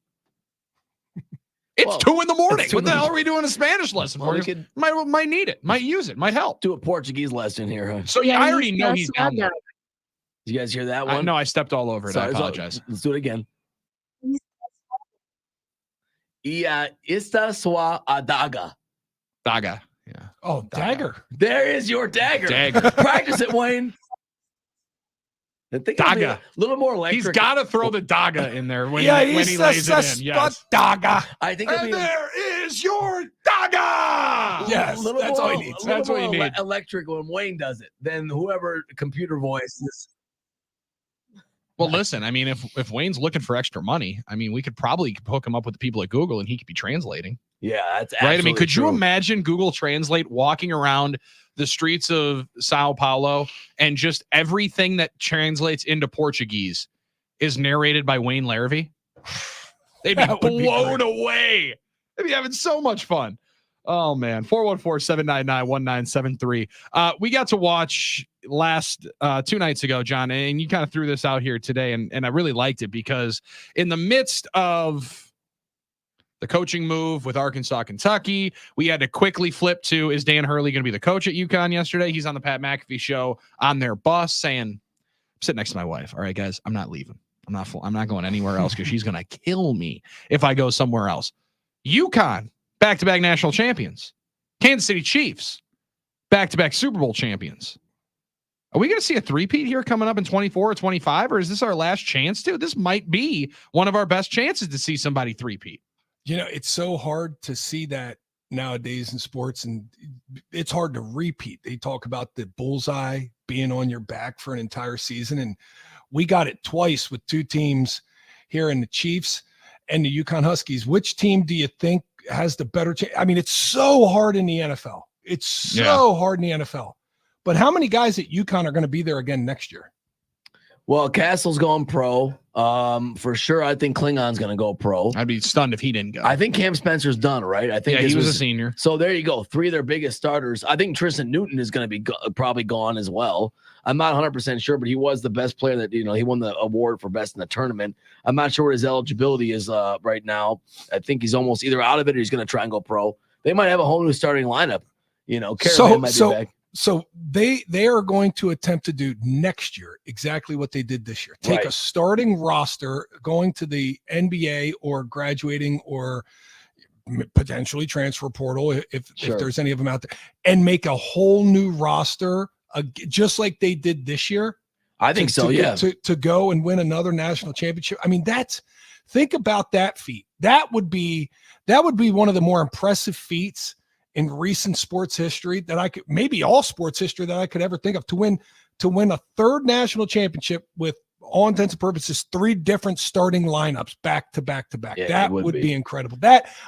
It's Well, 2 in the morning. it's 2 What in the the hell are we doing a Spanish lesson Well, for? we could Might need it. Might use it. Might help. do a Portuguese lesson here. Huh? So yeah, I already know he's down there. Did you guys hear that one? No, I stepped all over it. Sorry, I apologize. Let's do it again. Esta sua adaga. Daga. Yeah. Oh, dagger. There is your dagger. Dagger. Practice it, Wayne. I think it'll be Daga. a little more electric. He's got to throw the daga in there when he he's lays it in. Yes. dagger. I think it'll And be there is your daga. Yes, that's all he needs. That's what you need. Electric when Wayne does it. Then whoever computer voice is. Well, listen, I mean, if Wayne's looking for extra money, I mean, we could probably hook him up with the people at Google and he could be translating. Yeah, that's Right? I mean, absolutely could you true. imagine Google Translate walking around the streets of Sao Paulo and just everything that translates into Portuguese is narrated by Wayne Larrivee? They'd be That would be blown great. away. They'd be having so much fun. Oh man, 414-799-1973. We got to watch last 2 nights ago, John, and you kind of threw this out here today, and I really liked it because in the midst of the coaching move with Arkansas, Kentucky, we had to quickly flip to, is Dan Hurley going to be the coach at UConn yesterday? He's on the Pat McAfee show on their bus saying, I'm sitting next to my wife. All right, guys, I'm not leaving. I'm not going anywhere else because she's going to kill me if I go somewhere else. UConn, back-to-back national champions. Kansas City Chiefs, back-to-back Super Bowl champions. Are we going to see a three-peat here coming up in 24 or 25, or is this our last chance to? This might be one of our best chances to see somebody three-peat. It's so hard to see that nowadays in sports, and it's hard to repeat. They talk about the bullseye being on your back for an entire season, and we got it twice with 2 teams here in the Chiefs and the UConn Huskies. Which team do you think has the better chance? I mean, it's so hard in the NFL. It's so hard in the NFL. But how many guys at UConn are going to be there again next year? Well, Castle's going pro. For sure, I think Klingon's going to go pro. I'd be stunned if he didn't go. I think Cam Spencer's done, right? I think yeah, this he was a senior. So there you go. 3 of their biggest starters. I think Tristan Newton is going to be probably gone as well. I'm not 100% sure, but he was the best player that, he won the award for best in the tournament. I'm not sure what his eligibility is right now. I think he's almost either out of it or he's going to try and go pro. They might have a whole new starting lineup. Caravan might be back. So they are going to attempt to do next year exactly what they did this year. Take Right. a starting roster going to the NBA or graduating or potentially transfer portal if there's any of them out there, and make a whole new roster just like they did this year. I think so, yeah. To go and win another national championship. I mean, think about that feat. That would be one of the more impressive feats in recent sports history that maybe all sports history that I could ever think of, to win a 3rd national championship with all intents and purposes, 3 different starting lineups back to back to back. Yeah, that it would be be. incredible.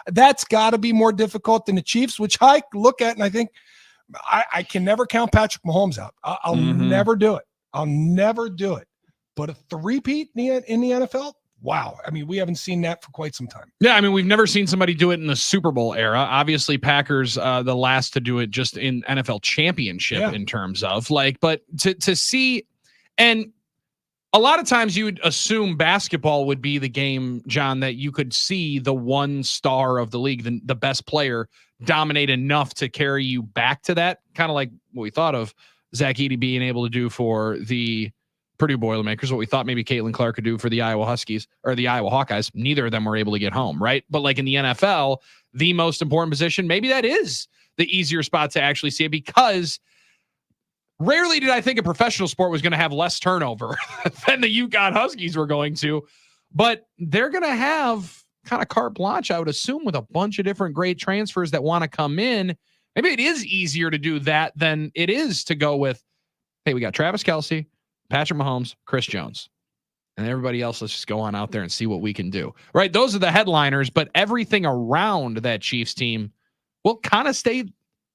That's got to be more difficult than the Chiefs, which I look at and I think I can never count Patrick Mahomes out. I'll never do it. I'll never do it. But a three-peat in the NFL, wow. I mean, we haven't seen that for quite some time. Yeah, I mean, we've never seen somebody do it in the Super Bowl era. Obviously, Packers the last to do it just in NFL championship in terms of like, but to see, and a lot of times you would assume basketball would be the game, John, that you could see the one star of the league, the best player, dominate enough to carry you back to that, kind of like what we thought of Zach Edey being able to do for the Purdue Boilermakers, what we thought maybe Caitlin Clark could do for the Iowa Huskies or the Iowa Hawkeyes. Neither of them were able to get home, right? But like in the NFL, the most important position, maybe that is the easier spot to actually see it, because rarely did I think a professional sport was going to have less turnover than the UConn Huskies were going to, but they're going to have kind of carte blanche, I would assume, with a bunch of different great transfers that want to come in. Maybe it is easier to do that than it is to go with, hey, we got Travis Kelce, Patrick Mahomes, Chris Jones, and everybody else. Let's just go on out there and see what we can do. Right. Those are the headliners, but everything around that Chiefs team will kind of stay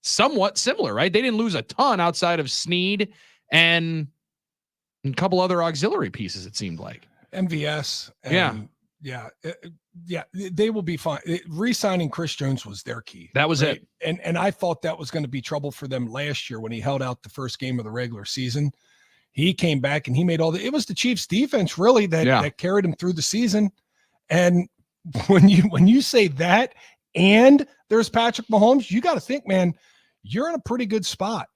somewhat similar, right? They didn't lose a ton outside of Snead and a couple other auxiliary pieces, it seemed like. MVS. And yeah, they will be fine. Re-signing Chris Jones was their key. That was it. And I thought that was going to be trouble for them last year when he held out the first game of the regular season. He came back and he made it was the Chiefs defense really that carried him through the season. And when you say that, and there's Patrick Mahomes, you got to think, man, you're in a pretty good spot.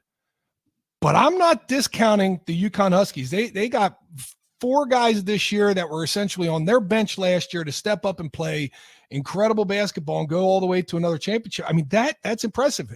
But I'm not discounting the UConn Huskies. They got 4 guys this year that were essentially on their bench last year to step up and play incredible basketball and go all the way to another championship. I mean, that's impressive.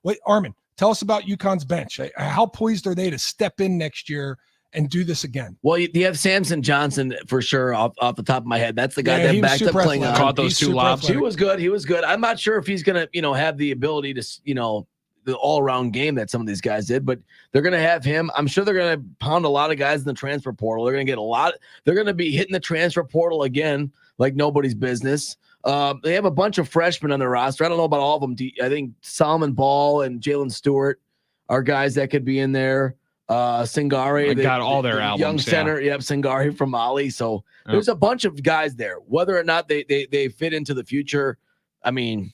Wait, Armin, tell us about UConn's bench. How poised are they to step in next year and do this again? Well, you have Samson Johnson for sure off the top of my head. That's the guy that backed up playing on. Caught those 2 lobs. He was good. I'm not sure if he's going to, have the ability to, the all-around game that some of these guys did, but they're going to have him. I'm sure they're going to pound a lot of guys in the transfer portal. They're going to get they're going to be hitting the transfer portal again like nobody's business. They have a bunch of freshmen on their roster. I don't know about all of them. I think Solomon Ball and Jalen Stewart are guys that could be in there. Singari, got all their albums. Young center, Singari from Mali. So there's a bunch of guys there. Whether or not they fit into the future, I mean,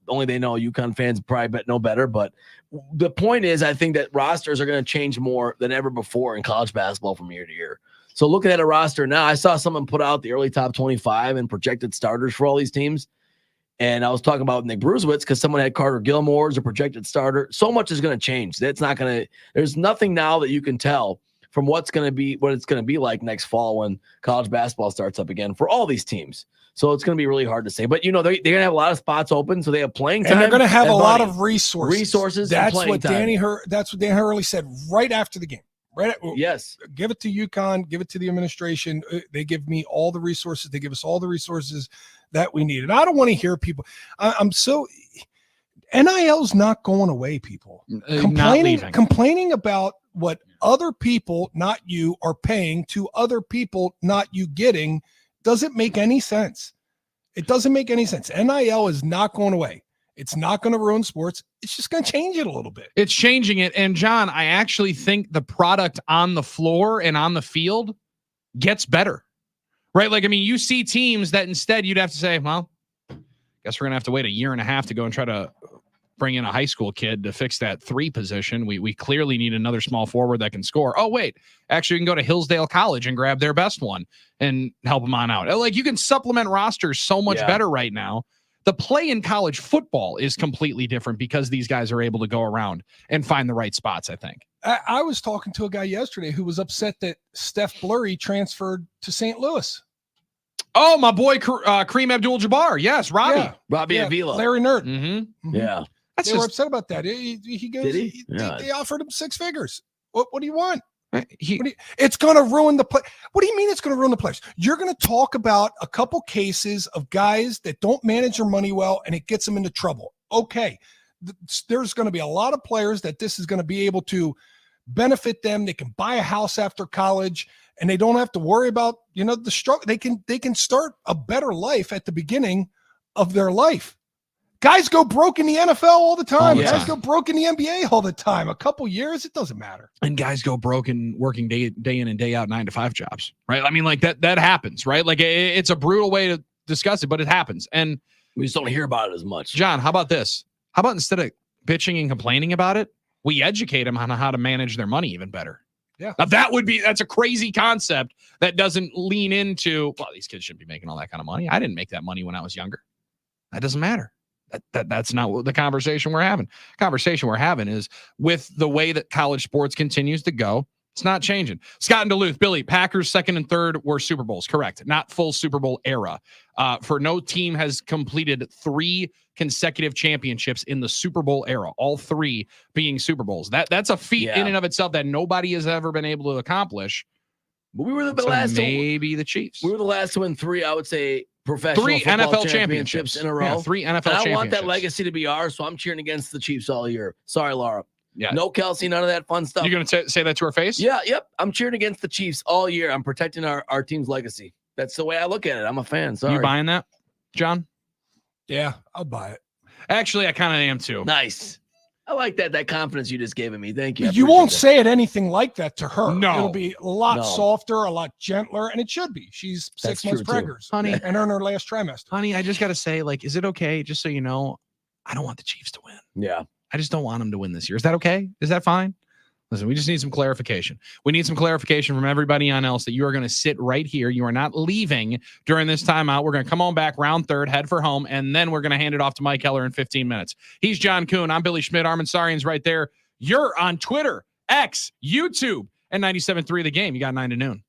only they know. UConn fans probably know better. But the point is, I think that rosters are going to change more than ever before in college basketball from year to year. So looking at a roster now, I saw someone put out the early top 25 and projected starters for all these teams. And I was talking about Nick Brusewitz because someone had Carter Gilmore as a projected starter. So much is going to change. There's nothing now that you can tell from what it's going to be like next fall when college basketball starts up again for all these teams. So it's going to be really hard to say. But, they're going to have a lot of spops open, so they have playing time. And they're going to have a lot of resources. That's what Danny Hurley said right after the game. Yes. Give it to UConn. Give it to the administration. They give me all the resources. They give us all the resources that we need. And I don't want to hear people. NIL's not going away, people. Complaining about what other people, not you, are paying to other people, not you getting, doesn't make any sense. It doesn't make any sense. NIL is not going away. It's not going to ruin sports. It's just going to change it a little bit. It's changing it. And John, I actually think the product on the floor and on the field gets better, right? Like, I mean, you see teams that instead you'd have to say, well, guess we're going to have to wait a year and a half to go and try to bring in a high school kid to fix that 3 position. We clearly need another small forward that can score. Oh, wait, actually, we can go to Hillsdale College and grab their best one and help them on out. Like, you can supplement rosters so much better right now. The play in college football is completely different because these guys are able to go around and find the right spots, I think. I was talking to a guy yesterday who was upset that Steph Blurry transferred to St. Louis. Oh, my boy, Kareem Abdul-Jabbar. Yes, Robbie. Yeah. Robbie Avila. Larry Nerd. Mm-hmm. Yeah. They were upset about that. He goes, Did he? They offered him 6 figures. What do you want? He, It's going to ruin the play. What do you mean it's going to ruin the players? You're going to talk about a couple cases of guys that don't manage their money well, and it gets them into trouble. Okay. There's going to be a lot of players that this is going to be able to benefit them. They can buy a house after college and they don't have to worry about, the struggle. They can start a better life at the beginning of their life. Guys go broke in the NFL all the time. All the Guys time. go broke in the NBA all the time. A couple years, it doesn't matter. And guys go broken working day in and day out 9-to-5 jobs, right? I mean, like that happens, right? Like it's a brutal way to discuss it, but it happens. And We just don't hear about it as much. John, how about this? How about instead of bitching and complaining about it, we educate them on how to manage their money even better? Yeah. Now that's a crazy concept that doesn't lean into, well, these kids shouldn't be making all that kind of money. I didn't make that money when I was younger. That doesn't matter. That's not what the conversation we're having. Conversation we're having is with the way that college sports continues to go. It's not changing. Scott and Duluth, Billy, Packers 2nd and 3rd were Super Bowls. Correct. Not full Super Bowl era. For no team has completed 3 consecutive championships in the Super Bowl era. All 3 being Super Bowls. That's a feat in and of itself that nobody has ever been able to accomplish. But we were the So last. maybe the Chiefs. We were the last to win 3. I would say professional 3 football NFL championships in a row. Yeah, 3 NFL And championships. I want that legacy to be ours, so I'm cheering against the Chiefs all year. Sorry, Laura. Yeah. No Kelsey, none of that fun stuff. You're going to say that to her face? Yeah, yep. I'm cheering against the Chiefs all year. I'm protecting our team's legacy. That's the way I look at it. I'm a fan. Sorry. You buying that, John? Yeah, I'll buy it. Actually, I kind of am too. Nice. I like that confidence you just gave me. Thank you. I You appreciate won't that. say it anything like that to her. No. It'll be a lot No. softer, a lot gentler, and it should be. She's 6 That's months true, too. pregnant, Honey. and in her last trimester. Honey, I just got to say, like, is it okay? Just so you know, I don't want the Chiefs to win. Yeah. I just don't want them to win this year. Is that okay? Is that fine? Listen, we just need some clarification. We need some clarification from everybody on else that you are going to sit right here. You are not leaving during this timeout. We're going to come on back round 3rd, head for home, and then we're going to hand it off to Mike Heller in 15 minutes. He's John Kuhn. I'm Billy Schmidt. Armin Sarian's right there. You're on Twitter, X, YouTube, and 97.3 The Game. You got 9 to noon.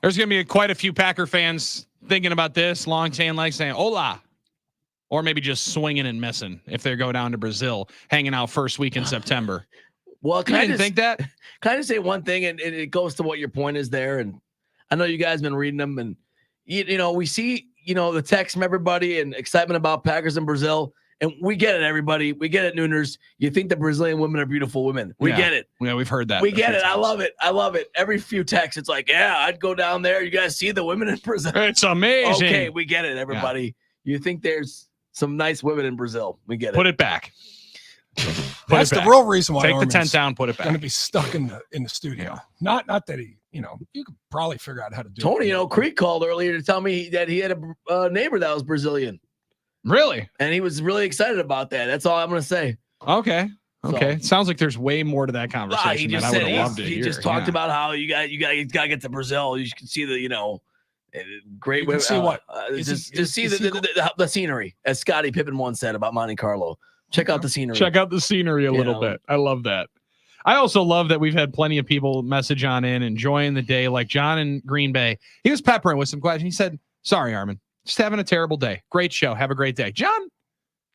There's going to be quite a few Packer fans thinking about this, long tan legs saying, hola. Or maybe just swinging and missing if they go down to Brazil, hanging out first week in September. Well, You didn't think that? Can I just say one thing, and it goes to what your point is there, and I know you guys have been reading them, and you know, we see, you know, the text from everybody and excitement about Packers in Brazil, and we get it, everybody. We get it, Nooners. You think the Brazilian women are beautiful women. We get it. Yeah, we've heard that. We get it. I love it. I love it. Every few texts, it's like, yeah, I'd go down there. You guys see the women in Brazil? It's amazing. Okay, we get it, everybody. You think there's some nice women in Brazil. We get it. Put it back. That's the real reason why Take the Armin's tent down, put it going to back. be stuck in the studio. Not that he, you know, you could probably figure out how to do it. Tony, you know, Creek called earlier to tell me that he had a neighbor that was Brazilian, Really? and he was really excited about that. That's all I'm going to say. Okay. Okay. So- Sounds like there's way more to that conversation He than just I would said have loved to he hear. just talked Yeah. about how you got to get to Brazil. You can see the, you know, great You can see what? just see is he the scenery, as Scottie Pippen once said about Monte Carlo. Check out the scenery. Check out the scenery a You little know. bit. I love that. I also love that we've had plenty of people message on in, enjoying the day, like John in Green Bay. He was peppering with some questions. He said, sorry, Armin, just having a terrible day. Great show. Have a great day. John,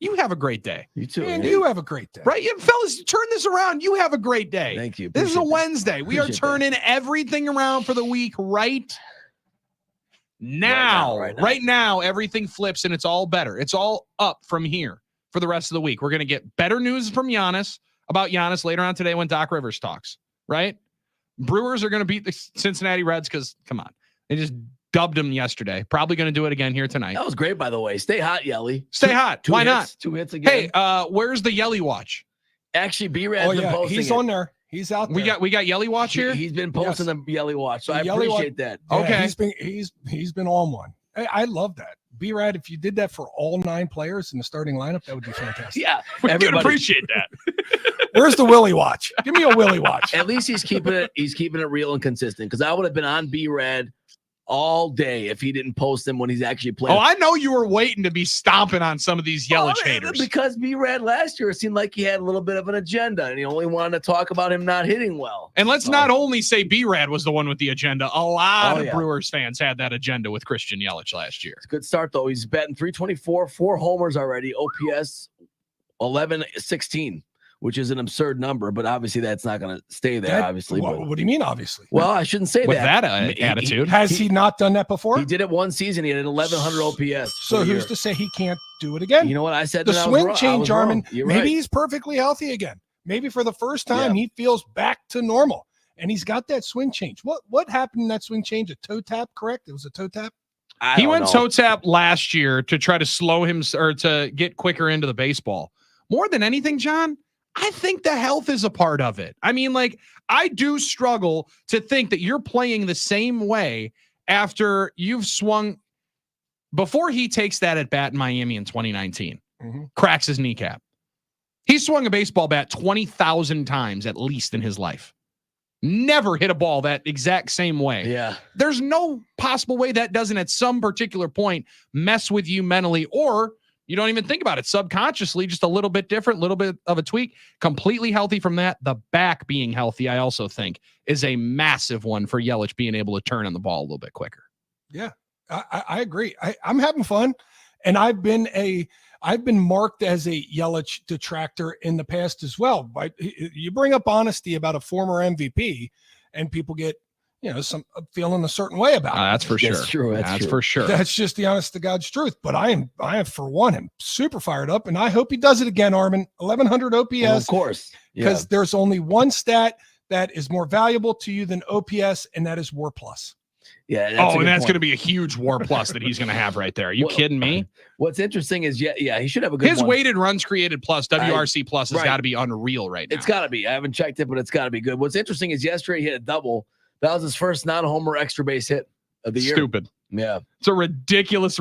you have a great day. You too. And man. you have a great day. Right? Fellas, turn this around. You have a great day. Thank you. This is a Appreciate that. Wednesday. We are Appreciate that. turning everything around for the week right now. Right now. Right now, everything flips and it's all better. It's all up from here for the rest of the week. We're going to get better news from Giannis about Giannis later on today when Doc Rivers talks, right? Brewers are going to beat the Cincinnati Reds because, come on, they just dubbed them yesterday. Probably going to do it again here tonight. That was great, by the way. Stay hot, Yelly. Stay hot. Why not? 2 hits again. Hey, where's the Yelly watch? Actually, B-Rad's Oh been yeah, posting he's it. on there. He's out there. We got Yelly watch here. He's been posting the Yelly watch, so The I Yelly watch- appreciate that. Yeah, Okay. he's been on one. I love that. B-Rad, if you did that for all 9 players in the starting lineup, that would be fantastic. Yeah, We can everybody. appreciate that. Where's the Willie watch? Give me a Willie watch. At least he's keeping it. He's keeping it real and consistent. Because I would have been on B-Rad all day if he didn't post them when he's actually playing. Oh, I know you were waiting to be stomping on some of these Yelich haters. Because B-Rad last year, it seemed like he had a little bit of an agenda, and he only wanted to talk about him not hitting well. And let's not only say B-Rad was the one with the agenda. A lot Oh, of yeah. Brewers fans had that agenda with Christian Yelich last year. It's a good start though. He's batting 324, 4 homers already. OPS 1116, which is an absurd number, but obviously that's not going to stay there. Obviously, What, but, what do you mean? Obviously. well, I shouldn't say With that. that attitude. Has he not done that before? He did it one season. He had an 1100 OPS. So for the who's year. to say he can't do it again? You know what I said? The that I was swing wrong. I change, was wrong. Armin. You're Maybe right. he's perfectly healthy again. Maybe for the first time he feels back to normal, and he's got that swing change. What happened in that swing change? A toe tap, correct? It was a toe tap. He went toe tap last year to try to slow him or to get quicker into the baseball. More than anything, John, I think the health is a part of it. I mean, like, I do struggle to think that you're playing the same way after you've swung before he takes that at bat in Miami in 2019, cracks his kneecap. He swung a baseball bat 20,000 times at least in his life. Never hit a ball that exact same way. Yeah. There's no possible way that doesn't at some particular point mess with you mentally, or you don't even think about it subconsciously, just a little bit different, little bit of a tweak, completely healthy from that. The back being healthy, I also think, is a massive one for Yelich being able to turn on the ball a little bit quicker. Yeah, I agree. I'm having fun, and I've been marked as a Yelich detractor in the past as well. But you bring up honesty about a former MVP, and people get some feeling a certain way about it. That's for sure. That's true. That's for sure. That's just the honest to God's truth. But I am for one, am super fired up, and I hope he does it again, Armin. 1100 OPS, Well, of course, because there's only one stat that is more valuable to you than OPS, and that is WAR plus. Yeah. And that's going to be a huge WAR plus that he's going to have right there. Are you kidding me? What's interesting is, he should have a good His one. weighted runs created plus, WRC plus, has right. got to be unreal right now. It's got to be. I haven't checked it, but it's got to be good. What's interesting is yesterday he hit a double. That was his first non-homer extra base hit of the year. Stupid. Yeah. It's a ridiculous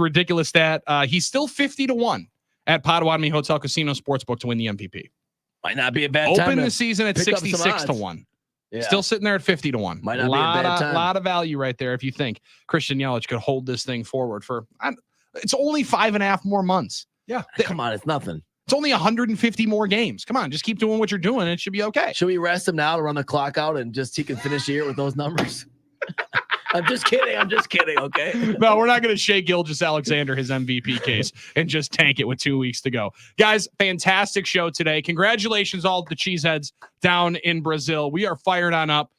stat. He's still 50-1 at Potawatomi Hotel Casino Sportsbook to win the MVP. Might not be a bad time. Open to the season at pick up some 66-1. Yeah. Still sitting there at 50-1. Might not be a bad time. Lot of value right there if you think Christian Yelich could hold this thing forward for. It's only 5.5 more months. Yeah. Come on, it's nothing. It's only 150 more games. Come on, just keep doing what you're doing. It should be okay. Should we rest him now to run the clock out and just he can finish the year with those numbers? I'm just kidding. I'm just kidding. Okay. No, we're not going to shake Gilgeous-Alexander his MVP case and just tank it with 2 weeks to go. Guys, fantastic show today. Congratulations, all the cheeseheads down in Brazil. We are fired on up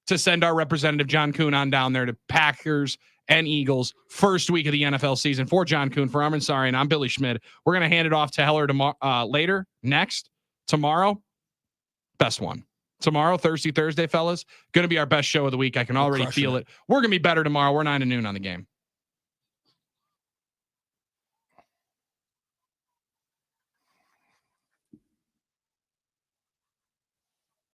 to send our representative John Kuhn on down there to Packers and Eagles first week of the NFL season. For John Kuhn, for Armin Sari, and I'm Billy Schmid. We're going to hand it off to Heller tomorrow. Best one. Tomorrow, Thursday, fellas. Going to be our best show of the week. I can already feel it. We're going to be better tomorrow. We're 9 to noon on the game.